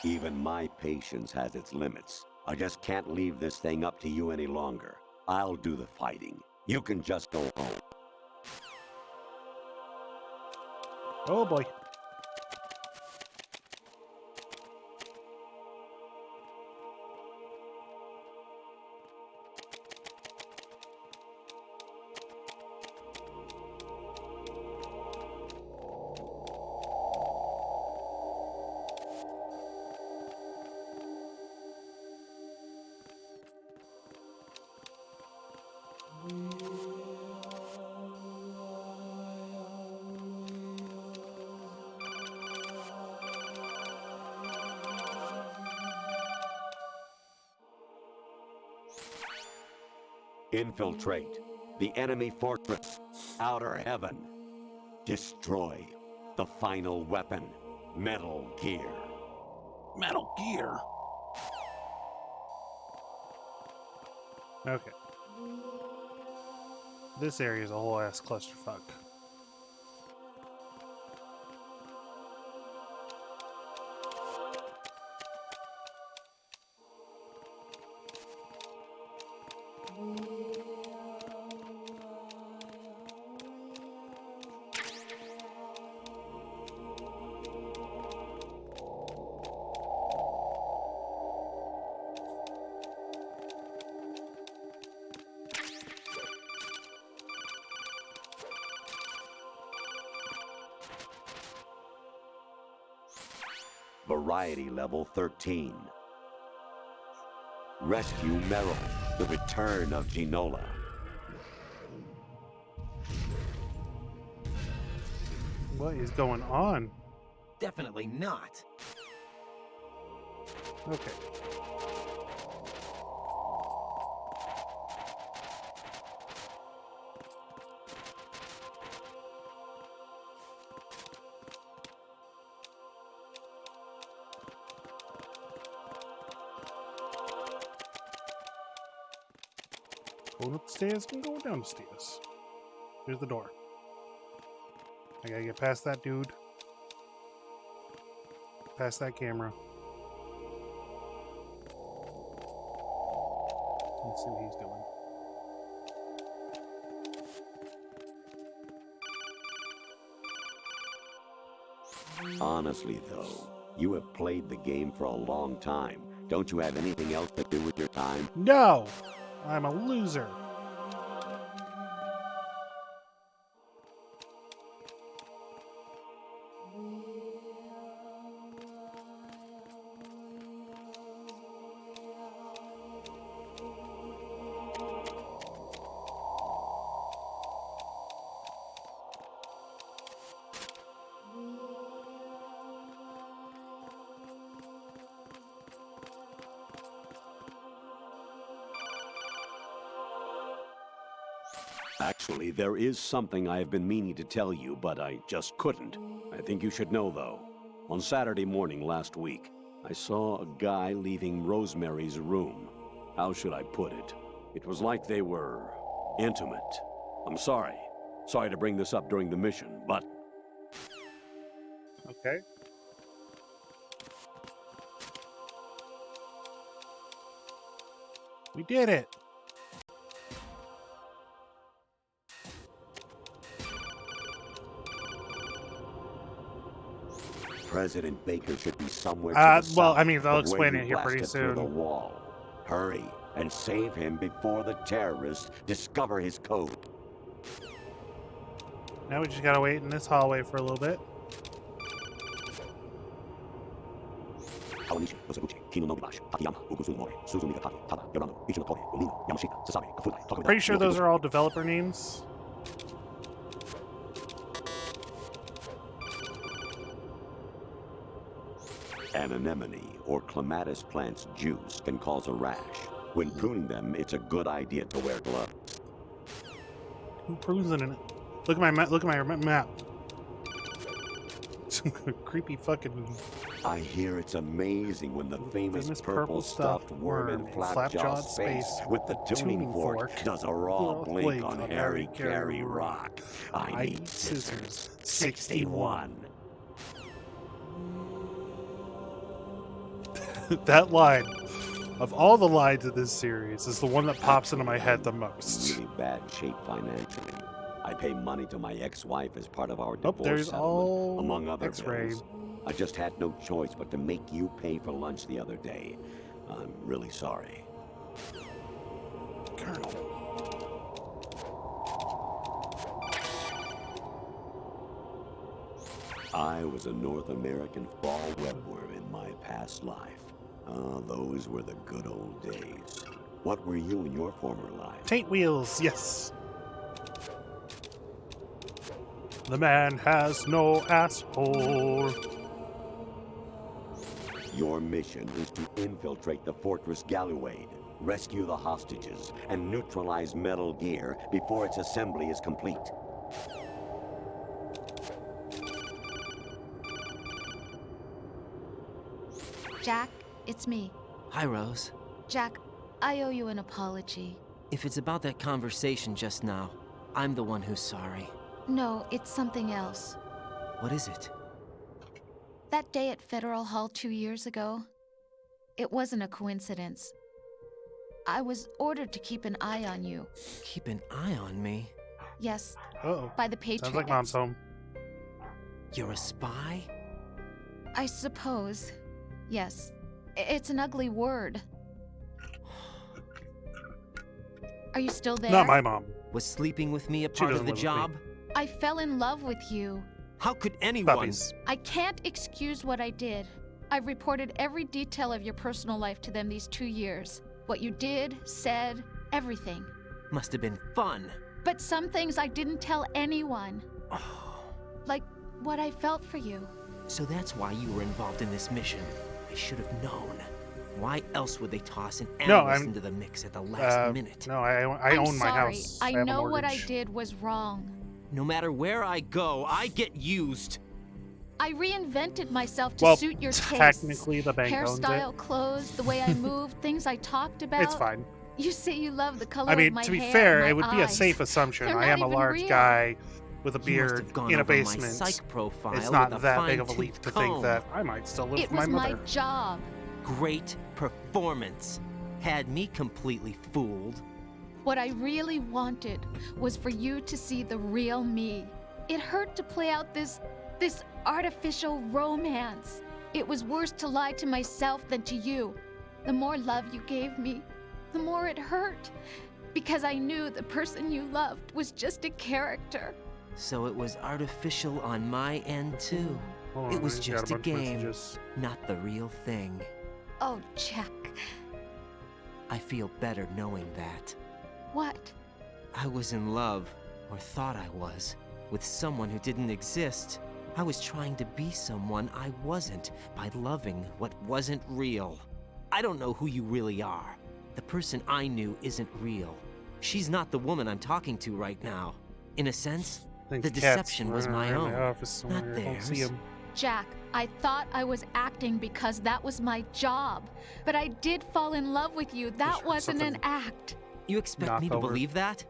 Even my patience has its limits. I just can't leave this thing up to you any longer. I'll do the fighting. You can just go home. Oh boy. Infiltrate the enemy fortress, Outer Heaven. Destroy the final weapon, Metal Gear. Metal Gear. Okay. This area is a whole ass clusterfuck. Variety level 13. Rescue Meryl, the return of Ginola. What is going on? Definitely not. Okay. Going up the stairs and going down the stairs. Here's the door. I gotta get past that dude. Past that camera. Let's see what he's doing. Honestly, though, you have played the game for a long time. Don't you have anything else to do with your time? No! I'm a loser. Actually, there is something I have been meaning to tell you, but I just couldn't. I think you should know, though. On Saturday morning last week, I saw a guy leaving Rosemary's room. How should I put it? It was like they were intimate. I'm sorry. Sorry to bring this up during the mission, but... Okay. We did it! President Baker should be somewhere to the well, south I mean, they'll of where explain you it here pretty blasted through soon. the wall. Hurry and save him before the terrorists discover his code. Now we just gotta wait in this hallway for a little bit. Pretty sure those are all developer names. An anemone or clematis plant's juice can cause a rash. When pruning them, it's a good idea to wear gloves. Who prunes it in it? Look at my map. Look at my map. Some creepy fucking. I hear it's amazing when the famous purple stuffed worm in Flapjaw's face with the tuning fork does a raw blink on Harry Carey Rock. I need scissors 61. That line Of all the lines in this series, is the one that pops into my head the most. Really bad shape financially. I pay money to my ex-wife as part of our Oh, divorce there's settlement, all among other X-ray. bills. I just had no choice but to make you pay for lunch the other day. I'm really sorry. Colonel. I was a North American fall webworm in my past life. Those were the good old days. What were you in your former life? Taint wheels, yes. The man has no asshole. Your mission is to infiltrate the Fortress Galluade, rescue the hostages, and neutralize Metal Gear before its assembly is complete. Jack, it's me. Hi, Rose. Jack, I owe you an apology. If it's about that conversation just now, I'm the one who's sorry. No, it's something else. What is it? That day at Federal Hall 2 years ago, it wasn't a coincidence. I was ordered to keep an eye on you. Keep an eye on me? Yes, Uh-oh. by the Patriots. Sounds like Mom's home. You're a spy? I suppose. Yes. It's an ugly word. Are you still there? Not my mom. Was sleeping with me a She part of doesn't the live with job? me. I fell in love with you. How could anyone? Puppies. I can't excuse what I did. I've reported every detail of your personal life to them these 2 years. What you did, said, everything. Must have been fun. But some things I didn't tell anyone. Like what I felt for you. So that's why you were involved in this mission. I should have known. Why else would they toss an analyst into the mix at the last minute? No, I I'm own my sorry. house. I have a know what I mortgage. did was wrong. No matter where I go, I get used. I reinvented myself to Well, suit your taste. technically the bank owns it. Hairstyle, clothes, the way I moved, things I talked about. It's fine. You say you love the color I mean, of my to be hair, fair, my it would be a eyes. safe assumption. They're I not am a even large real. guy with a You must beard have gone in a over my basement. psych profile It's with not a that big of a fine-tooth leap to think comb. that I might still live It with my was my mother. job. Great performance. Had me completely fooled. What I really wanted was for you to see the real me. It hurt to play out this artificial romance. It was worse to lie to myself than to you. The more love you gave me, the more it hurt. Because I knew the person you loved was just a character. So it was artificial on my end too. Hold on, It was I just got just a a bunch of game, messages. not the real thing. Oh, Jack. I feel better knowing that. What? I was in love, or thought I was, with someone who didn't exist. I was trying to be someone I wasn't by loving what wasn't real. I don't know who you really are. The person I knew isn't real. She's not the woman I'm talking to right now. In a sense, think the cats deception was running my around own, my office somewhere. not I don't see theirs. 'em. Jack, I thought I was acting because that was my job. But I did fall in love with you. That Just wasn't an something act. You expect me to Knockover. believe that?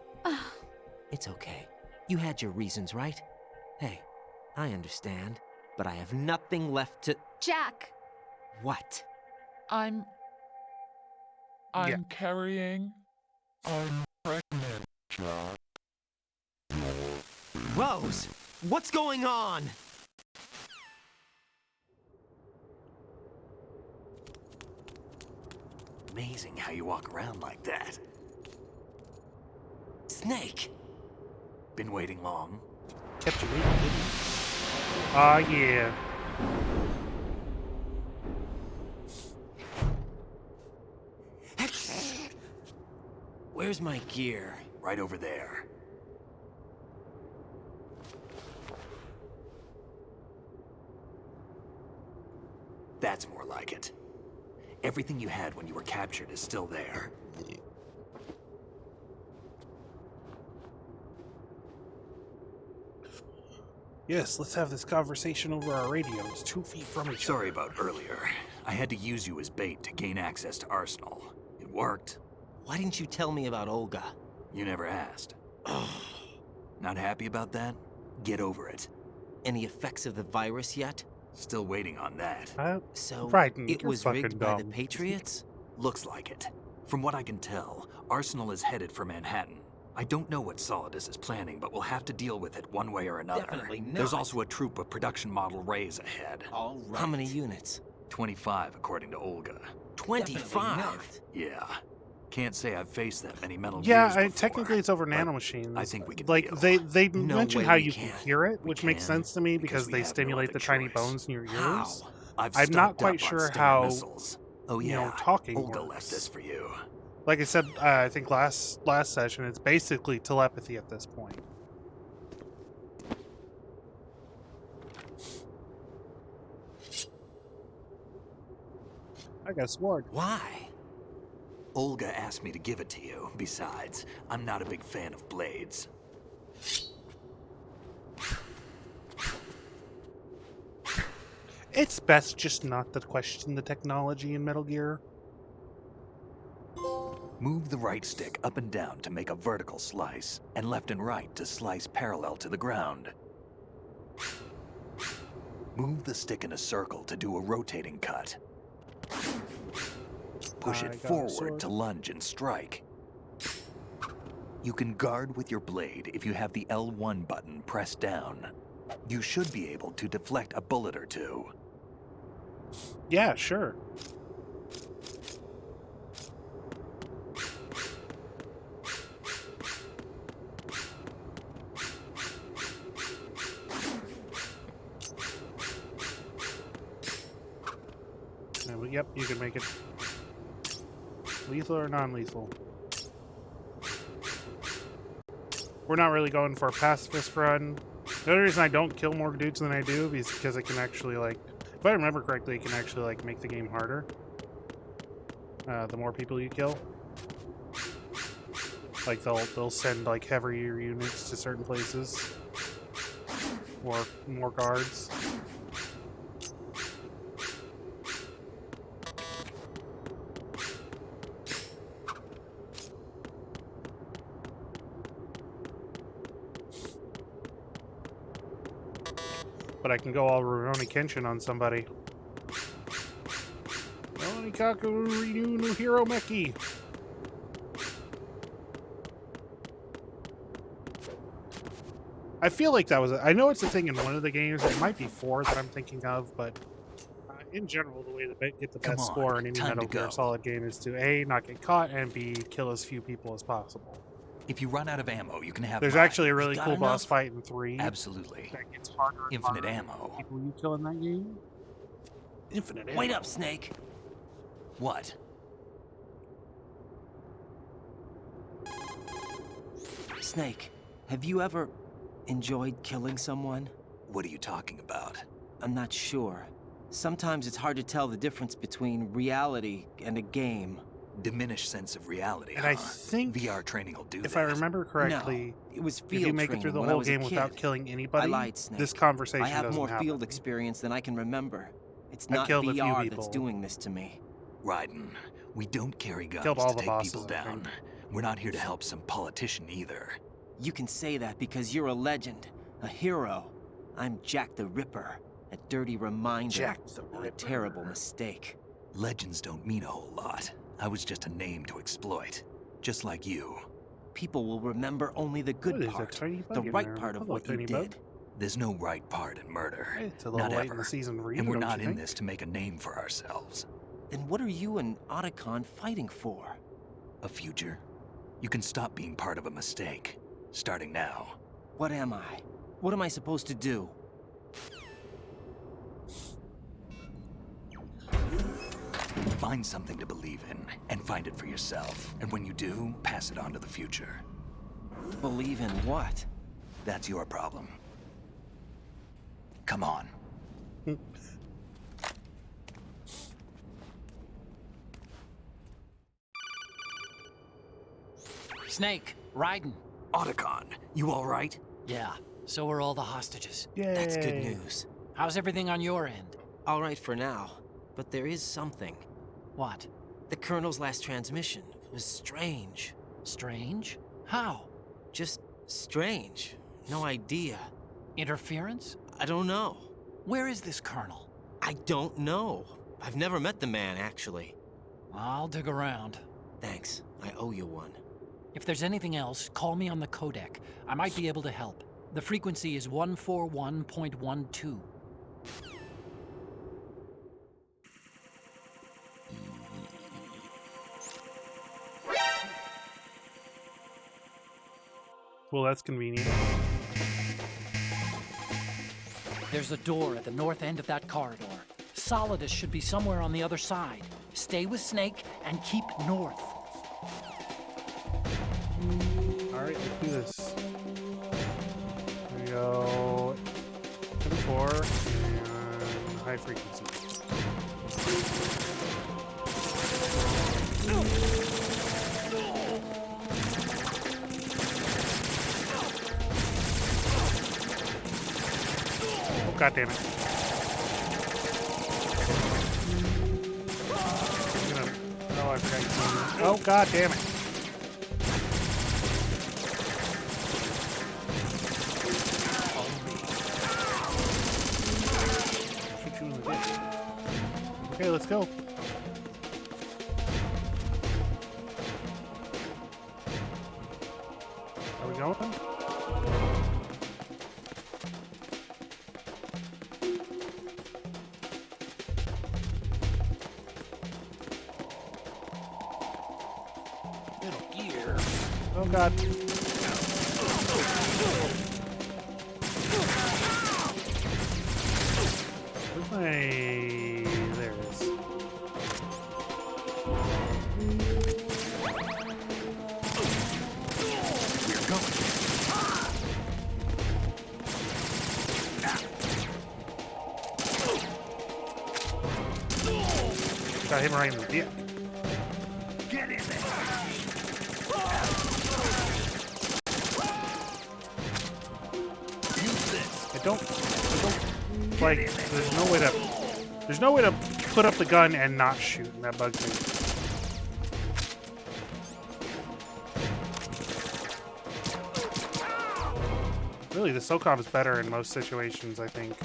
It's okay. You had your reasons, right? Hey, I understand, but I have nothing left to... Jack! What? I'm carrying. I'm pregnant, Jack. Rose, what's going on? Amazing how you walk around like that. Snake! Been waiting long? Kept you waiting, didn't you? Ah, yeah. Where's my gear? Right over there. That's more like it. Everything you had when you were captured is still there. Yes, let's have this conversation over our radios, 2 feet from each Sorry about earlier. I had to use you as bait to gain access to Arsenal. It worked. Why didn't you tell me about Olga? You never asked. Not happy about that? Get over it. Any effects of the virus yet? Still waiting on that. So, Frightened, it you're was fucking rigged by the dumb. Patriots? Looks like it. From what I can tell, Arsenal is headed for Manhattan. I don't know what Solidus is planning, but we'll have to deal with it one way or another. Definitely not. There's also a troop of production model Rays ahead. All right. How many units? 25, according to Olga. 25? Yeah. Can't say I've faced that many Metal Yeah, Gears before, technically it's over nanomachines. I think we can like deal. they No mention way how we you can can't. hear it, We which makes can, sense to me because we they have no stimulate other the tiny choice. bones in your ears. How? I've I'm not stocked quite up on sure Stinger how missiles. Oh yeah, you know, talking Olga works. left this for you. Like I said, I think last session, it's basically telepathy at this point. I got a sword. Why? Olga asked me to give it to you. Besides, I'm not a big fan of blades. It's best just not to question the technology in Metal Gear. Move the right stick up and down to make a vertical slice, and left and right to slice parallel to the ground. Move the stick in a circle to do a rotating cut. Push it forward to lunge and strike. You can guard with your blade if you have the L1 button pressed down. You should be able to deflect a bullet or two. Yeah, sure. Yep, you can make it lethal or non-lethal. We're not really going for a pacifist run. The only reason I don't kill more dudes than I do is because it can actually, like, if I remember correctly, it can actually, like, make the game harder. The more people you kill. Like, they'll send, like, heavier units to certain places. Or more guards. But I can go all Rurouni Kenshin on somebody. Onikaku Ryu no Hero Meki. I feel like that was I know it's a thing in one of the games. It might be 4 that I'm thinking of, but in general, the way to get the best score in any Metal Gear Solid game is to A, not get caught, and B, kill as few people as possible. If you run out of ammo, you can have There's mine. actually a really cool boss fight in 3. Absolutely. That gets harder and Infinite harder ammo. People you kill in that game. Infinite ammo. Wait up, Snake. What? Snake, have you ever enjoyed killing someone? What are you talking about? I'm not sure. Sometimes it's hard to tell the difference between reality and a game. Diminished sense of reality, And I think VR training will do if that. I remember correctly, No, it was if field you make it through training the when I whole was a game without kid. killing anybody, I lied, Snake. this conversation I have doesn't more happen. field experience than I can remember. It's I not killed a few VR people. that's doing this to me. Raiden, we don't carry guns Killed all to the take bosses, people I down. think. We're not here to help some politician either. You can say that because you're a legend, a hero. I'm Jack the Ripper, a dirty reminder Jack the of a Ripper. terrible mistake. Legends don't mean a whole lot. I was just a name to exploit. Just like you. People will remember only the good What is a part, tiny the bug in right there? part of Hello, what you tiny bug. did. There's no right part in murder. It's a little Not late in ever. the season for you, And we're don't not you in think? this to make a name for ourselves. Then what are you and Otacon fighting for? A future? You can stop being part of a mistake. Starting now. What am I? What am I supposed to do? Find something to believe in, and find it for yourself. And when you do, pass it on to the future. Believe in what? That's your problem. Come on. Snake, Raiden. Otacon, you all right? Yeah, so are all the hostages. That's good Yay. news. How's everything on your end? All right for now, but there is something. What? The Colonel's last transmission was strange. Strange? How? Just strange. No idea. Interference? I don't know. Where is this Colonel? I don't know. I've never met the man, actually. I'll dig around. Thanks. I owe you one. If there's anything else, call me on the codec. I might be able to help. The frequency is 141.12. Well, that's convenient. There's a door at the north end of that corridor. Solidus should be somewhere on the other side. Stay with Snake and keep north. Alright, let's do this. Here we go. 24 and high frequency. Oh, God damn it. Oh, I forgot. Oh, God damn it. Okay, let's go. Are we going? Middle gear. Oh God. Where's my... There it is. We're going. Got him right in the dick. Get in there. I don't like. There's no way to put up the gun and not shoot, and that bugs me. Really, the SOCOM is better in most situations, I think.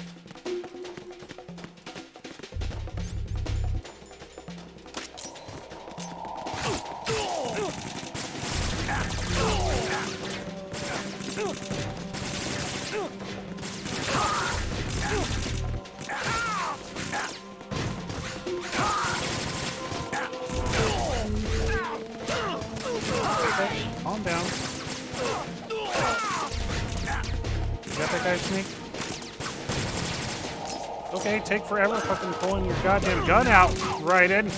Calm down. You got that guy, Snake? Okay, take forever fucking pulling your goddamn gun out, Raiden.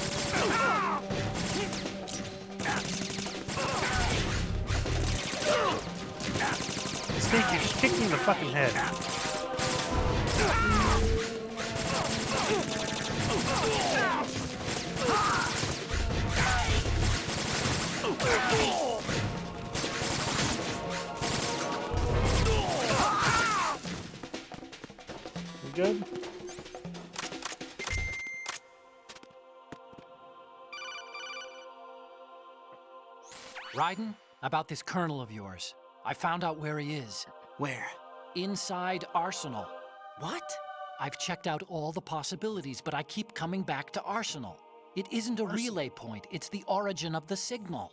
Snake, you just kicked me in the fucking head. You good? Raiden, about this colonel of yours. I found out where he is. Where? Inside Arsenal. What? I've checked out all the possibilities, but I keep coming back to Arsenal. It isn't a relay point, it's the origin of the signal.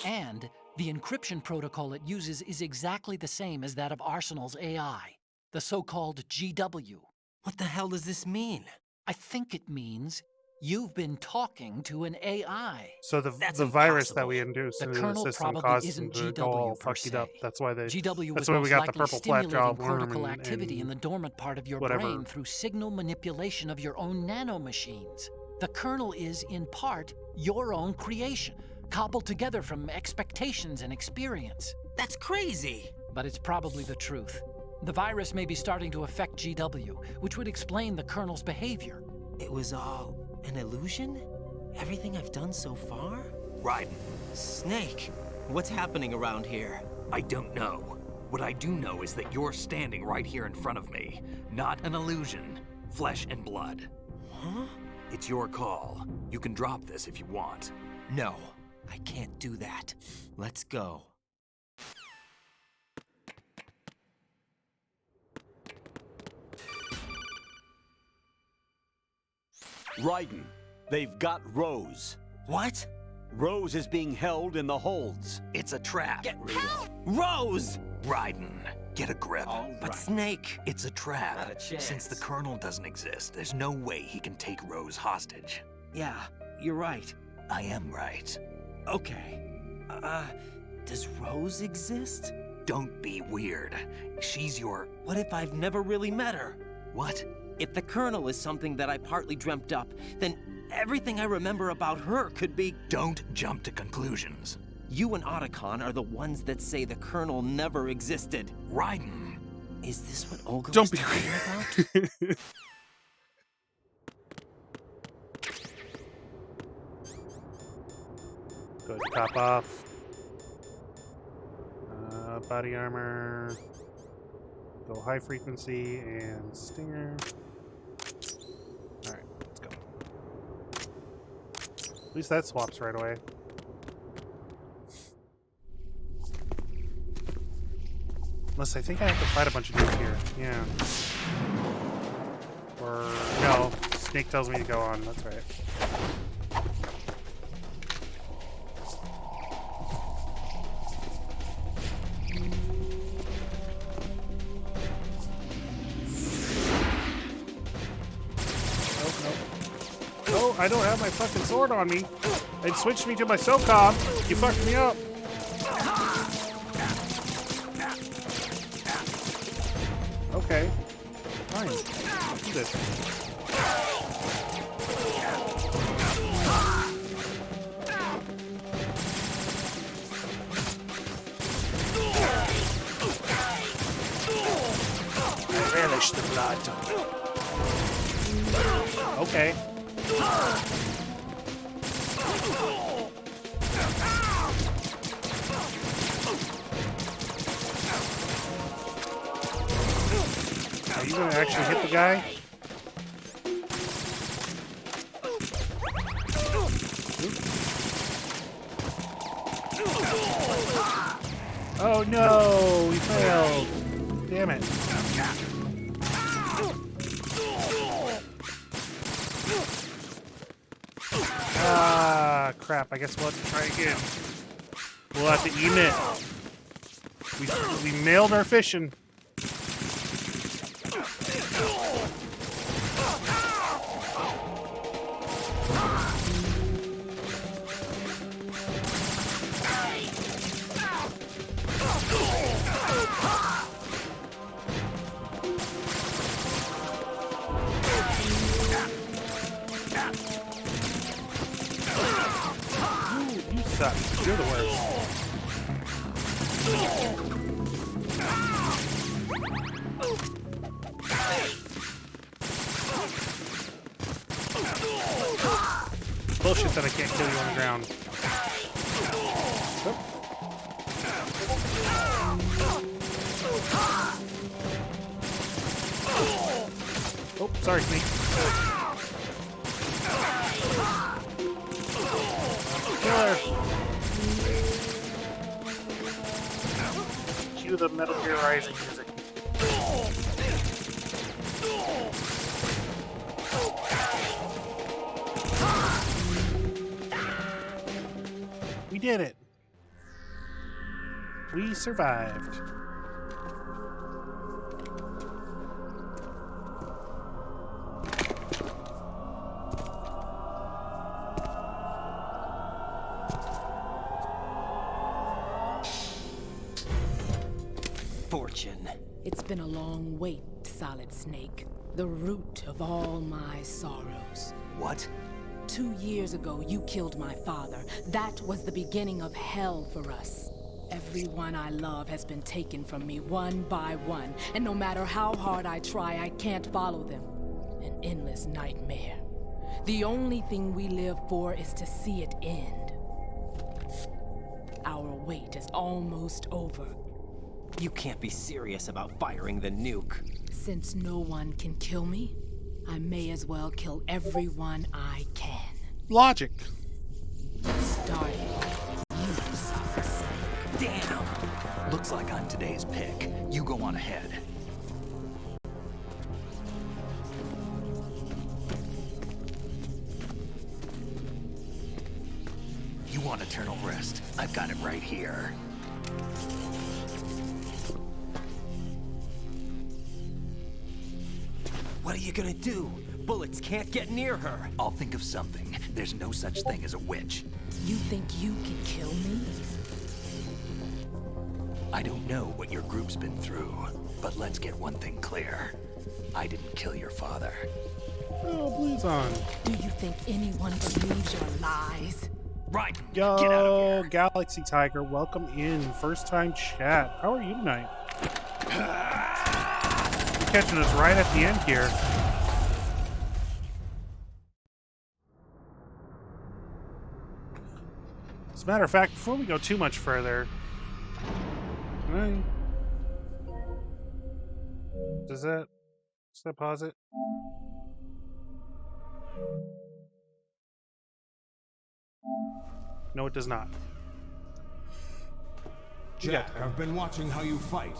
And the encryption protocol it uses is exactly the same as that of Arsenal's AI, the so-called GW. What the hell does this mean? I think it means you've been talking to an AI. So the virus that we induced into the system caused them to go all fucked up. That's why they. GW That's was why we got the most purple flat likely jaw stimulating worm cortical and activity in the dormant part of your whatever. brain through signal manipulation of your own nanomachines. The kernel is, in part, your own creation, cobbled together from expectations and experience. That's crazy! But it's probably the truth. The virus may be starting to affect GW, which would explain the kernel's behavior. It was all an illusion? Everything I've done so far? Raiden. Snake, what's happening around here? I don't know. What I do know is that you're standing right here in front of me. Not an illusion. Flesh and blood. Huh? It's your call. You can drop this if you want. No, I can't do that. Let's go. Raiden, They've got Rose. What? Rose is being held in the holds. It's a trap. Get Rose! Raiden, get a grip. But Snake... It's a trap. Not a chance. Since the Colonel doesn't exist, there's no way he can take Rose hostage. Yeah, you're right. I am right. Okay. Does Rose exist? Don't be weird. She's your... What if I've never really met her? What? If the Colonel is something that I partly dreamt up, then everything I remember about her could be... Don't jump to conclusions. You and Otacon are the ones that say the Colonel never existed. Raiden. Is this what Olga Don't was be talking about? Go to top off. Body armor. Go high frequency and stinger. Alright, let's go. At least that swaps right away. Unless I think I have to fight a bunch of dudes here. Yeah. Or no, Snake tells me to go on, that's right. Oh, I don't have my fucking sword on me. It switched me to my SOCOM. You fucked me up. Okay. Fine. Let's do this. I relish the blood. Okay. Are you gonna actually hit the guy? Oh no, we failed. Damn it. Ah, crap. I guess we'll have to try again. We'll have to emit. We nailed our fishing. You suck. You're the worst. Bullshit that I can't kill you on the ground. Oh, sorry, Snake. Killer. Cue the Metal Gear Rising music. We did it. We survived. Fortune. It's been a long wait, Solid Snake. The root of all my sorrows. What? 2 years ago, you killed my father. That was the beginning of hell for us. Everyone I love has been taken from me one by one, and no matter how hard I try, I can't follow them. An endless nightmare. The only thing we live for is to see it end. Our wait is almost over. You can't be serious about firing the nuke. Since no one can kill me, I may as well kill everyone I can. Logic. Starting. Damn! Looks like I'm today's pick. You go on ahead. right here. What are you gonna do? Bullets can't get near her. I'll think of something. There's no such thing as a witch. You think you can kill me? I don't know what your group's been through, but let's get one thing clear. I didn't kill your father. Oh, Blue's on. Do you think anyone believes your lies? Right. Yo, Get out of here. Galaxy Tiger, welcome in. First time chat. How are you tonight? You're catching us right at the end here. As a matter of fact, before we go too much further, does that pause it? No, it does not. Jack, I've been watching how you fight.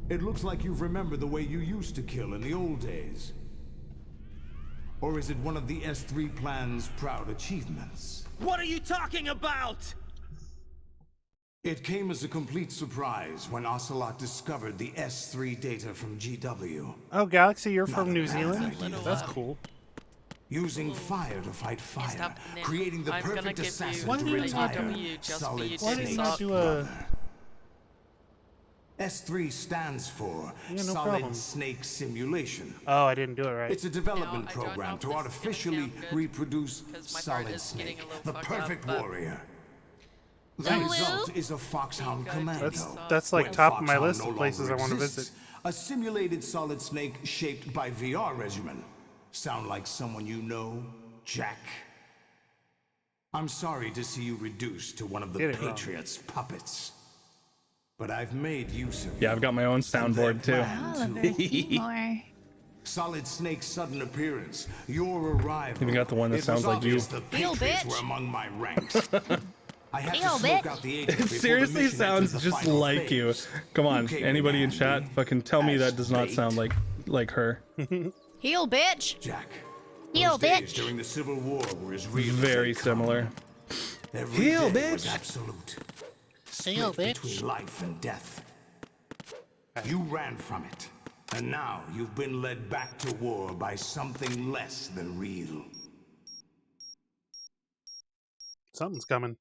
It looks like you've remembered the way you used to kill in the old days. Or is it one of the S3 plan's proud achievements? What are you talking about? It came as a complete surprise when Ocelot discovered the S3 data from GW. Oh, Galaxy, you're from New Zealand? That's cool. Using fire to fight fire, Stop, Nick. creating the I'm gonna perfect give assassin Why to didn't I retire. do- just Solid for you to Why did you Snake's not do a... brother. S3 stands for Yeah, no Solid problem. Snake Simulation. Oh, I didn't do it right. It's a development No, I don't know program if to this is gonna artificially sound good, reproduce 'cause my heart Solid is getting Snake, a little the fucked up, perfect but- warrior. The Zulu? result is a Foxhound Commando. That's like When top of my Foxhound list no of places longer I want to exists, visit. A simulated Solid Snake shaped by VR regimen. Sound like someone you know, Jack? I'm sorry to see you reduced to one of the Get it wrong. Patriots' puppets. But I've made use of Yeah, I've got my own soundboard too. More. Solid Snake's sudden appearance, your arrival. Even got the one that It sounds was like you. obvious the Deal, Patriots bitch. were among my ranks. I had Deal, to smoke bitch. out the agent It before the seriously mission sounds entered the just final like you. phase. Come on, came anybody in handy chat, fucking tell me that as does not bait. sound like her. Heal, bitch. Jack. Heal, those days bitch. during the Civil War were as real as Very they come. similar. Every Heal, day was bitch. absolute. Heal, Split bitch. between life and death. You ran from it, and now you've been led back to war by something less than real. Something's coming.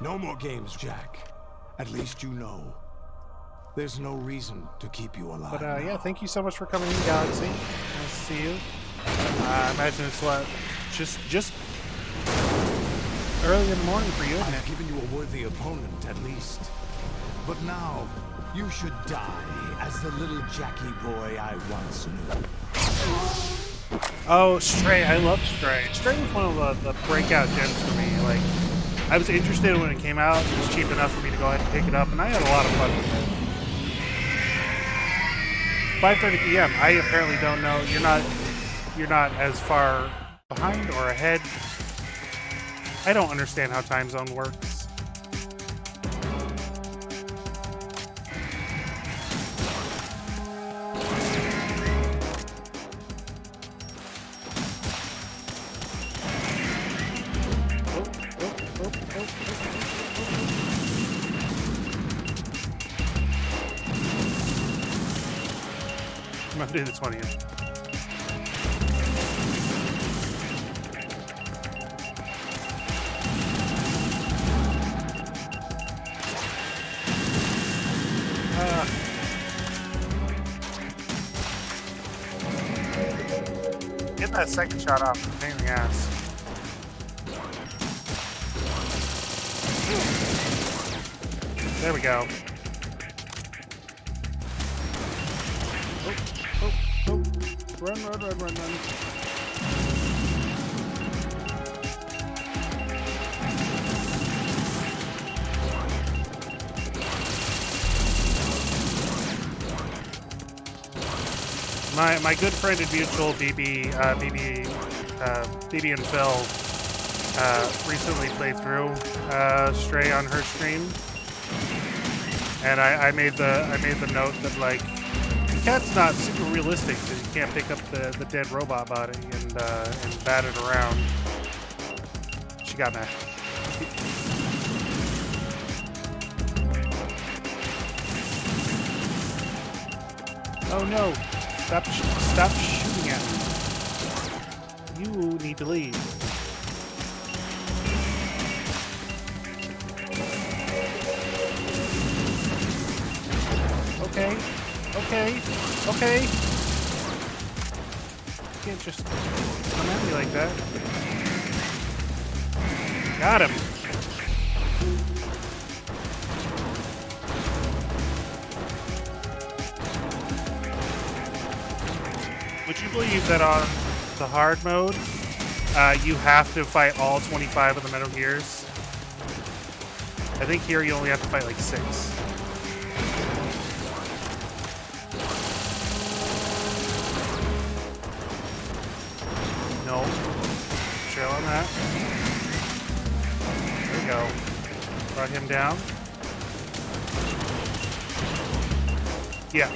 No more games, Jack. At least you know. There's no reason to keep you alive. But yeah, thank you so much for coming in, Galaxy. Nice to see you. I imagine it's what, just early in the morning for you, isn't it? I've given you a worthy opponent, at least. But now, you should die as the little Jackie boy I once knew. Oh, Stray. I love Stray. Stray was one of the breakout gems for me. Like, I was interested when it came out. It was cheap enough for me to go ahead and pick it up, and I had a lot of fun with it. 5:30 p.m. I apparently don't know. You're not as far behind or ahead. I don't understand how time zone works. Monday the 20th. Get that second shot off. It's a pain in the ass. There we go. Run, run, run, run, run. My good friend and mutual BB and Phil recently played through Stray on her stream, And I made the note that like the cat's not super realistic because you can't pick up the dead robot body and bat it around. She got mad. Oh no! Stop shooting at me. You need to leave. Okay. You can't just come at me like that. Got him. Would you believe that on the hard mode, you have to fight all 25 of the Metal Gears? I think here you only have to fight like 6. No. Trail on that. There we go. Brought him down. Yeah.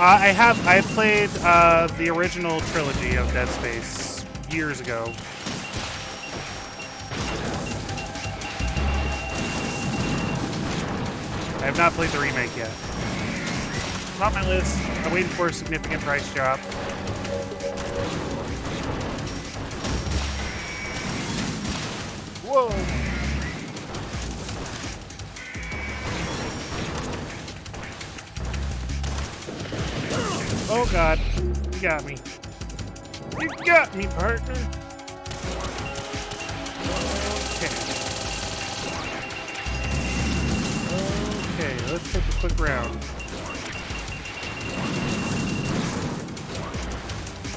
I played the original trilogy of Dead Space years ago. I have not played the remake yet. It's on my list. I'm waiting for a significant price drop. Whoa! Oh god, you got me. You got me, partner. Okay, let's take a quick round.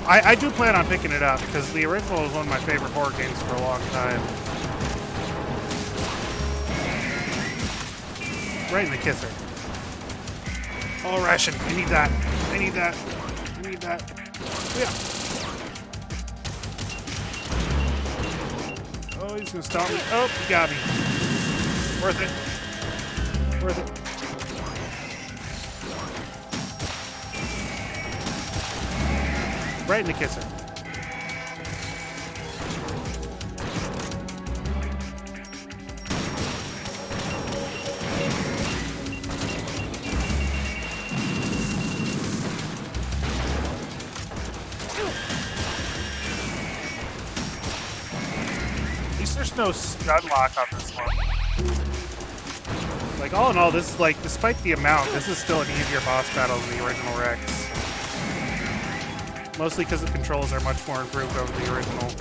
I do plan on picking it up because the original was one of my favorite horror games for a long time. Right in the kisser. Oh, ration. I need that. I need that. I need that. Yeah. Oh, he's gonna stop me. Oh, he got me. Worth it. Worth it. Right in the kisser. At least there's no stun lock on this one. Like, all in all, this is like, despite the amount, this is still an easier boss battle than the original Rex. Mostly because the controls are much more improved over the original.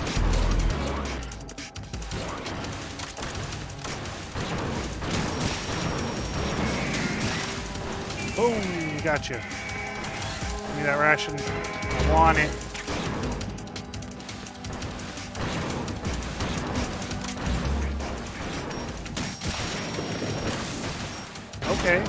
Boom! Gotcha. Give me that ration. I want it. Okay.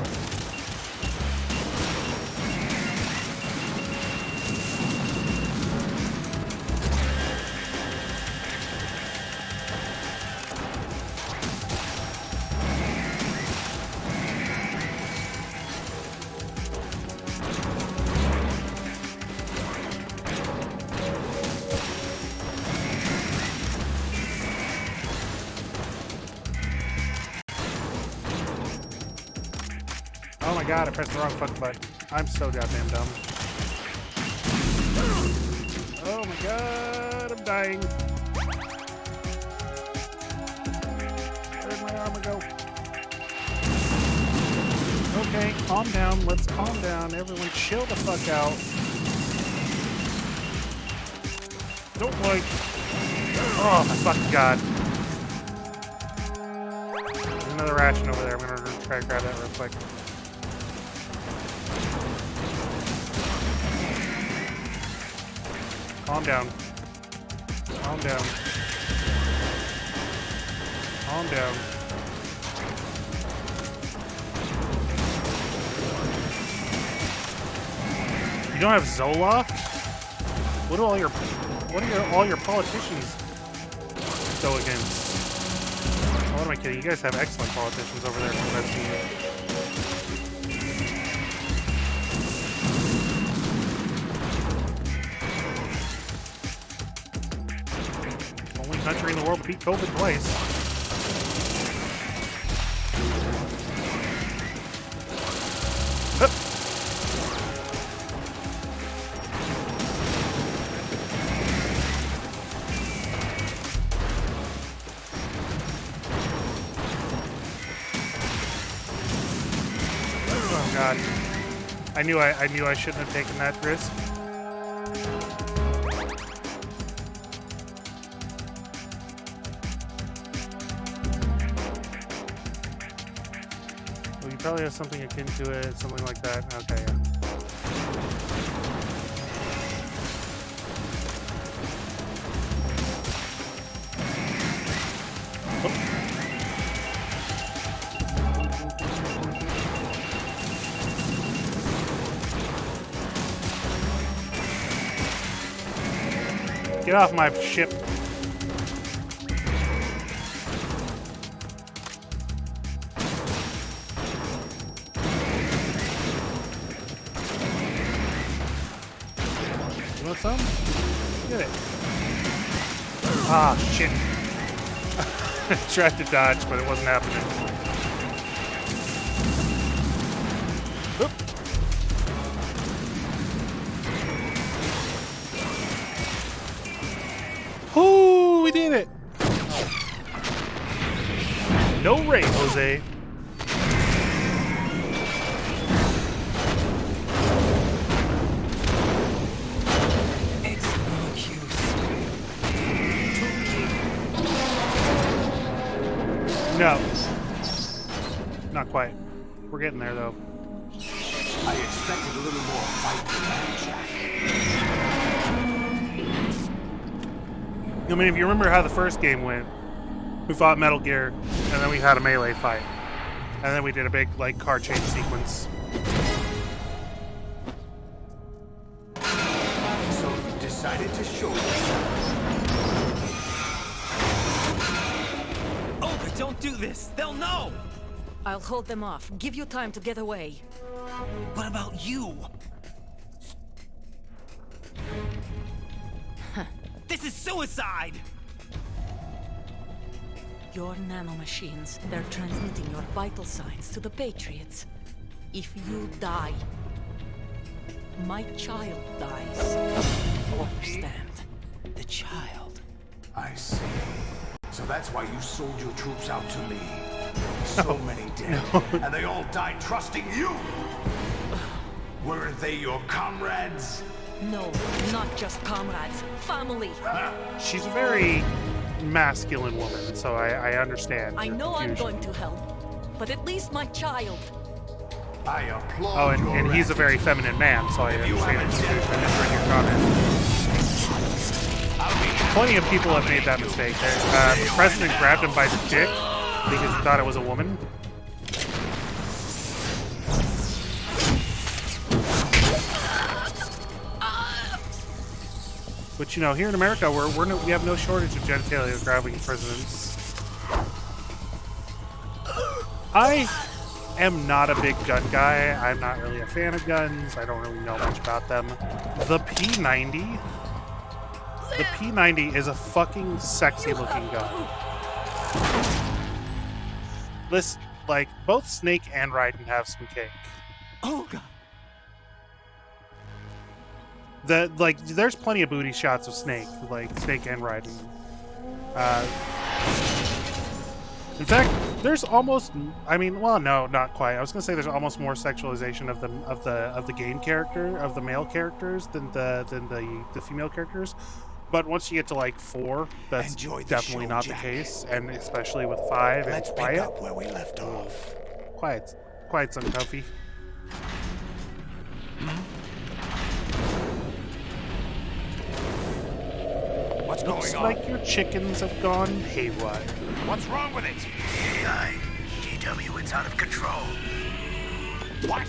Oh my god, I pressed the wrong fucking button. I'm so goddamn dumb. Oh my god, I'm dying. Where'd my armor go? Okay, calm down. Let's calm down. Everyone chill the fuck out. Don't like... Oh my fucking god. There's another ration over there. I'm gonna try to grab that real quick. Calm down. Calm down. Calm down. You don't have Zoloft? What do all your politicians go against? Oh, what am I kidding? You guys have excellent politicians over there from what I've seen. country in the world beat COVID twice. Hup. Oh God! I knew I shouldn't have taken that risk. Well, you probably have something akin to it, something like that. Okay, yeah. Get off my ship. You want some? Get it. Ah, shit. Tried to dodge, but it wasn't happening. Oop. Ooh, we did it! No raid, Jose. It's no use. No. Not quite. We're getting there, though. I expected a little more fight than that, Jack. I mean, if you remember how the first game went, we fought Metal Gear, and then we had a melee fight. And then we did a big, like, car chase sequence. So you decided to show yourself. Olga, don't do this! They'll know! I'll hold them off. Give you time to get away. What about you? This is suicide! Your nanomachines, they're transmitting your vital signs to the Patriots. If you die, my child dies. You understand? The child. I see. So that's why you sold your troops out to me. So many dead, and they all died trusting you! Weren't they your comrades? No, not just comrades. Family. She's a very masculine woman, so I understand. I your know I'm confusion. going to help, but at least my child. I applaud. Oh, and he's a very feminine man, so I understand his confusion. I misread your comment. Plenty of people have made that mistake. The president grabbed him by the dick because he thought it was a woman. But you know, here in America, we have no shortage of genitalia grabbing presidents. I am not a big gun guy. I'm not really a fan of guns. I don't really know much about them. The P90. The P90 is a fucking sexy looking gun. Listen, like, both Snake and Raiden have some cake. Oh god. There's plenty of booty shots of Snake, like Snake and Raiden. In fact, there's almost, well, no, not quite. I was gonna say there's almost more sexualization of the game character, of the male characters than the female characters. But once you get to like 4, that's definitely not the case, and especially with 5 and Let's pick up where we left off. Quiet's uncomfy. What's Looks going on? like your chickens have gone haywire. What's wrong with it? AI, GW, it's out of control. What?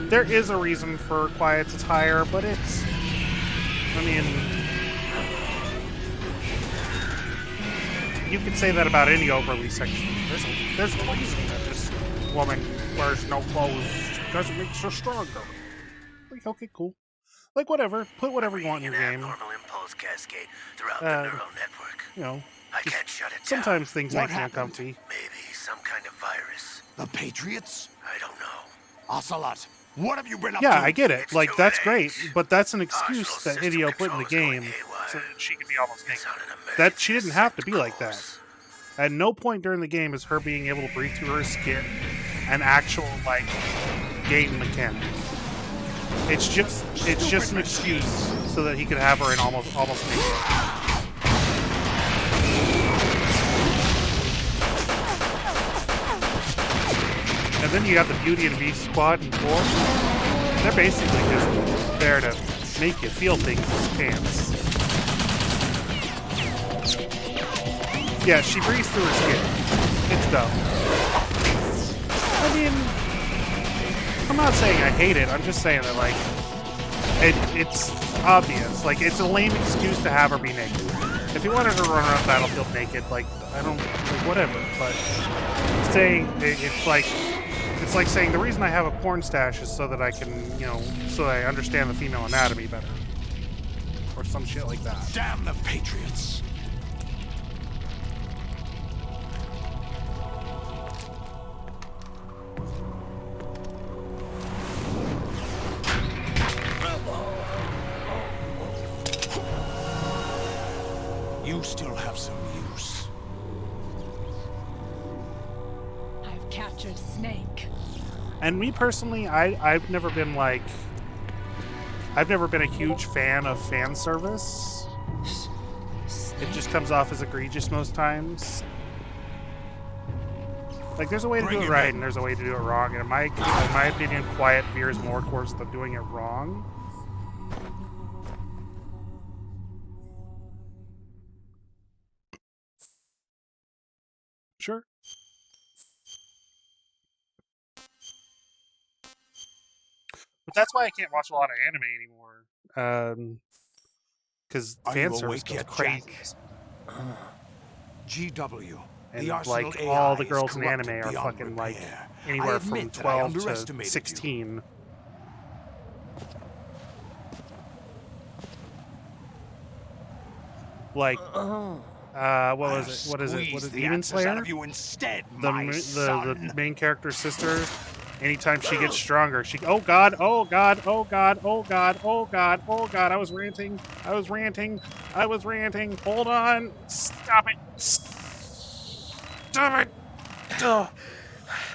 There is a reason for Quiet's attire, but it's... I mean... You could say that about any overly sexual... There's a reason that this woman wears no clothes because it makes her stronger. Like, okay, cool. Like, whatever. Put whatever you want in your game. Abnormal impulse cascade throughout the neural network. You know, I can't shut it down. sometimes things What make me happened? uncomfy. Maybe some kind of virus. The Patriots? I don't know. Ocelot, what have you been up to? Yeah, I get it. Like, that's great, but that's an excuse that Hideo put in the game so that she could be almost naked. That she didn't have to be like that. At no point during the game is her being able to breathe through her skin an actual, like, game mechanic. It's just an excuse so that he could have her in almost naked. And then you got the Beauty and the Beast squad and 4. They're basically just there to make you feel things in pants. Yeah, she breathes through her skin. It's dumb. I mean, I'm not saying I hate it. I'm just saying that, like, it's obvious. Like, it's a lame excuse to have her be naked. If you wanted her to run around the battlefield naked, like, I don't, like, whatever. But saying it's like saying the reason I have a porn stash is so that I can, you know, so that I understand the female anatomy better, or some shit like that. Damn the Patriots! You still have some use. I've captured Snake. And me personally, I've never been like, I've never been a huge fan of fan service. It just comes off as egregious most times. Like, there's a way to do it right and there's a way to do it wrong. And in my opinion, Quiet veers more towards the doing it wrong. Sure. But that's why I can't watch a lot of anime anymore. Because fan service goes crazy. GW. And The Arsenal like AI all the is girls in corrupted anime are beyond fucking like repair. anywhere I from admit that I 12 to underestimated 16. Like, what was it? What is it? What is the Demon answers Slayer? out of you instead, The my son. the main character's sister. Anytime she gets stronger, she oh god, oh god, oh god, oh god, oh god, oh god. I was ranting. Hold on. Stop it. Stop it. Oh,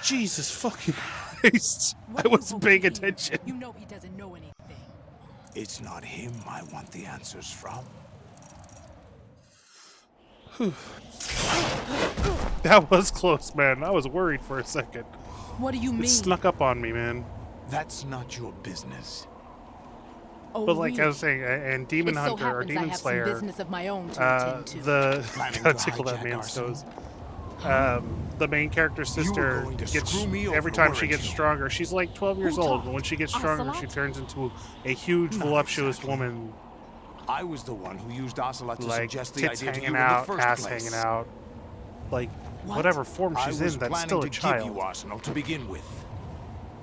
Jesus fucking Christ. I wasn't paying attention. You know he doesn't know anything. It's not him I want the answers from. That was close, man. I was worried for a second. What do you mean? It snuck up on me, man. That's not your business. Oh, But like really? I was saying, and Demon It so Hunter or happens I Demon have some Slayer, business of my own to attend to. gotta tickle that man's toes. The main character's sister going to gets screw me over, every time she weren't gets you? stronger. She's like 12 years Who old, talked? but when she gets stronger, she Ocelot? turns into a huge, Not voluptuous exactly. woman, I was the one who used Ocelot to like suggest the tits idea to you hanging in out, the first ass place. hanging out, like What? whatever form I she's was in, that's planning still to a give child. you Arsenal to begin with.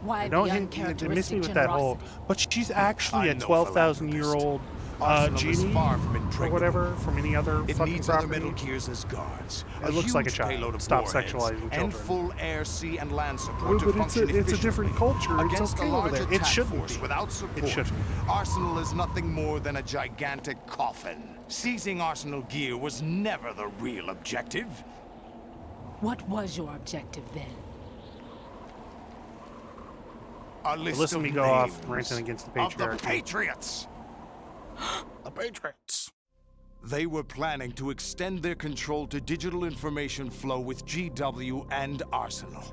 Why Don't the hit, miss me uncharacteristic with that whole. generosity? But she's actually I a know 12,000-year-old Arsenal is genie far from or impregnable. whatever from any other It fucking needs other property. Metal Gears as guards. It looks like a huge child. payload of Stop warheads, sexualizing and children. full air, sea, and land Well, support to but function it's a different efficiently. culture. It's Against okay a over large there. It attack shouldn't force be. without support, shouldn't be. Arsenal is nothing more than a gigantic coffin. Seizing Arsenal gear was never the real objective. What was your objective then? A list Listen of to me go off names ranting against the of the patriarchy. Patriots. The Patriots. They were planning to extend their control to digital information flow with GW and Arsenal.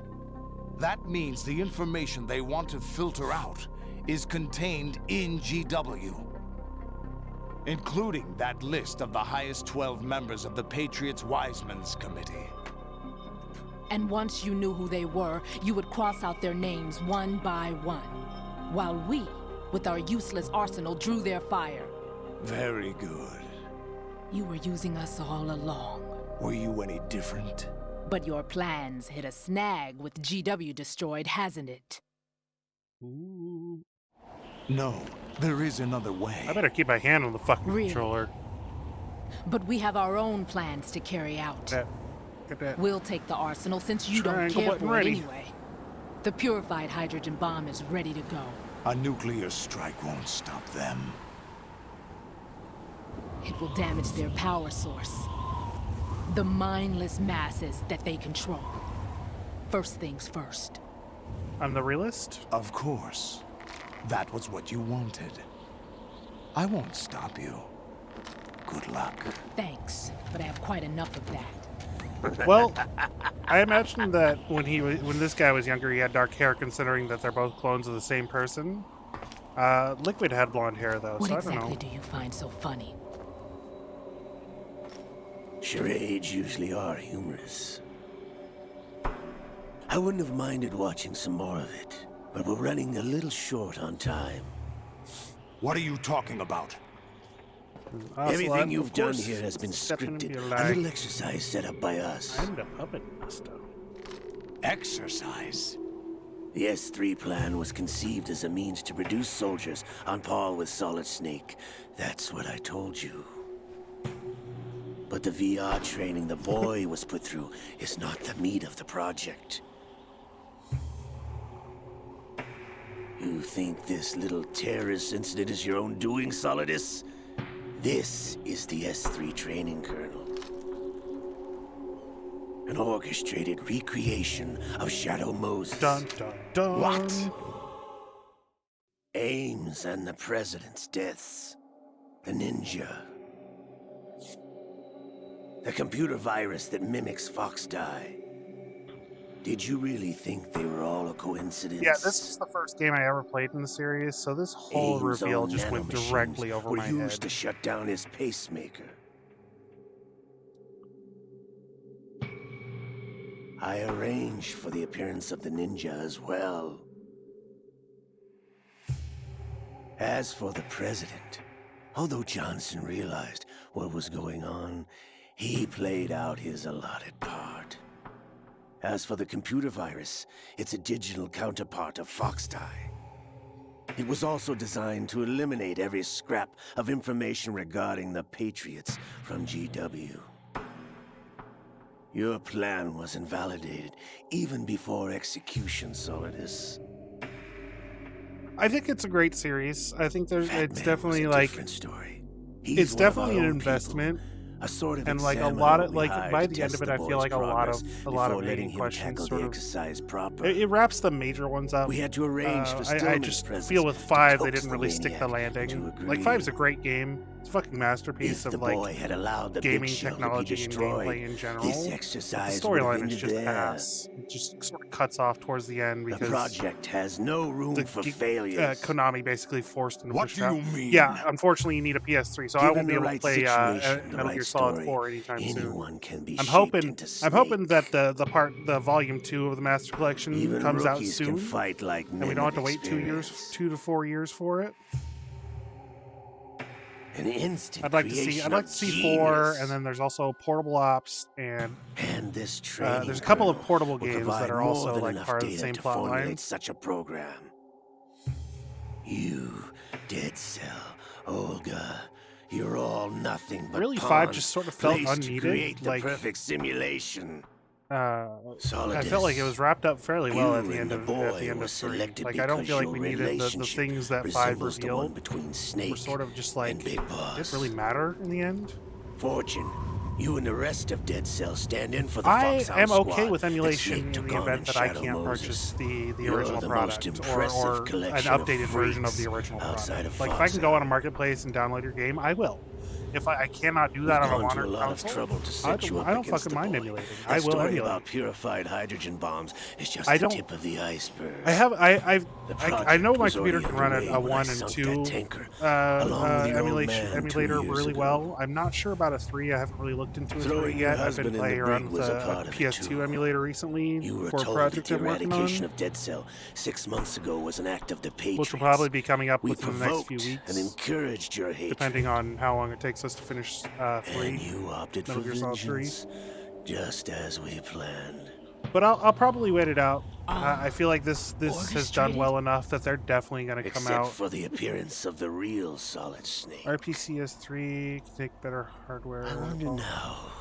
That means the information they want to filter out is contained in GW, including that list of the highest 12 members of the Patriots Wiseman's Committee. And once you knew who they were, you would cross out their names one by one, while we, with our useless arsenal, drew their fire. Very good. You were using us all along. Were you any different? But your plans hit a snag with GW destroyed, hasn't it? Ooh. No, there is another way. I better keep my hand on the fucking Really? controller. But we have our own plans to carry out. Get that. We'll take the arsenal since you don't Triangle care button for ready. it anyway. The purified hydrogen bomb is ready to go. A nuclear strike won't stop them. It will damage their power source. The mindless masses that they control. First things first. I'm the realist? Of course. That was what you wanted. I won't stop you. Good luck. Thanks, but I have quite enough of that. Well, I imagine that when this guy was younger, he had dark hair, considering that they're both clones of the same person. Liquid had blonde hair, though, What so I don't exactly know. do you find so funny? Charades usually are humorous. I wouldn't have minded watching some more of it, but we're running a little short on time. What are you talking about? Everything you've done here has been scripted. A little exercise set up by us. I'm the puppet master. Exercise? The S3 plan was conceived as a means to produce soldiers on par with Solid Snake. That's what I told you. But the VR training the boy was put through is not the meat of the project. You think this little terrorist incident is your own doing, Solidus? This is the S3 training kernel. An orchestrated recreation of Shadow Moses. Dun, dun, dun. What? Ames and the President's deaths. The ninja. The computer virus that mimics Foxdie. Did you really think they were all a coincidence? Yeah, this is the first game I ever played in the series, so this whole Ames' reveal own just went nanomachines directly over were my used head. to shut down his pacemaker. I arranged for the appearance of the ninja as well. As for the president, although Johnson realized what was going on, he played out his allotted part. As for the computer virus, it's a digital counterpart of Foxdie. It was also designed to eliminate every scrap of information regarding the Patriots from GW. Your plan was invalidated even before execution, Solidus. I think it's a great series. I think it's Man definitely was a like different story. He's it's one of our definitely an own investment. A sort of And like a examiner lot of we like hired by to the end test of it, the I feel boy's like a lot progress of before main letting him questions tackle sort the of exercise proper. it wraps the major ones up. We had to arrange for I Stillman's just presence feel with to 5 they coax didn't the really stick the maniac landing. into Like 5's a great game. It's a fucking masterpiece If the of like boy had allowed the gaming big shell to be technology and destroyed, gameplay in general. this The exercise would have storyline is ended just there. ass. It just sort of cuts off towards the end The because project has no room for failures. Konami basically forced him to What push do it out. you mean? Yeah, unfortunately you need a PS3, so I Given won't be the able to right play situation, the Metal right Gear Solid story, 4 anytime anyone soon. can be I'm shaped hoping into I'm hoping that the volume 2 of the Master Collection Even comes out rookies soon. can fight like and we men don't have of to wait 2 to 4 years for it. An instant I'd like to see 4, and then there's also Portable Ops and this there's a couple of portable will games provide that are more also than like enough part of the data same to plot formulate line. such a program. You, Dead Cell, Olga, you're all nothing but Really, 5 pawns just sort of felt placed to unneeded, create the like- perfect simulation. I Solidus, felt like it was wrapped up fairly well at you the end and of the at boy the end were of 3. selected Like I don't because feel like your we needed the relationship things that 5 resembles the one revealed. between Were Snake sort of just like and Big Boss. didn't really matter in the end. Fortune, you and the rest of Dead Cell stand in for the I Foxhound am squad okay with that emulation Snake in took the on event in that I Shadow can't Moses. purchase the You're original the product most or impressive an collection of updated version of the freaks original outside product. of Like if I can go Foxhound. on a marketplace and download your game, I will. If I cannot do that We've on a gone to modern a lot of console, trouble to I set you up don't against fucking the mind boy. emulating. That I will story emulate. about purified hydrogen bombs is just I the don't- tip of the iceberg. I know my was computer already can run underway a when I 1 and sunk 2 that tanker, along with your old man 2 emulator years really ago. well. I'm not sure about a 3. I haven't really looked into a 3 Throwing your yet. I've husband been in playing the around brig with was a a part of it, PS2 too. emulator recently You were for a told project that the I'm working on, eradication of Dead Cell 6 months ago was an act of the Patriots. which will probably be coming up We within the next few provoked weeks, and encouraged your hatred. depending on how long it takes us to finish 3. And you opted for Metal Gear Solid 3. vengeance, just as we planned. But I'll probably wait it out I feel like this has done well enough that they're definitely going to come Except out. for the appearance of the real Solid Snake. RPCS3 can take better hardware. I wonder now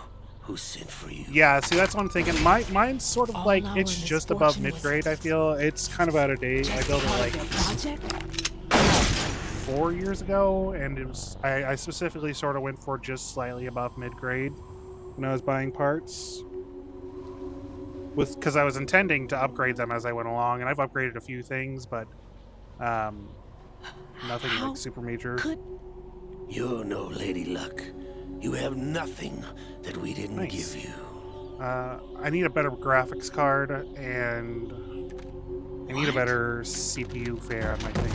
who sent for you. Yeah, see, that's what I'm thinking. Mine's sort of like, it's just above mid-grade, I feel. It's kind of out of date. I built it like 4 years ago, and it was I specifically sort of went for just slightly above mid-grade when I was buying parts. Because I was intending to upgrade them as I went along, and I've upgraded a few things, but nothing like super major. You're no Lady Luck. You have nothing that we didn't give you. I need a better graphics card, and I need a better CPU fan, I think.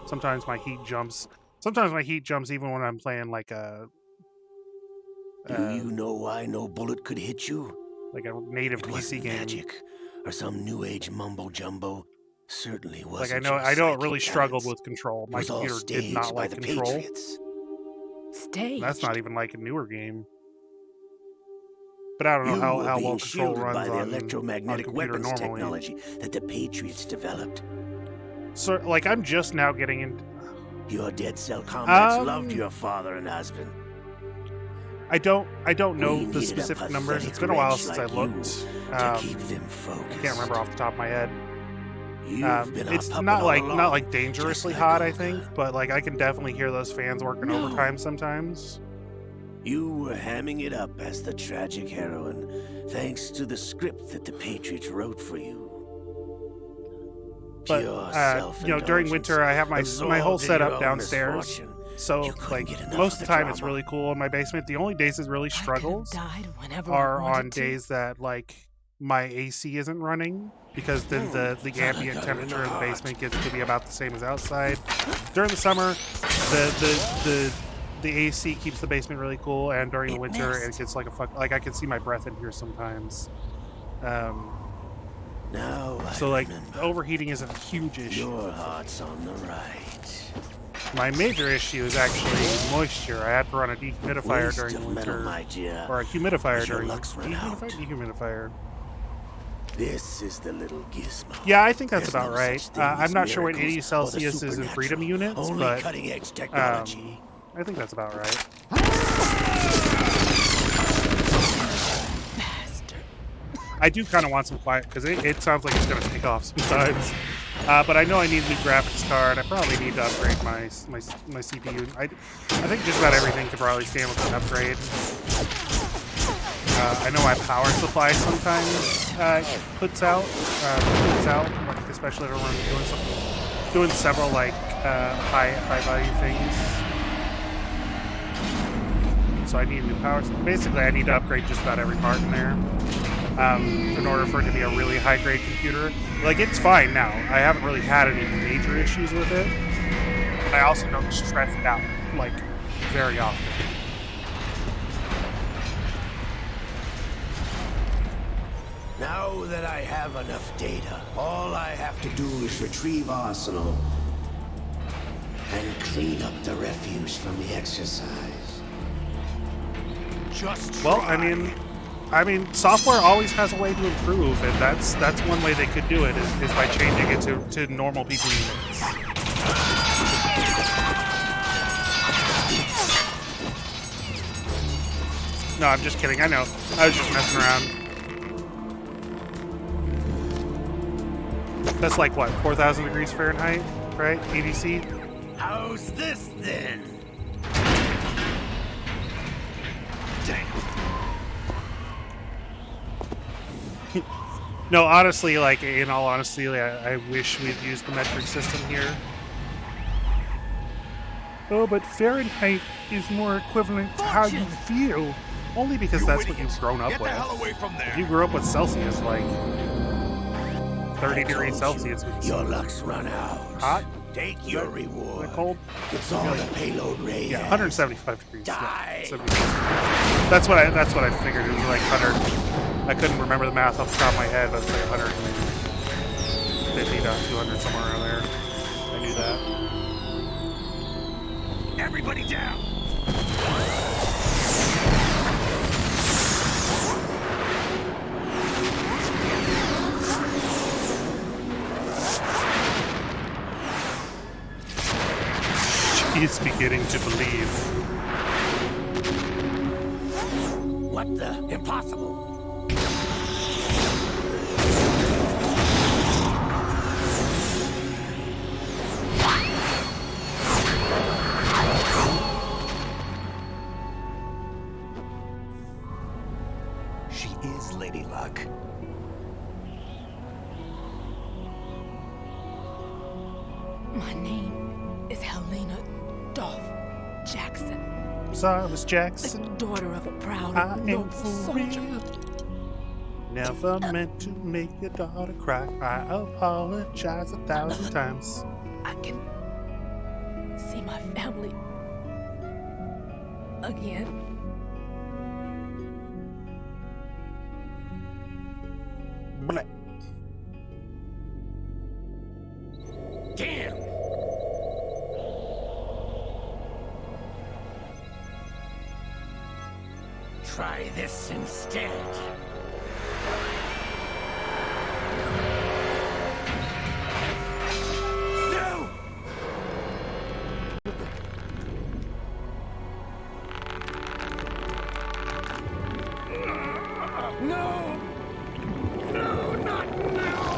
Sometimes my heat jumps. Sometimes my heat jumps even when I'm playing like a... Do you know why no bullet could hit you? Like a native PC game. Magic or some new age mumbo jumbo. Certainly wasn't. Like I know it really struggled with control. My computer did not like control. Staged. That's not even like a newer game. But I don't know how well control runs by the on electromagnetic computer weapons normally. technology that the Patriots developed. So like I'm just now getting into. Your dead cell comrades loved your father and husband. I don't know the specific numbers. It's been a while since I looked. To keep them focused. I can't remember off the top of my head. Been it's up not all along, like dangerously hot, I think, but like I can definitely hear those fans working overtime sometimes. You were hamming it up as the tragic heroine, thanks to the script that the Patriots wrote for you. But you know, during winter I have my whole setup downstairs. So, like, most of the time it's really cool in my basement. The only days it really struggles are on days that, like, my AC isn't running, because then the ambient temperature in the basement gets to be about the same as outside. During the summer, the AC keeps the basement really cool, and during the winter it gets like I can see my breath in here sometimes. So, like, overheating is a huge issue. Your heart's on the right. My major issue is actually moisture. I had to run a dehumidifier during the winter, or a humidifier during the dehumidifier. This is the little gizmo. Yeah, I think that's about right. I'm not sure what 80 Celsius is in freedom units, but cutting-edge technology. I think that's about right. I do kind of want some quiet, because it sounds like it's going to take off sometimes. But I know I need a new graphics card. I probably need to upgrade my CPU. I think just about everything could probably stand with an upgrade. I know my power supply sometimes puts out, like, especially if I'm doing several like high value things. So I need a new power. Basically, I need to upgrade just about every part in there. In order for it to be a really high-grade computer. Like, it's fine now. I haven't really had any major issues with it. But I also don't stress it out, like, very often. Now that I have enough data, all I have to do is retrieve Arsenal and clean up the refuse from the exercise. Just well, I mean, software always has a way to improve, and that's one way they could do it is by changing it to normal people units. No, I'm just kidding. I know. I was just messing around. That's like what, 4,000 degrees Fahrenheit, right? ADC. How's this then? No, honestly, like, in all honesty, I wish we'd used the metric system here. Oh, but Fahrenheit is more equivalent to how you feel. Only because that's what you've grown up with. Get the hell away from there. If you grew up with Celsius, like 30 degrees Celsius, your luck's run out. Hot? Take your reward. Cold? It's on the payload ray. Yeah, 175 degrees. Die. Yeah, that's what I figured. It was like 100. I couldn't remember the math off the top of my head, but it's like 150 to 200, somewhere around there. I knew that. Everybody down. He's beginning to believe. What the? Impossible! She is Lady Luck. My name is Helena Dolph Jackson. I'm sorry, Miss Jackson. The daughter of a proud I and am noble for soldier. real. Never meant to make your daughter cry. I apologize 1,000 times. I can see my family again. Bleh. Damn! Try this instead. No! No! No, not now!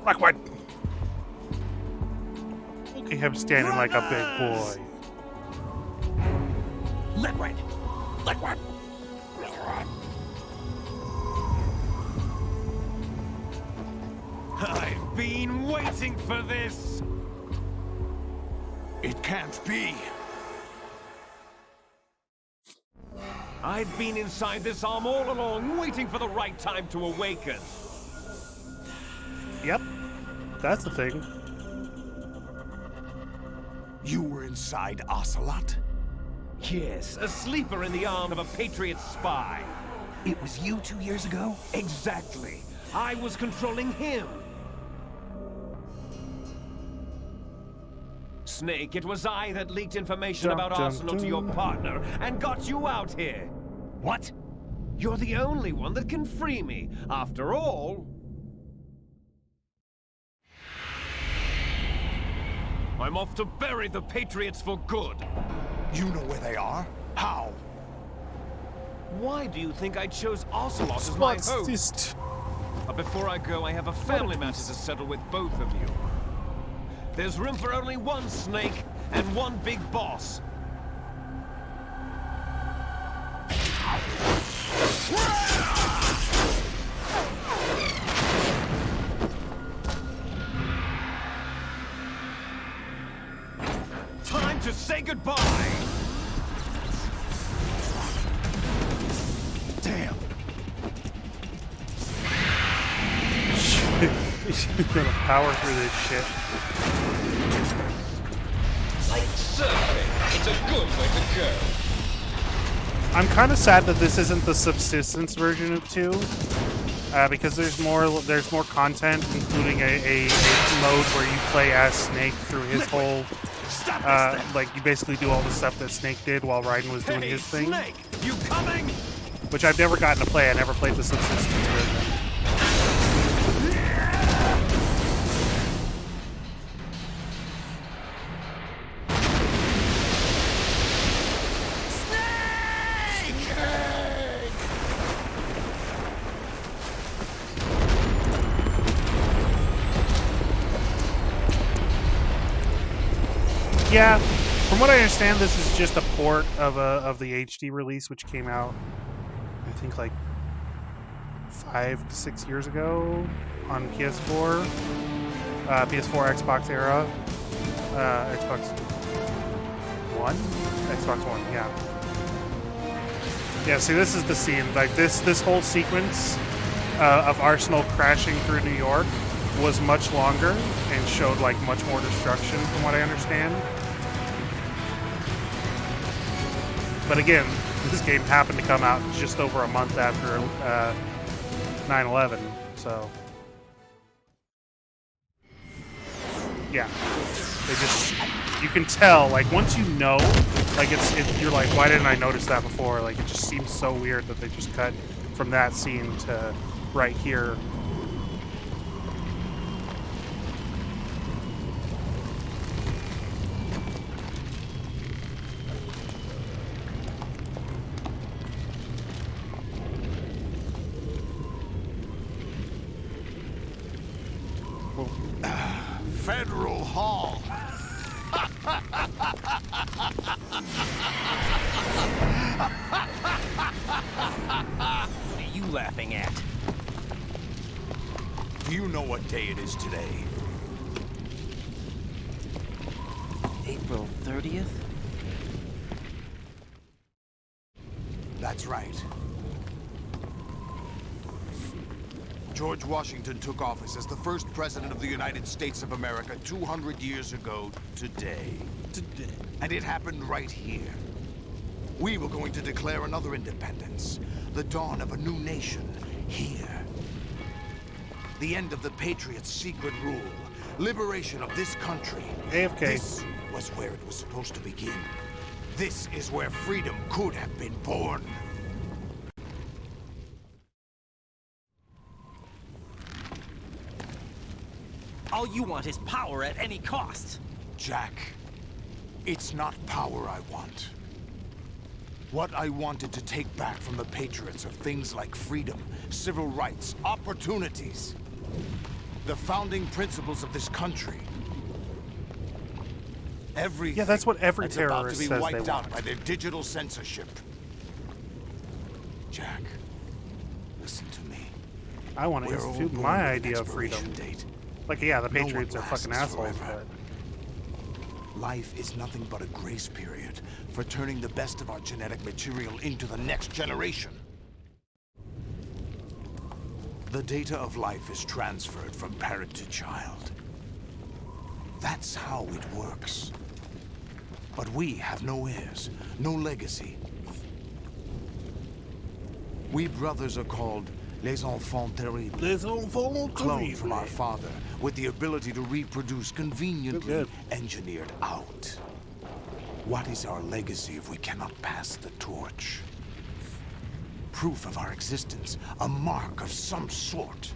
Blackwood! Look at him standing like a big boy. Liquid! Liquid! Liquid! I've been waiting for this! It can't be. I've been inside this arm all along, waiting for the right time to awaken. Yep, that's the thing. You were inside Ocelot? Yes, a sleeper in the arm of a Patriot spy. It was you 2 years ago? Exactly. I was controlling him. Snake, it was I that leaked information Dun, about dun, Arsenal to your dun. partner and got you out here. What? You're the only one that can free me. After all, I'm off to bury the Patriots for good. You know where they are? How? Why do you think I chose Ocelot as my What's host? this? But before I go, I have a family matter to settle with both of you. There's room for only one Snake and one big boss. Time to say goodbye! Damn. He's gonna power through this shit. Like surfing, it's a good way to go. I'm kind of sad that this isn't the subsistence version of 2, because there's more content, including a mode where you play as Snake through his whole, like you basically do all the stuff that Snake did while Raiden was doing his thing. Snake, you coming? Which I've never gotten to play. I never played the subsistence version. Yeah, from what I understand, this is just a port of the HD release, which came out, I think, like 5 to 6 years ago on PS4, PS4, Xbox era, Xbox One, Xbox One, yeah. Yeah, see, this is the scene. Like this whole sequence of Arsenal crashing through New York was much longer and showed like much more destruction, from what I understand. But again, this game happened to come out just over a month after 9/11, so. Yeah. They just, you can tell, like, once you know, like, you're like, why didn't I notice that before? Like, it just seems so weird that they just cut from that scene to right here. Federal Hall. What are you laughing at? Do you know what day it is today? April 30th? That's right. George Washington took office as the first president of the United States of America 200 years ago today. And it happened right here. We were going to declare another independence, the dawn of a new nation here. The end of the Patriots' secret rule, liberation of this country. AFK. This was where it was supposed to begin. This is where freedom could have been born. All you want is power at any cost. Jack, it's not power I want. What I wanted to take back from the Patriots are things like freedom, civil rights, opportunities. The founding principles of this country. Everything Yeah, that's what every that's about to terrorist be says they wiped out want. by their digital censorship. Jack, listen to me. I want to We're all institute born my with an idea of freedom. expiration date. Like, yeah, the No one Patriots are lasts fucking assholes, forever. but Life is nothing but a grace period for turning the best of our genetic material into the next generation. The data of life is transferred from parent to child. That's how it works. But we have no heirs, no legacy. We brothers are called Les Enfants Terribles. Les Enfants Cloned from our Terribles. father, with the ability to reproduce conveniently engineered out. What is our legacy if we cannot pass the torch? Proof of our existence, a mark of some sort.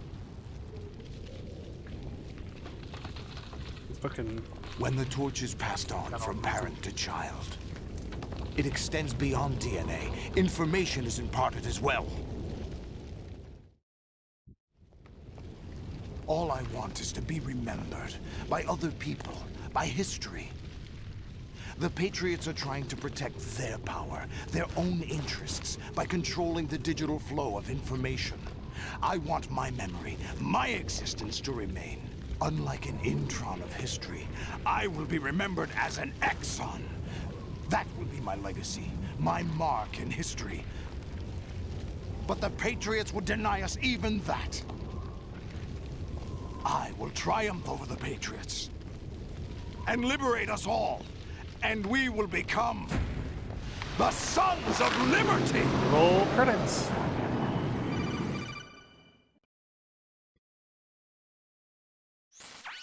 fucking... When the torch is passed on from parent to child, it extends beyond DNA. Information is imparted as well. All I want is to be remembered by other people, by history. The Patriots are trying to protect their power, their own interests, by controlling the digital flow of information. I want my memory, my existence to remain. Unlike an intron of history, I will be remembered as an exon. That will be my legacy, my mark in history. But the Patriots would deny us even that. I will triumph over the Patriots and liberate us all, and we will become the Sons of Liberty! Roll credits.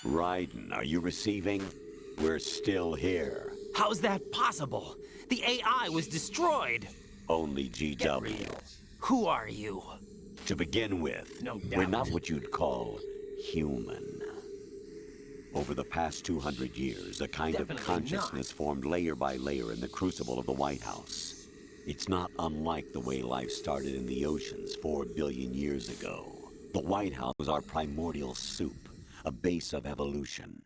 Raiden, are you receiving? We're still here. How's that possible? The AI was destroyed. Only GW. Who are you? To begin with, No we're doubt. not what you'd call human. Over the past 200 years, a kind Definitely of consciousness formed layer by layer in the crucible of the White House. It's not unlike the way life started in the oceans 4 billion years ago. The White House was our primordial soup, a base of evolution.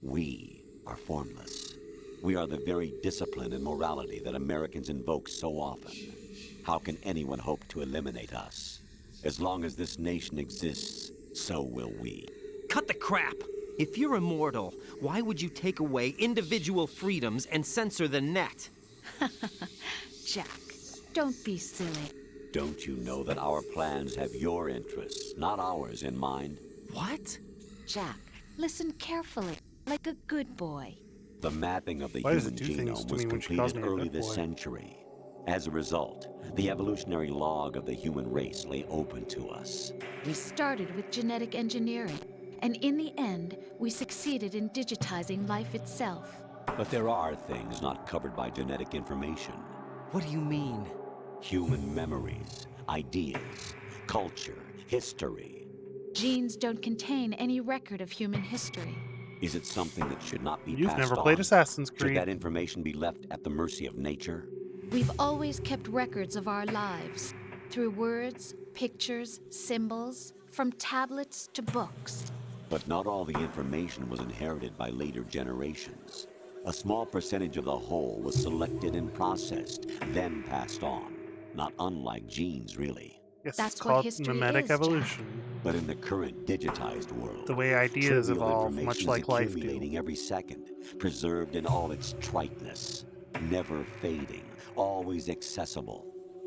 We are formless. We are the very discipline and morality that Americans invoke so often. How can anyone hope to eliminate us? As long as this nation exists, so will we. Cut the crap! If you're immortal, why would you take away individual freedoms and censor the net? Jack, don't be silly. Don't you know that our plans have your interests, not ours, in mind? What? Jack, listen carefully, like a good boy. The mapping of the Why does human it do things genome to was me when she calls completed me a early good this boy? century. As a result, the evolutionary log of the human race lay open to us. We started with genetic engineering, And in the end, we succeeded in digitizing life itself. But there are things not covered by genetic information. What do you mean? Human memories, ideas, culture, history. Genes don't contain any record of human history. Is it something that should not be You've passed never on? played Assassin's Should Creed. that information be left at the mercy of nature? We've always kept records of our lives, through words, pictures, symbols, from tablets to books. But not all the information was inherited by later generations. A small percentage of the whole was selected and processed, then passed on. Not unlike genes, really. Yes, That's it's what called history mimetic is, evolution. But in the current digitized world, The way ideas trivial evolve, information much is like life do. accumulating every second, preserved in all its triteness, never fading, always accessible.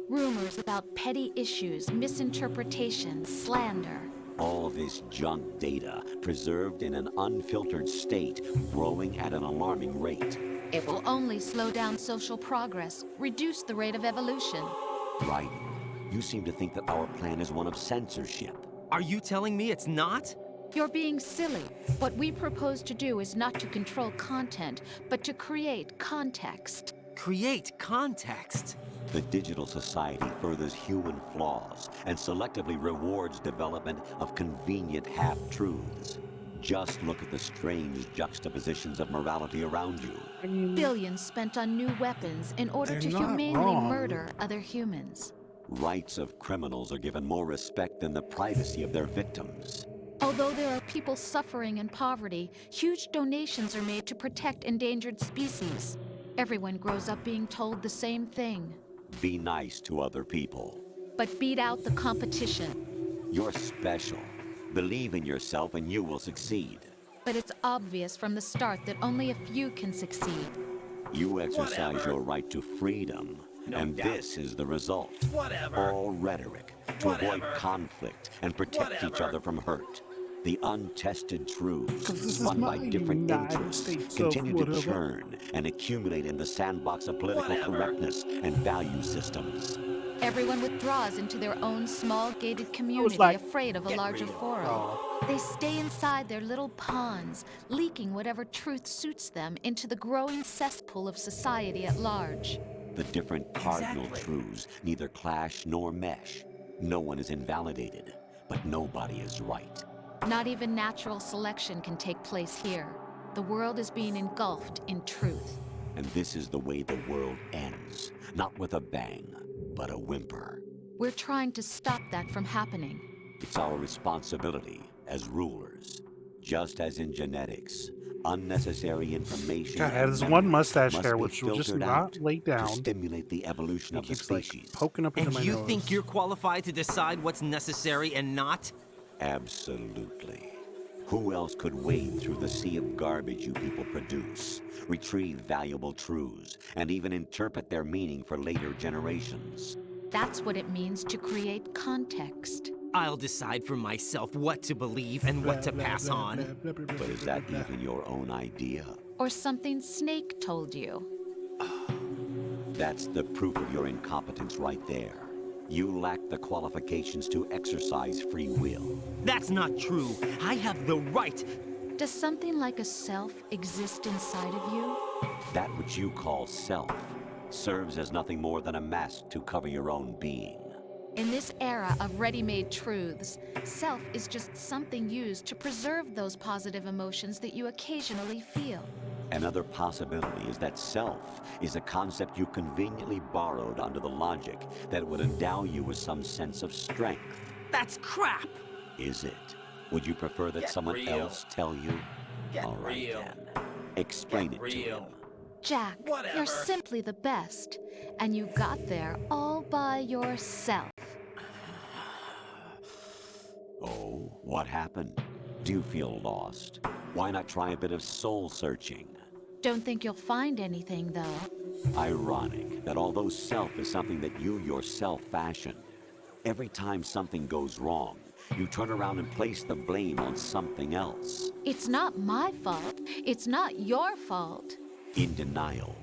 Rumors about petty issues, misinterpretations, slander. All this junk data, preserved in an unfiltered state, growing at an alarming rate. It will only slow down social progress, reduce the rate of evolution. Right. You seem to think that our plan is one of censorship. Are you telling me it's not? You're being silly. What we propose to do is not to control content, but to create context. Create context? The digital society furthers human flaws and selectively rewards development of convenient half-truths. Just look at the strange juxtapositions of morality around you. Billions spent on new weapons in order to They're not humanely wrong. murder other humans. Rights of criminals are given more respect than the privacy of their victims. Although there are people suffering in poverty, huge donations are made to protect endangered species. Everyone grows up being told the same thing. Be nice to other people. But beat out the competition. You're special. Believe in yourself and you will succeed. But it's obvious from the start that only a few can succeed. You exercise your right to freedom, and this is the result. All rhetoric to avoid conflict and protect each other from hurt. The untested truths, run by different interests, continue to churn and accumulate in the sandbox of political correctness and value systems. Everyone withdraws into their own small gated community, like, afraid of a larger forum. They stay inside their little ponds, leaking whatever truth suits them into the growing cesspool of society at large. The different cardinal truths neither clash nor mesh. No one is invalidated, but nobody is right. Not even natural selection can take place here. The world is being engulfed in truth. And this is the way the world ends. Not with a bang, but a whimper. We're trying to stop that from happening. It's our responsibility as rulers. Just as in genetics, unnecessary information God, and there's memory one mustache must hair be which will just filtered not out lay down. to stimulate the evolution of the keeps, like, species. poking up into And my you nose. think you're qualified to decide what's necessary and not? Absolutely. Who else could wade through the sea of garbage you people produce, retrieve valuable truths, and even interpret their meaning for later generations? That's what it means to create context. I'll decide for myself what to believe and what to pass on. But is that even your own idea? Or something Snake told you. That's the proof of your incompetence right there. You lack the qualifications to exercise free will. That's not true. I have the right. Does something like a self exist inside of you? That which you call self serves as nothing more than a mask to cover your own being. In this era of ready-made truths, self is just something used to preserve those positive emotions that you occasionally feel. Another possibility is that self is a concept you conveniently borrowed under the logic that would endow you with some sense of strength. That's crap! Is it? Would you prefer that someone real. else tell you? All right then. Explain it to him. Jack, you're simply the best. And you got there all by yourself. Oh, what happened? Do you feel lost? Why not try a bit of soul searching? Don't think you'll find anything, though. Ironic that although self is something that you yourself fashioned, every time something goes wrong, you turn around and place the blame on something else. It's not my fault. It's not your fault. In denial,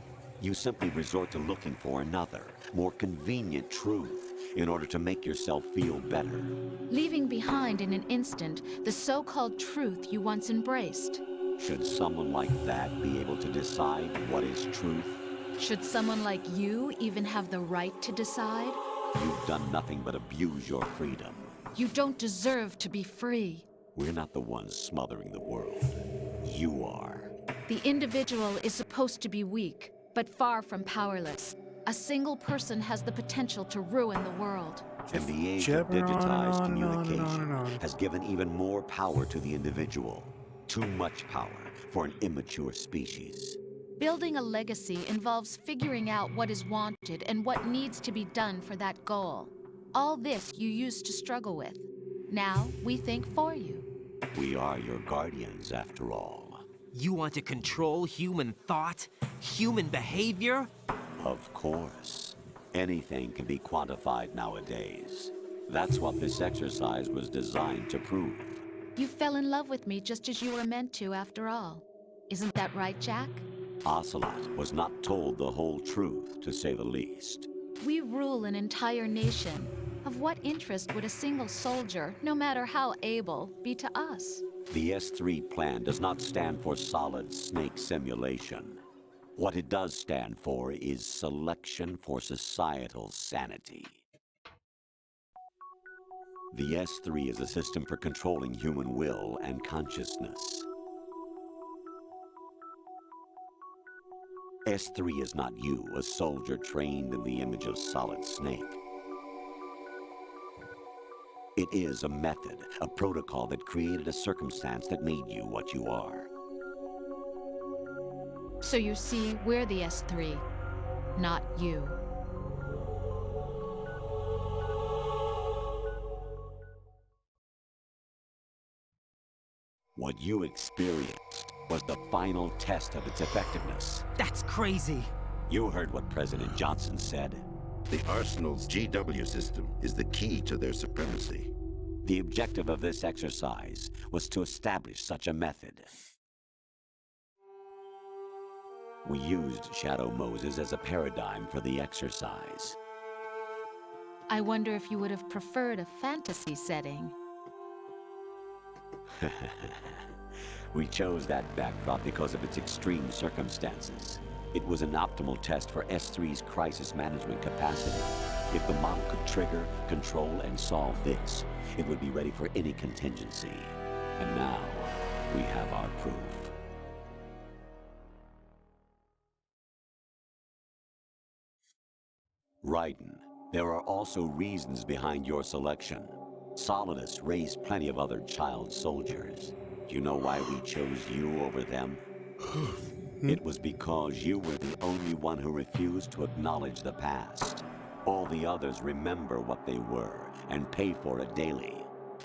you simply resort to looking for another, more convenient truth, in order to make yourself feel better. Leaving behind in an instant the so-called truth you once embraced. Should someone like that be able to decide what is truth? Should someone like you even have the right to decide? You've done nothing but abuse your freedom. You don't deserve to be free. We're not the ones smothering the world. You are. The individual is supposed to be weak, but far from powerless. A single person has the potential to ruin the world. And the age of digitized communication has given even more power to the individual. Too much power for an immature species. Building a legacy involves figuring out what is wanted and what needs to be done for that goal. All this you used to struggle with. Now we think for you. We are your guardians, after all. You want to control human thought? Human behavior? Of course. Anything can be quantified nowadays. That's what this exercise was designed to prove. You fell in love with me just as you were meant to, after all. Isn't that right, Jack? Ocelot was not told the whole truth, to say the least. We rule an entire nation. Of what interest would a single soldier, no matter how able, be to us? The S3 plan does not stand for solid snake simulation. What it does stand for is selection for societal sanity. The S3 is a system for controlling human will and consciousness. S3 is not you, a soldier trained in the image of Solid Snake. It is a method, a protocol that created a circumstance that made you what you are. So you see, we're the S3, not you. What you experienced was the final test of its effectiveness. That's crazy. You heard what President Johnson said. The Arsenal's GW system is the key to their supremacy. The objective of this exercise was to establish such a method. We used Shadow Moses as a paradigm for the exercise. I wonder if you would have preferred a fantasy setting. We chose that backdrop because of its extreme circumstances. It was an optimal test for S3's crisis management capacity. If the model could trigger, control, and solve this, it would be ready for any contingency. And now, we have our proof. Raiden, there are also reasons behind your selection. Solidus raised plenty of other child soldiers. Do you know why we chose you over them? It was because you were the only one who refused to acknowledge the past. All the others remember what they were and pay for it daily.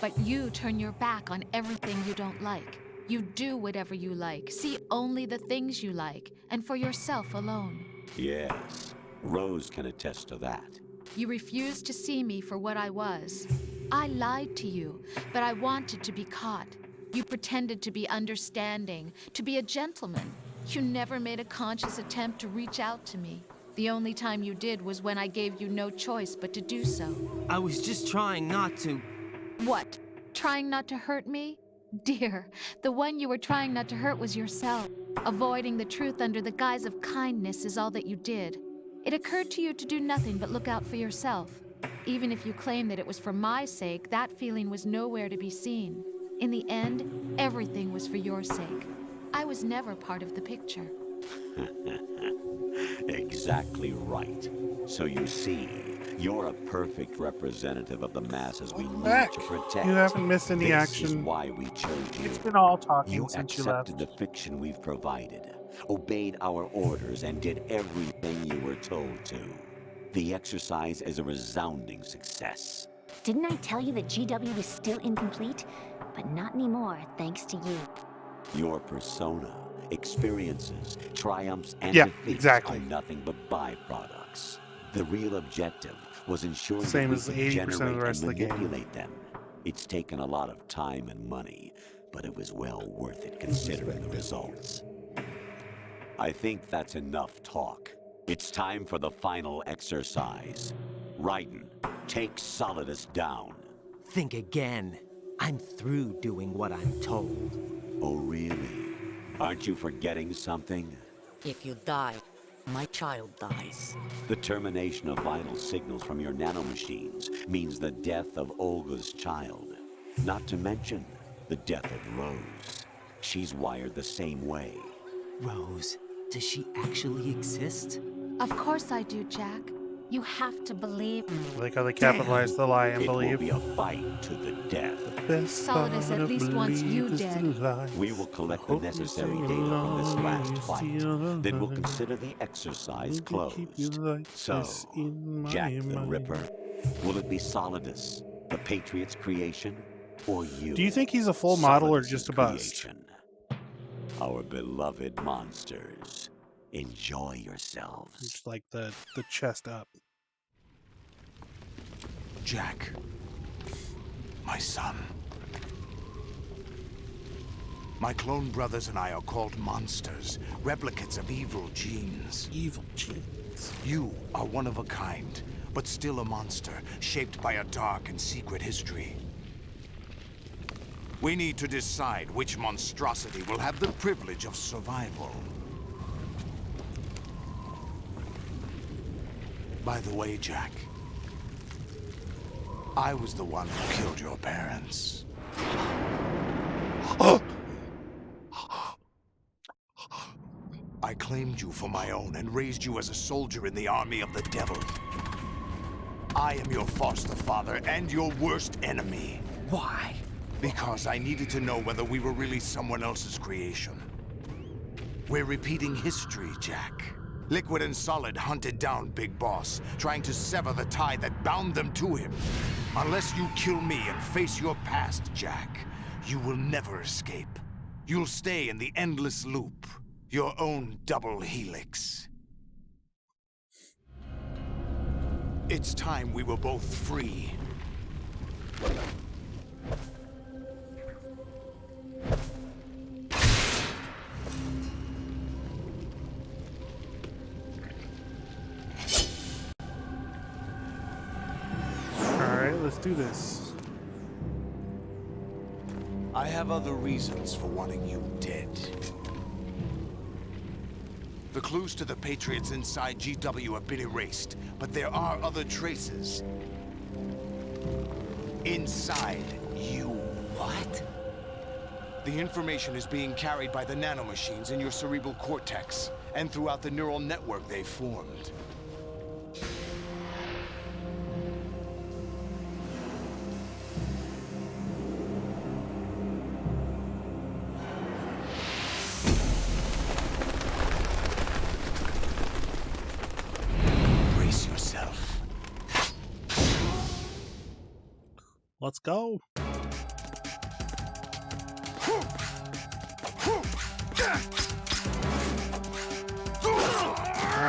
But you turn your back on everything you don't like. You do whatever you like, see only the things you like, and for yourself alone. Yes, Rose can attest to that. You refused to see me for what I was. I lied to you, but I wanted to be caught. You pretended to be understanding, to be a gentleman. You never made a conscious attempt to reach out to me. The only time you did was when I gave you no choice but to do so. I was just trying not to... What? Trying not to hurt me? Dear, the one you were trying not to hurt was yourself. Avoiding the truth under the guise of kindness is all that you did. It occurred to you to do nothing but look out for yourself. Even if you claim that it was for my sake, that feeling was nowhere to be seen. In the end, everything was for your sake. I was never part of the picture. Exactly right. So you see, you're a perfect representative of the masses we need to protect. You haven't missed any action. This is why we chose you. It's been all talking You since you left. accepted the fiction we've provided, obeyed our orders, and did everything you were told to. The exercise is a resounding success. Didn't I tell you that GW was still incomplete? But not anymore, thanks to you. Your persona, experiences, triumphs, and Yeah, defeats exactly. are nothing but byproducts. The real objective was ensuring Same that as we could 80% of the generate rest and of the game. manipulate them. It's taken a lot of time and money, but it was well worth it considering the results. I think that's enough talk. It's time for the final exercise. Raiden, Take Solidus down. Think again. I'm through doing what I'm told. Oh, really? Aren't you forgetting something? If you die, my child dies. The termination of vital signals from your nanomachines means the death of Olga's child. Not to mention the death of Rose. She's wired the same way. Rose, does she actually exist? Of course I do, Jack. You have to believe. I like how they capitalized the lie and It will believe. be a fight to the death. Solidus at least wants you dead. We will collect the necessary data from this last fight. Then we'll consider the exercise closed. So, Jack the Ripper, will it be Solidus, the Patriot's creation, or you? Do you think he's a full model or just a bust? Creation? Our beloved monsters. Enjoy yourselves. Just like the chest up. Jack, my son. My clone brothers and I are called monsters, replicates of evil genes. Evil genes. You are one of a kind, but still a monster, shaped by a dark and secret history. We need to decide which monstrosity will have the privilege of survival. By the way, Jack, I was the one who killed your parents. I claimed you for my own and raised you as a soldier in the army of the devil. I am your foster father and your worst enemy. Why? Because I needed to know whether we were really someone else's creation. We're repeating history, Jack. Liquid and Solid hunted down Big Boss, trying to sever the tie that bound them to him. Unless you kill me and face your past, Jack, you will never escape. You'll stay in the endless loop, your own double helix. It's time we were both free. Let's do this. I have other reasons for wanting you dead. The clues to the Patriots inside GW have been erased, but there are other traces. Inside you. What? The information is being carried by the nanomachines in your cerebral cortex, and throughout the neural network they've formed. Let's go.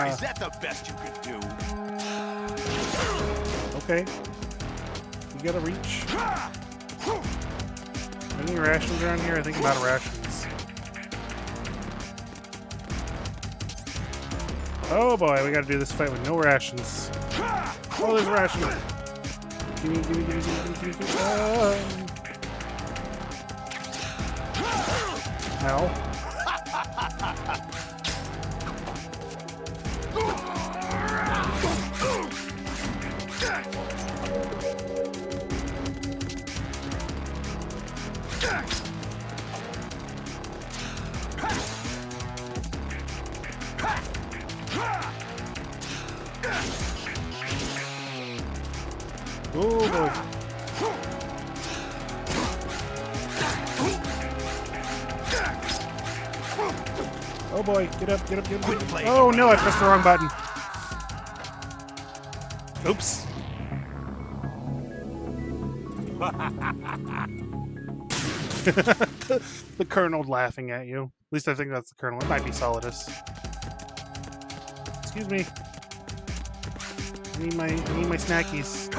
Is that the best you could do? Okay. You gotta reach. Any rations around here? I think I'm out of rations. Oh boy, we gotta do this fight with no rations. Oh, there's a ration. Gimme. Ow. Oh boy. Oh boy, get up. Oh no, I pressed the wrong button. Oops. The Colonel laughing at you. At least I think that's the Colonel. It might be Solidus. Excuse me. I need my snackies.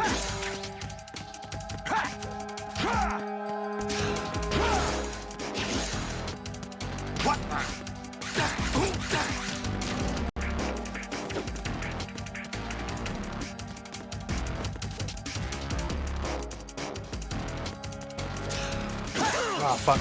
Oh, fuck.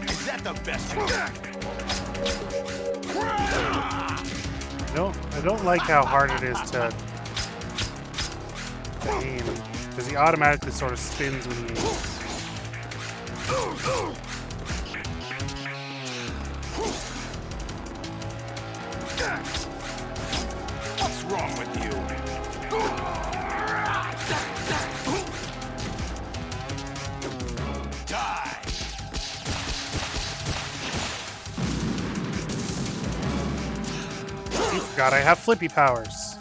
Is that the best? I don't like how hard it is to aim, because he automatically sort of spins when he aims. What's wrong with you? Die! God, I have flippy powers.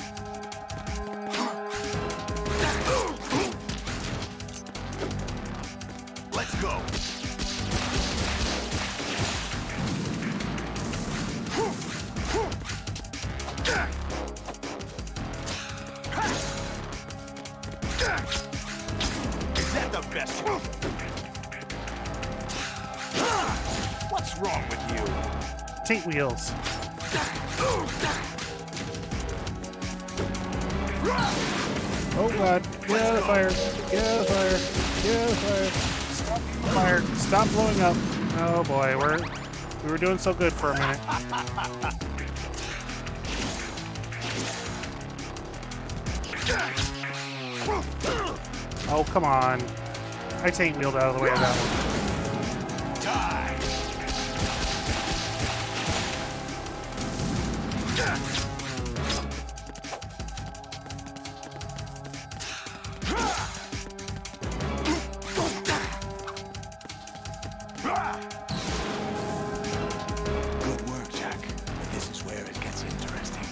Let's go. Is that the best? What's wrong with you? Taint wheels. Oh god, get out of the fire, get out of the fire, get out of the fire. Stop the fire, stop blowing up. Oh boy, we were doing so good for a minute. Oh, come on. I taint wheeled out of the way of that one. Die! Good work, Jack. This is where it gets interesting.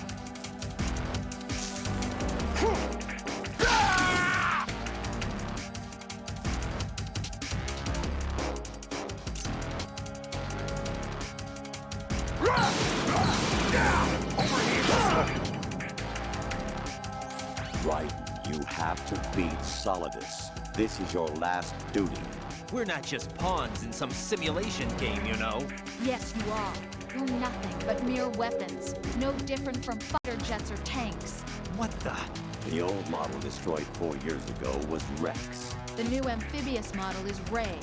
Right, you have to beat Solidus. This is your last duty. We're not just pawns in some simulation game, you know. Yes, you are. You're nothing but mere weapons. No different from fighter jets or tanks. What the? The old model destroyed 4 years ago was Rex. The new amphibious model is Ray.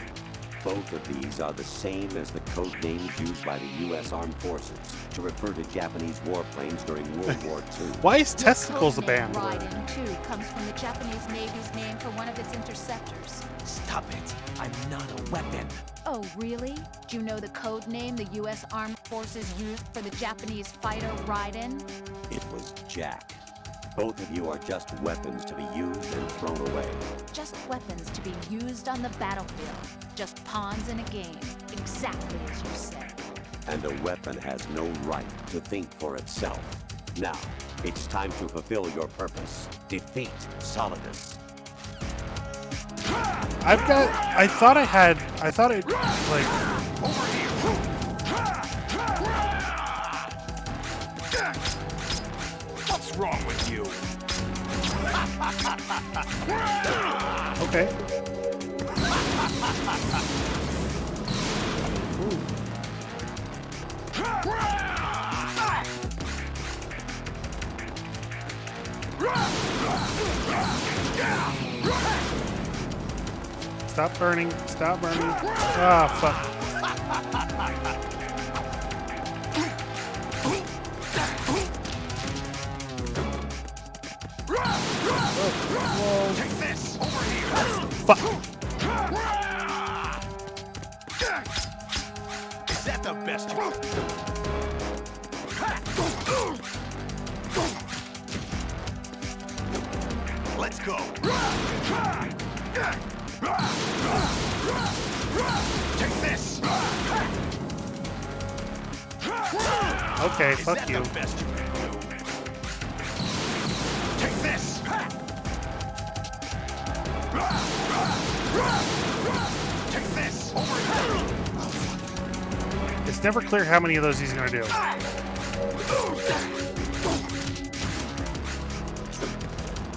Both of these are the same as the code names used by the U.S. Armed Forces to refer to Japanese warplanes during World War II. Why is testicles a band word? Raiden, too, comes from the Japanese Navy's name for one of its interceptors. Stop it. I'm not a weapon. Oh, really? Do you know the code name the U.S. Armed Forces used for the Japanese fighter Raiden? It was Jack. Both of you are just weapons to be used and thrown away. Just weapons to be used on the battlefield. Just pawns in a game. Exactly as you said. And a weapon has no right to think for itself. Now, it's time to fulfill your purpose. Defeat Solidus. I thought it, like... What's wrong with you? Okay. Stop burning. Stop burning. Ah, fuck. Whoa. Take this over here. Fuck. Is that the best? Let's go. Take this. Okay, fuck you. Best you can do? Take this. Take this. It's never clear how many of those he's gonna do.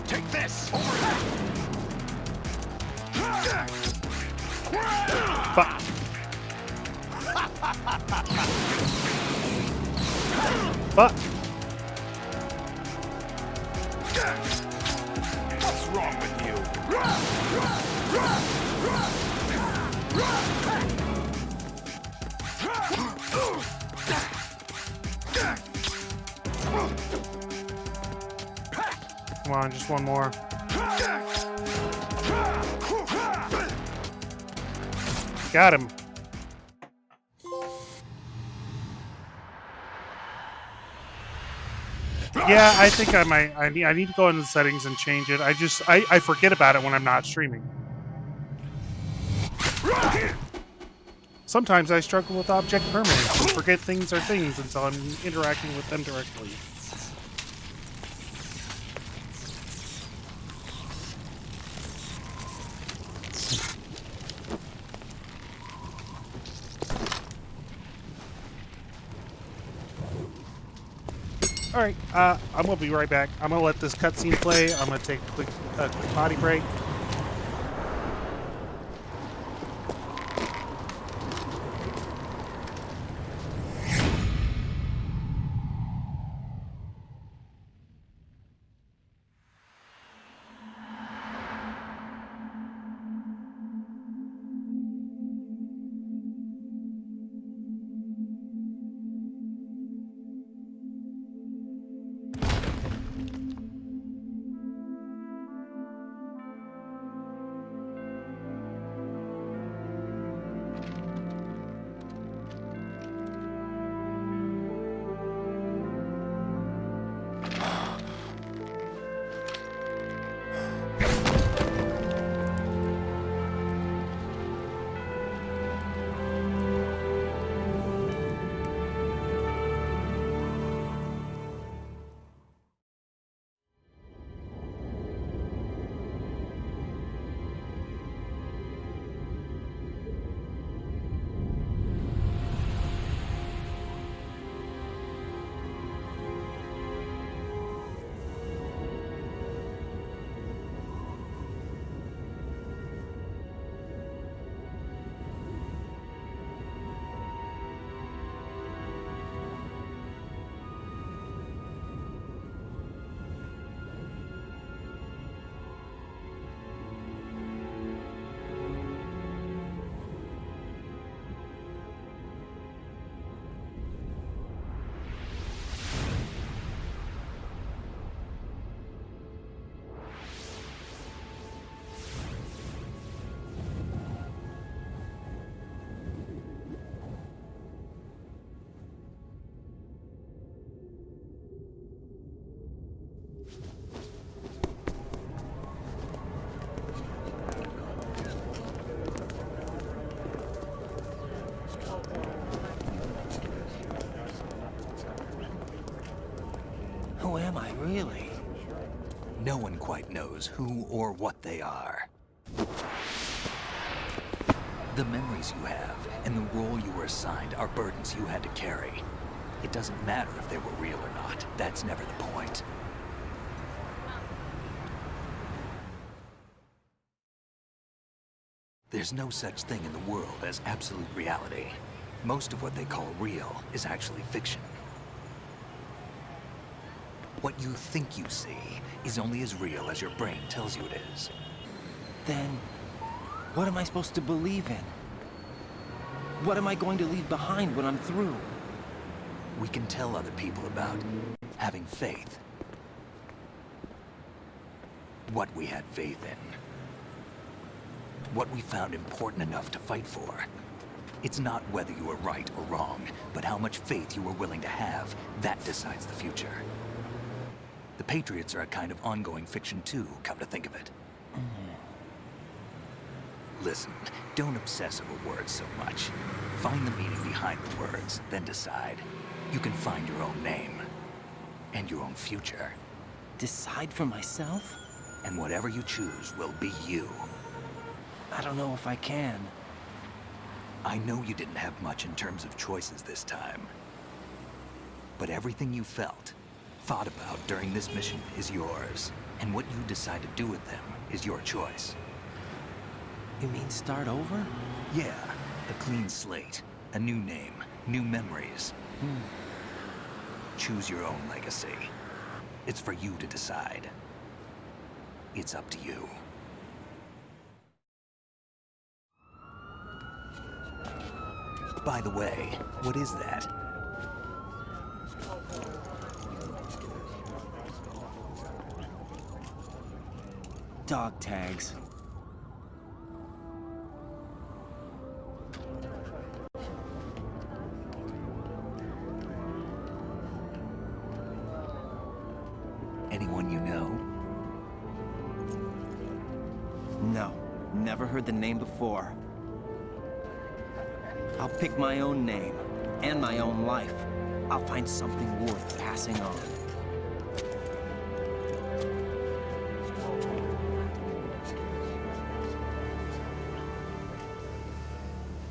Take this. Fuck. Fuck. What's wrong with you? Come on, just one more. Got him. Yeah, I think I might. I need to go into the settings and change it. I forget about it when I'm not streaming. Sometimes I struggle with object permanence and forget things are things until I'm interacting with them directly. Alright, I'm gonna be right back. I'm gonna let this cutscene play. I'm gonna take a quick potty break. Who am I, really? No one quite knows who or what they are. The memories you have and the role you were assigned are burdens you had to carry. It doesn't matter if they were real or not. That's never the point. There's no such thing in the world as absolute reality. Most of what they call real is actually fiction. What you think you see is only as real as your brain tells you it is. Then, what am I supposed to believe in? What am I going to leave behind when I'm through? We can tell other people about having faith. What we had faith in. What we found important enough to fight for. It's not whether you were right or wrong, but how much faith you were willing to have. That decides the future. The Patriots are a kind of ongoing fiction too, come to think of it. Listen, don't obsess over words so much. Find the meaning behind the words, then decide. You can find your own name. And your own future. Decide for myself? And whatever you choose will be you. I don't know if I can. I know you didn't have much in terms of choices this time. But everything you felt, thought about during this mission is yours. And what you decide to do with them is your choice. You mean start over? Yeah, a clean slate, a new name, New memories. Choose your own legacy. It's for you to decide. It's up to you. By the way, what is that? Dog tags. Anyone you know? No, never heard the name before. I'll pick my own name, and my own life. I'll find something worth passing on.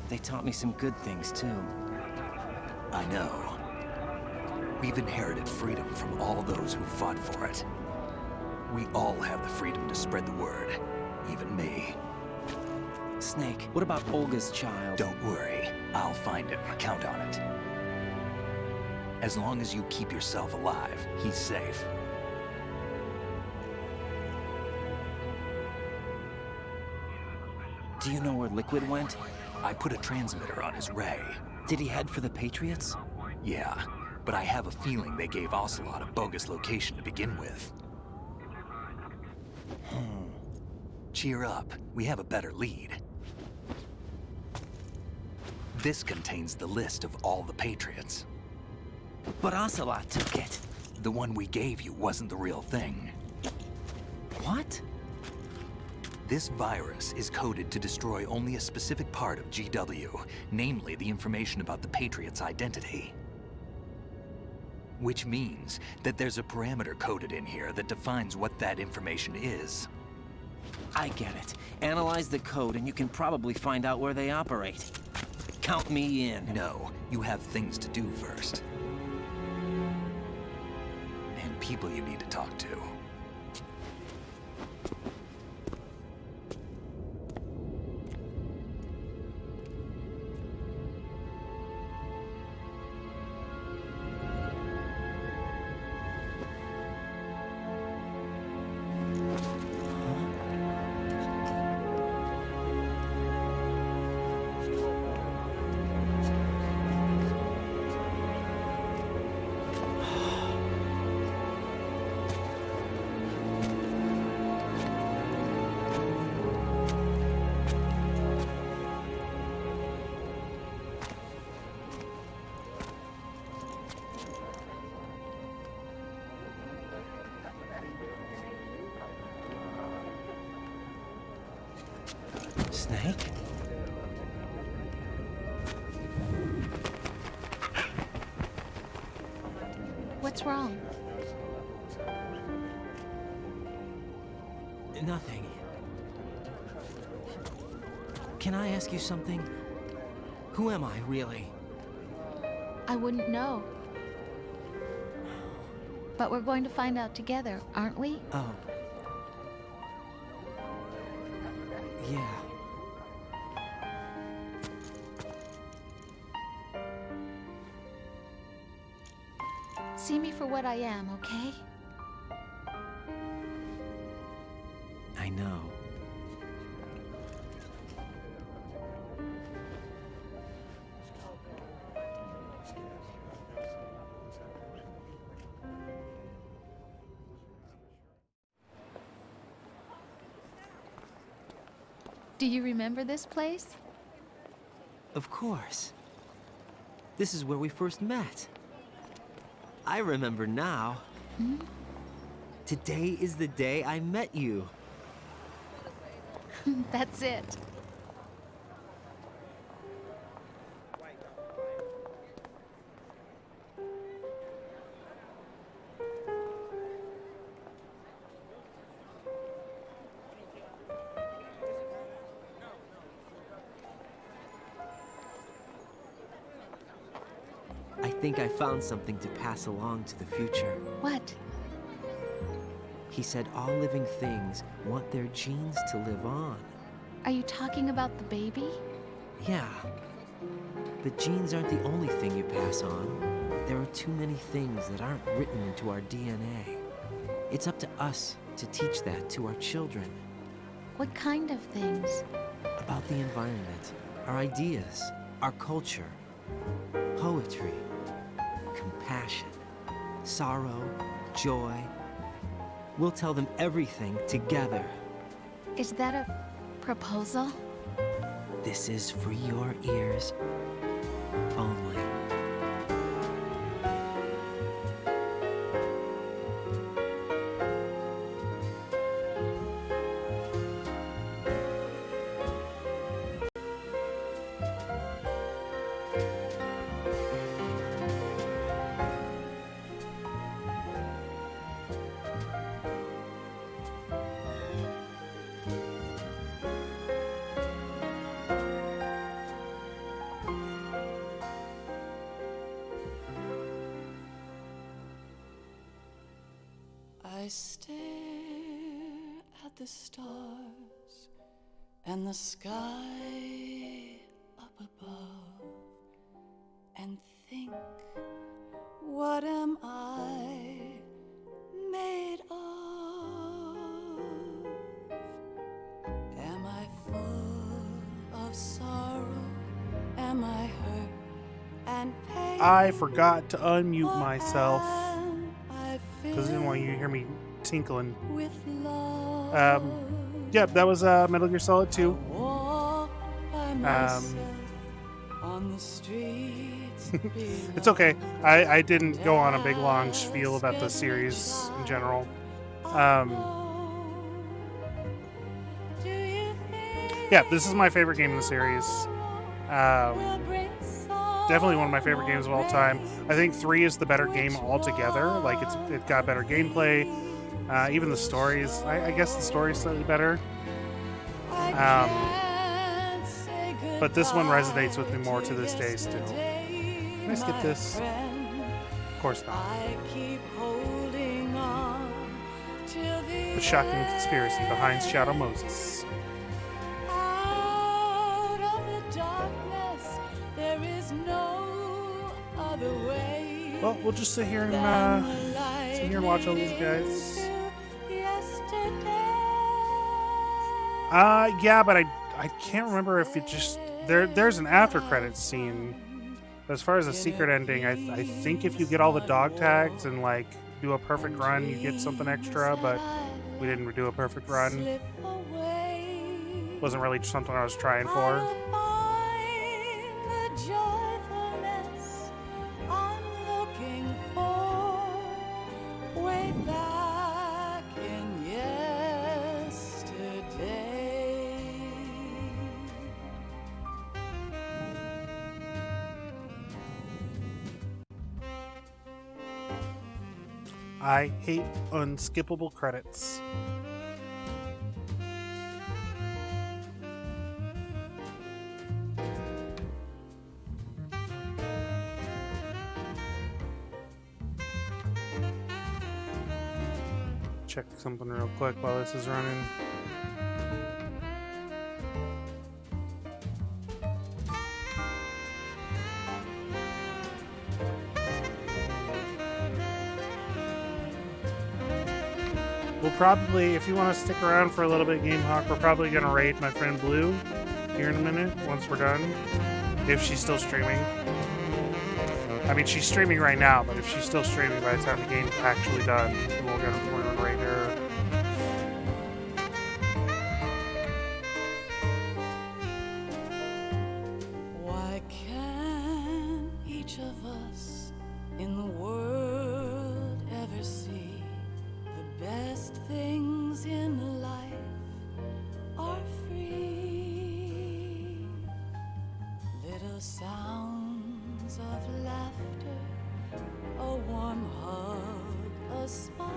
They taught me some good things, too. I know. We've inherited freedom from all those who fought for it. We all have the freedom to spread the word, even me. Snake, what about Olga's child? Don't worry, I'll find him. Count on it. As long as you keep yourself alive, he's safe. Do you know where Liquid went? I put a transmitter on his ray. Did he head for the Patriots? Yeah, but I have a feeling they gave Ocelot a bogus location to begin with. Cheer up, we have a better lead. This contains the list of all the Patriots. But Ocelot took it. The one we gave you wasn't the real thing. What? This virus is coded to destroy only a specific part of GW, namely the information about the Patriots' identity. Which means that there's a parameter coded in here that defines what that information is. I get it. Analyze the code and you can probably find out where they operate. Count me in. No, you have things to do first. And people you need to talk to. Snake? What's wrong? Nothing. Can I ask you something? Who am I, really? I wouldn't know. But we're going to find out together, aren't we? Oh. Yeah. See me for what I am, okay? I know. Do you remember this place? Of course. This is where we first met. I remember now. Hmm? Today is the day I met you. That's it. I think I found something to pass along to the future. What? He said all living things want their genes to live on. Are you talking about the baby? Yeah. But genes aren't the only thing you pass on. There are too many things that aren't written into our DNA. It's up to us to teach that to our children. What kind of things? About the environment, our ideas, our culture, poetry, compassion, sorrow, joy. We'll tell them everything together. Is that a proposal? This is for your ears only. I stare at the stars and the sky up above and think, what am I made of? Am I full of sorrow? Am I hurt and pain? I forgot to unmute myself because I didn't want you to hear me tinkling. Yeah, that was Metal Gear Solid 2. It's okay. I didn't go on a big long spiel about the series in general. Yeah, this is my favorite game in the series. Definitely one of my favorite games of all time. I think 3 is the better game altogether. Like it got better gameplay. Even the stories. I guess the story's slightly better. But this one resonates with me more to this day still. Can I skip this? Of course not. The shocking conspiracy behind Shadow Moses. Well, we'll just sit here and watch all these guys. Yeah, but I can't remember if it just there's an after credits scene. As far as a secret ending, I think if you get all the dog tags and like do a perfect run, you get something extra. But we didn't do a perfect run. Wasn't really something I was trying for. I hate unskippable credits. Check something real quick while this is running. We'll probably, if you want to stick around for a little bit, GameHawk, we're probably going to raid my friend Blue here in a minute once we're done. If she's still streaming. I mean, she's streaming right now, but if she's still streaming by the time the game's actually done, we're going to raid her. Why can't each of us in the world ever see the best things in life are free? Little sounds of laughter, a warm hug, a smile,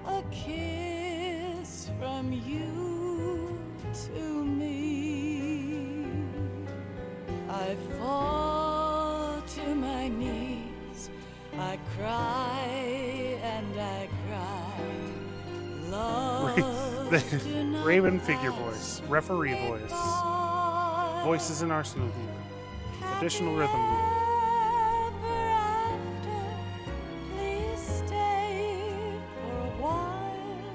a kiss from you to me. I fall to my knees, I cry and I cry. Raven figure voice, referee voice, voices in Arsenal view. Additional rhythm. Please stay for a while.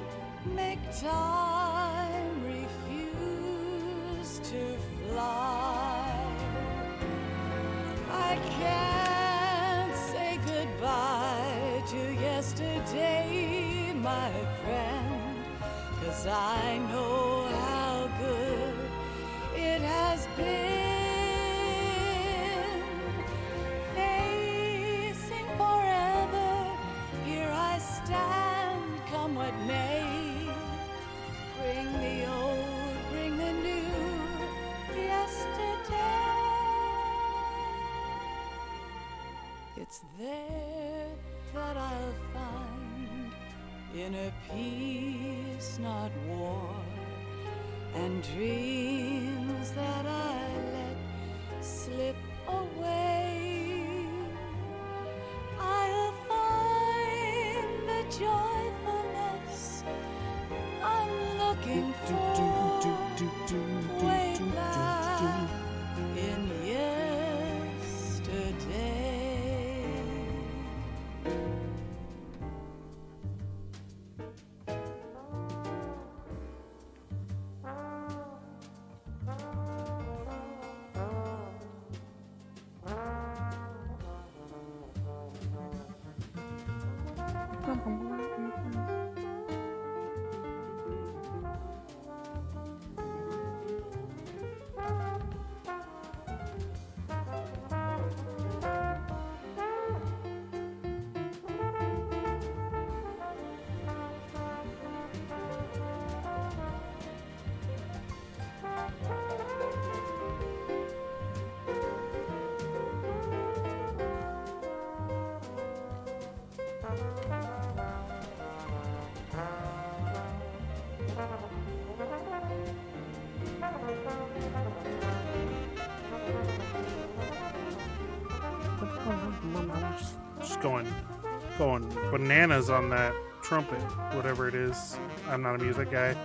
Make time refuse to fly. I can't say goodbye to yesterday, my friend, 'cause I know how good it has been. Facing forever, here I stand, come what may. Bring the old, bring the new, yesterday. It's there that I'll find inner peace, not war, and dreams that I let slip away. I'll find the joyfulness I'm looking for way back in yesterday. Just going bananas on that trumpet, whatever it is. I'm not a music guy.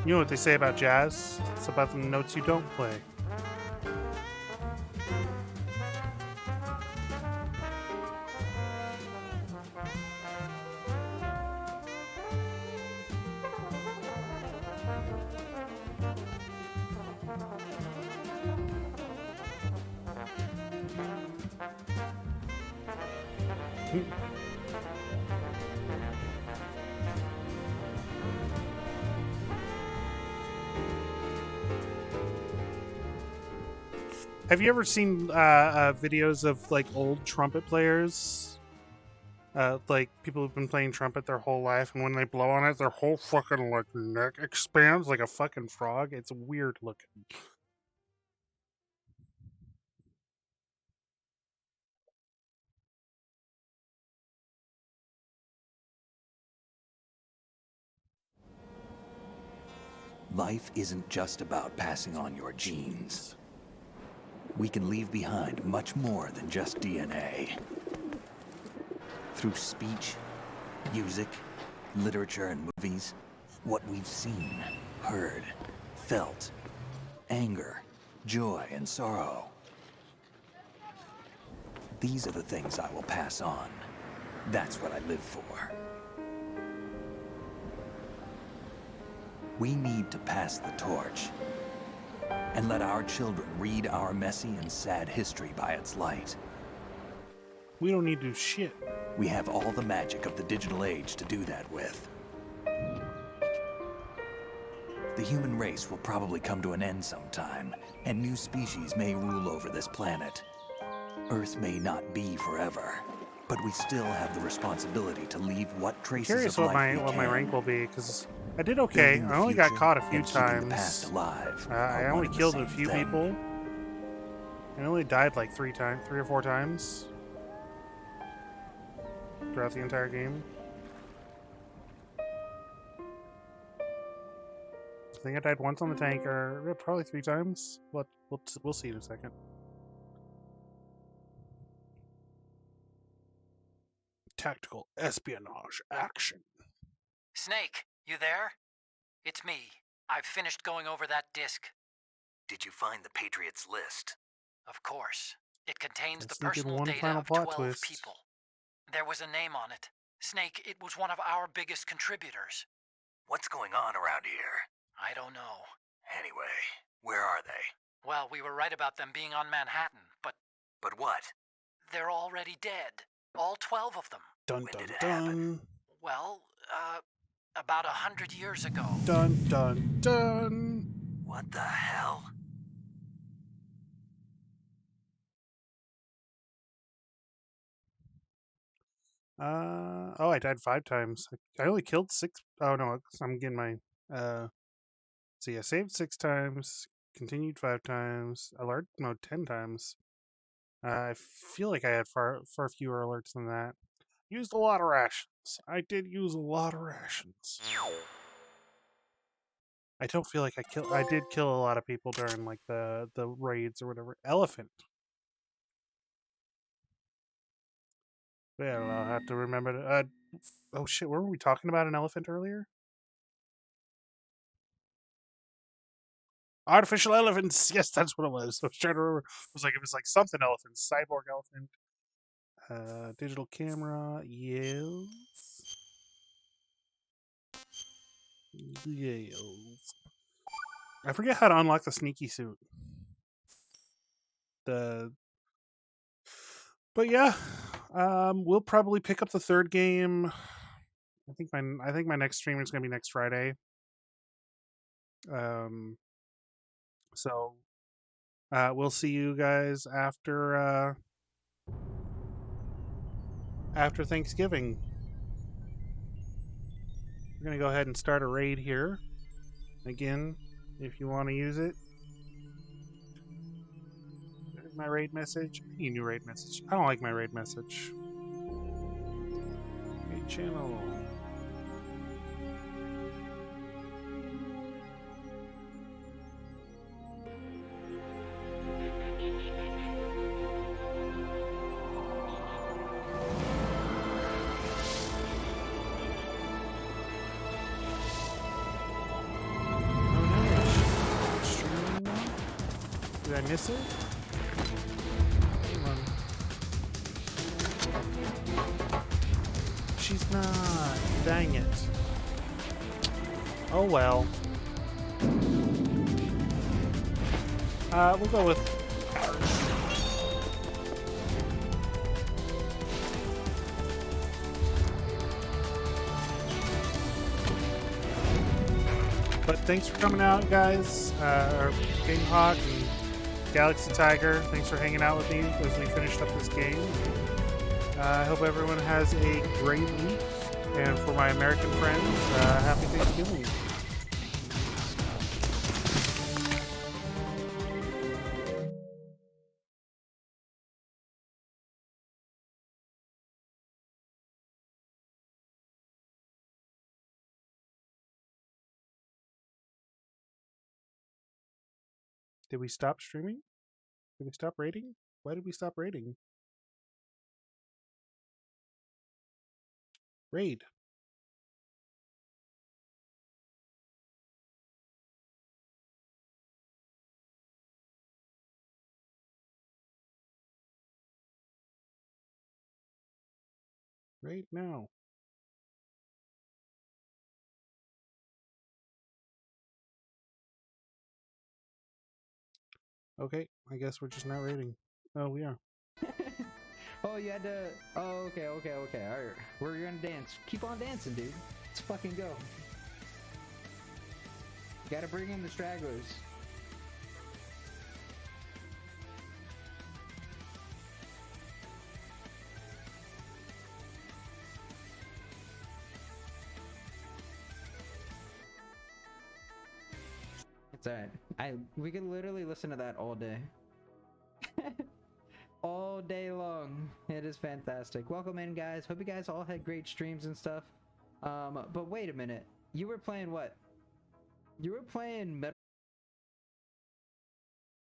You know what they say about jazz? It's about the notes you don't play. Have you ever seen videos of like old trumpet players? Like people who've been playing trumpet their whole life, and when they blow on it, their whole fucking like neck expands like a fucking frog. It's weird looking. Life isn't just about passing on your genes. We can leave behind much more than just DNA. Through speech, music, literature, and movies, what we've seen, heard, felt, anger, joy, and sorrow. These are the things I will pass on. That's what I live for. We need to pass the torch and let our children read our messy and sad history by its light. We don't need to do shit. We have all the magic of the digital age to do that with. The human race will probably come to an end sometime, and new species may rule over this planet. Earth may not be forever, but we still have the responsibility to leave what traces Curious of what life my we my can. rank will be, because I did okay. Building the I only got future caught a few and keeping the times. past alive I are only one and the killed a same few thing. people. I only died like 3 or 4 times throughout the entire game. I think I died once on the tanker, probably 3 times. We'll see in a second. Tactical espionage action. Snake, you there? It's me. I've finished going over that disc. Did you find the Patriots list? Of course. It contains the Let's think of personal one data final of plot 12 twist. people. There was a name on it. Snake, it was one of our biggest contributors. What's going on around here? I don't know. Anyway, where are they? Well, we were right about them being on Manhattan, but But what? they're already dead. All 12 of them. Dun When dun did it dun. Well, about 100 years ago. Dun dun dun. What the hell? Oh, I died 5 times. I only killed 6. Oh no, I'm getting my so yeah, saved 6 times, continued 5 times, alert mode 10 times. I feel like I had far fewer alerts than that. Used a lot of rations. I did use a lot of rations. I don't feel like I did kill a lot of people during like the raids or whatever. Elephant. Well, I'll have to remember to oh shit, were we talking about an elephant earlier? Artificial elephants. Yes, that's what it was. I was trying to remember. It was like something elephant, cyborg elephant. Digital camera. Yes. Yes. I forget how to unlock the sneaky suit. But yeah, we'll probably pick up the 3rd game. I think my next stream is gonna be next Friday. So we'll see you guys after Thanksgiving. We're gonna go ahead and start a raid here. Again, if you want to use it. There's my raid message. Any new raid message. I don't like my raid message. Raid channel. Did I miss it? Come on. She's not. Dang it. Oh well. We'll go with... But thanks for coming out, guys. Gamehawk and Galaxy Tiger, thanks for hanging out with me as we finished up this game. I hope everyone has a great week. And for my American friends, happy Thanksgiving. Did we stop streaming? Did we stop raiding? Why did we stop raiding? Raid. Raid now. Okay, I guess we're just not raiding. Oh, we are. Oh, you had to... Oh, okay. Alright, we're gonna dance. Keep on dancing, dude. Let's fucking go. Gotta bring in the stragglers. It's alright. We could literally listen to that all day. All day long. It is fantastic. Welcome in, guys. Hope you guys all had great streams and stuff. But wait a minute. You were playing what? You were playing Metal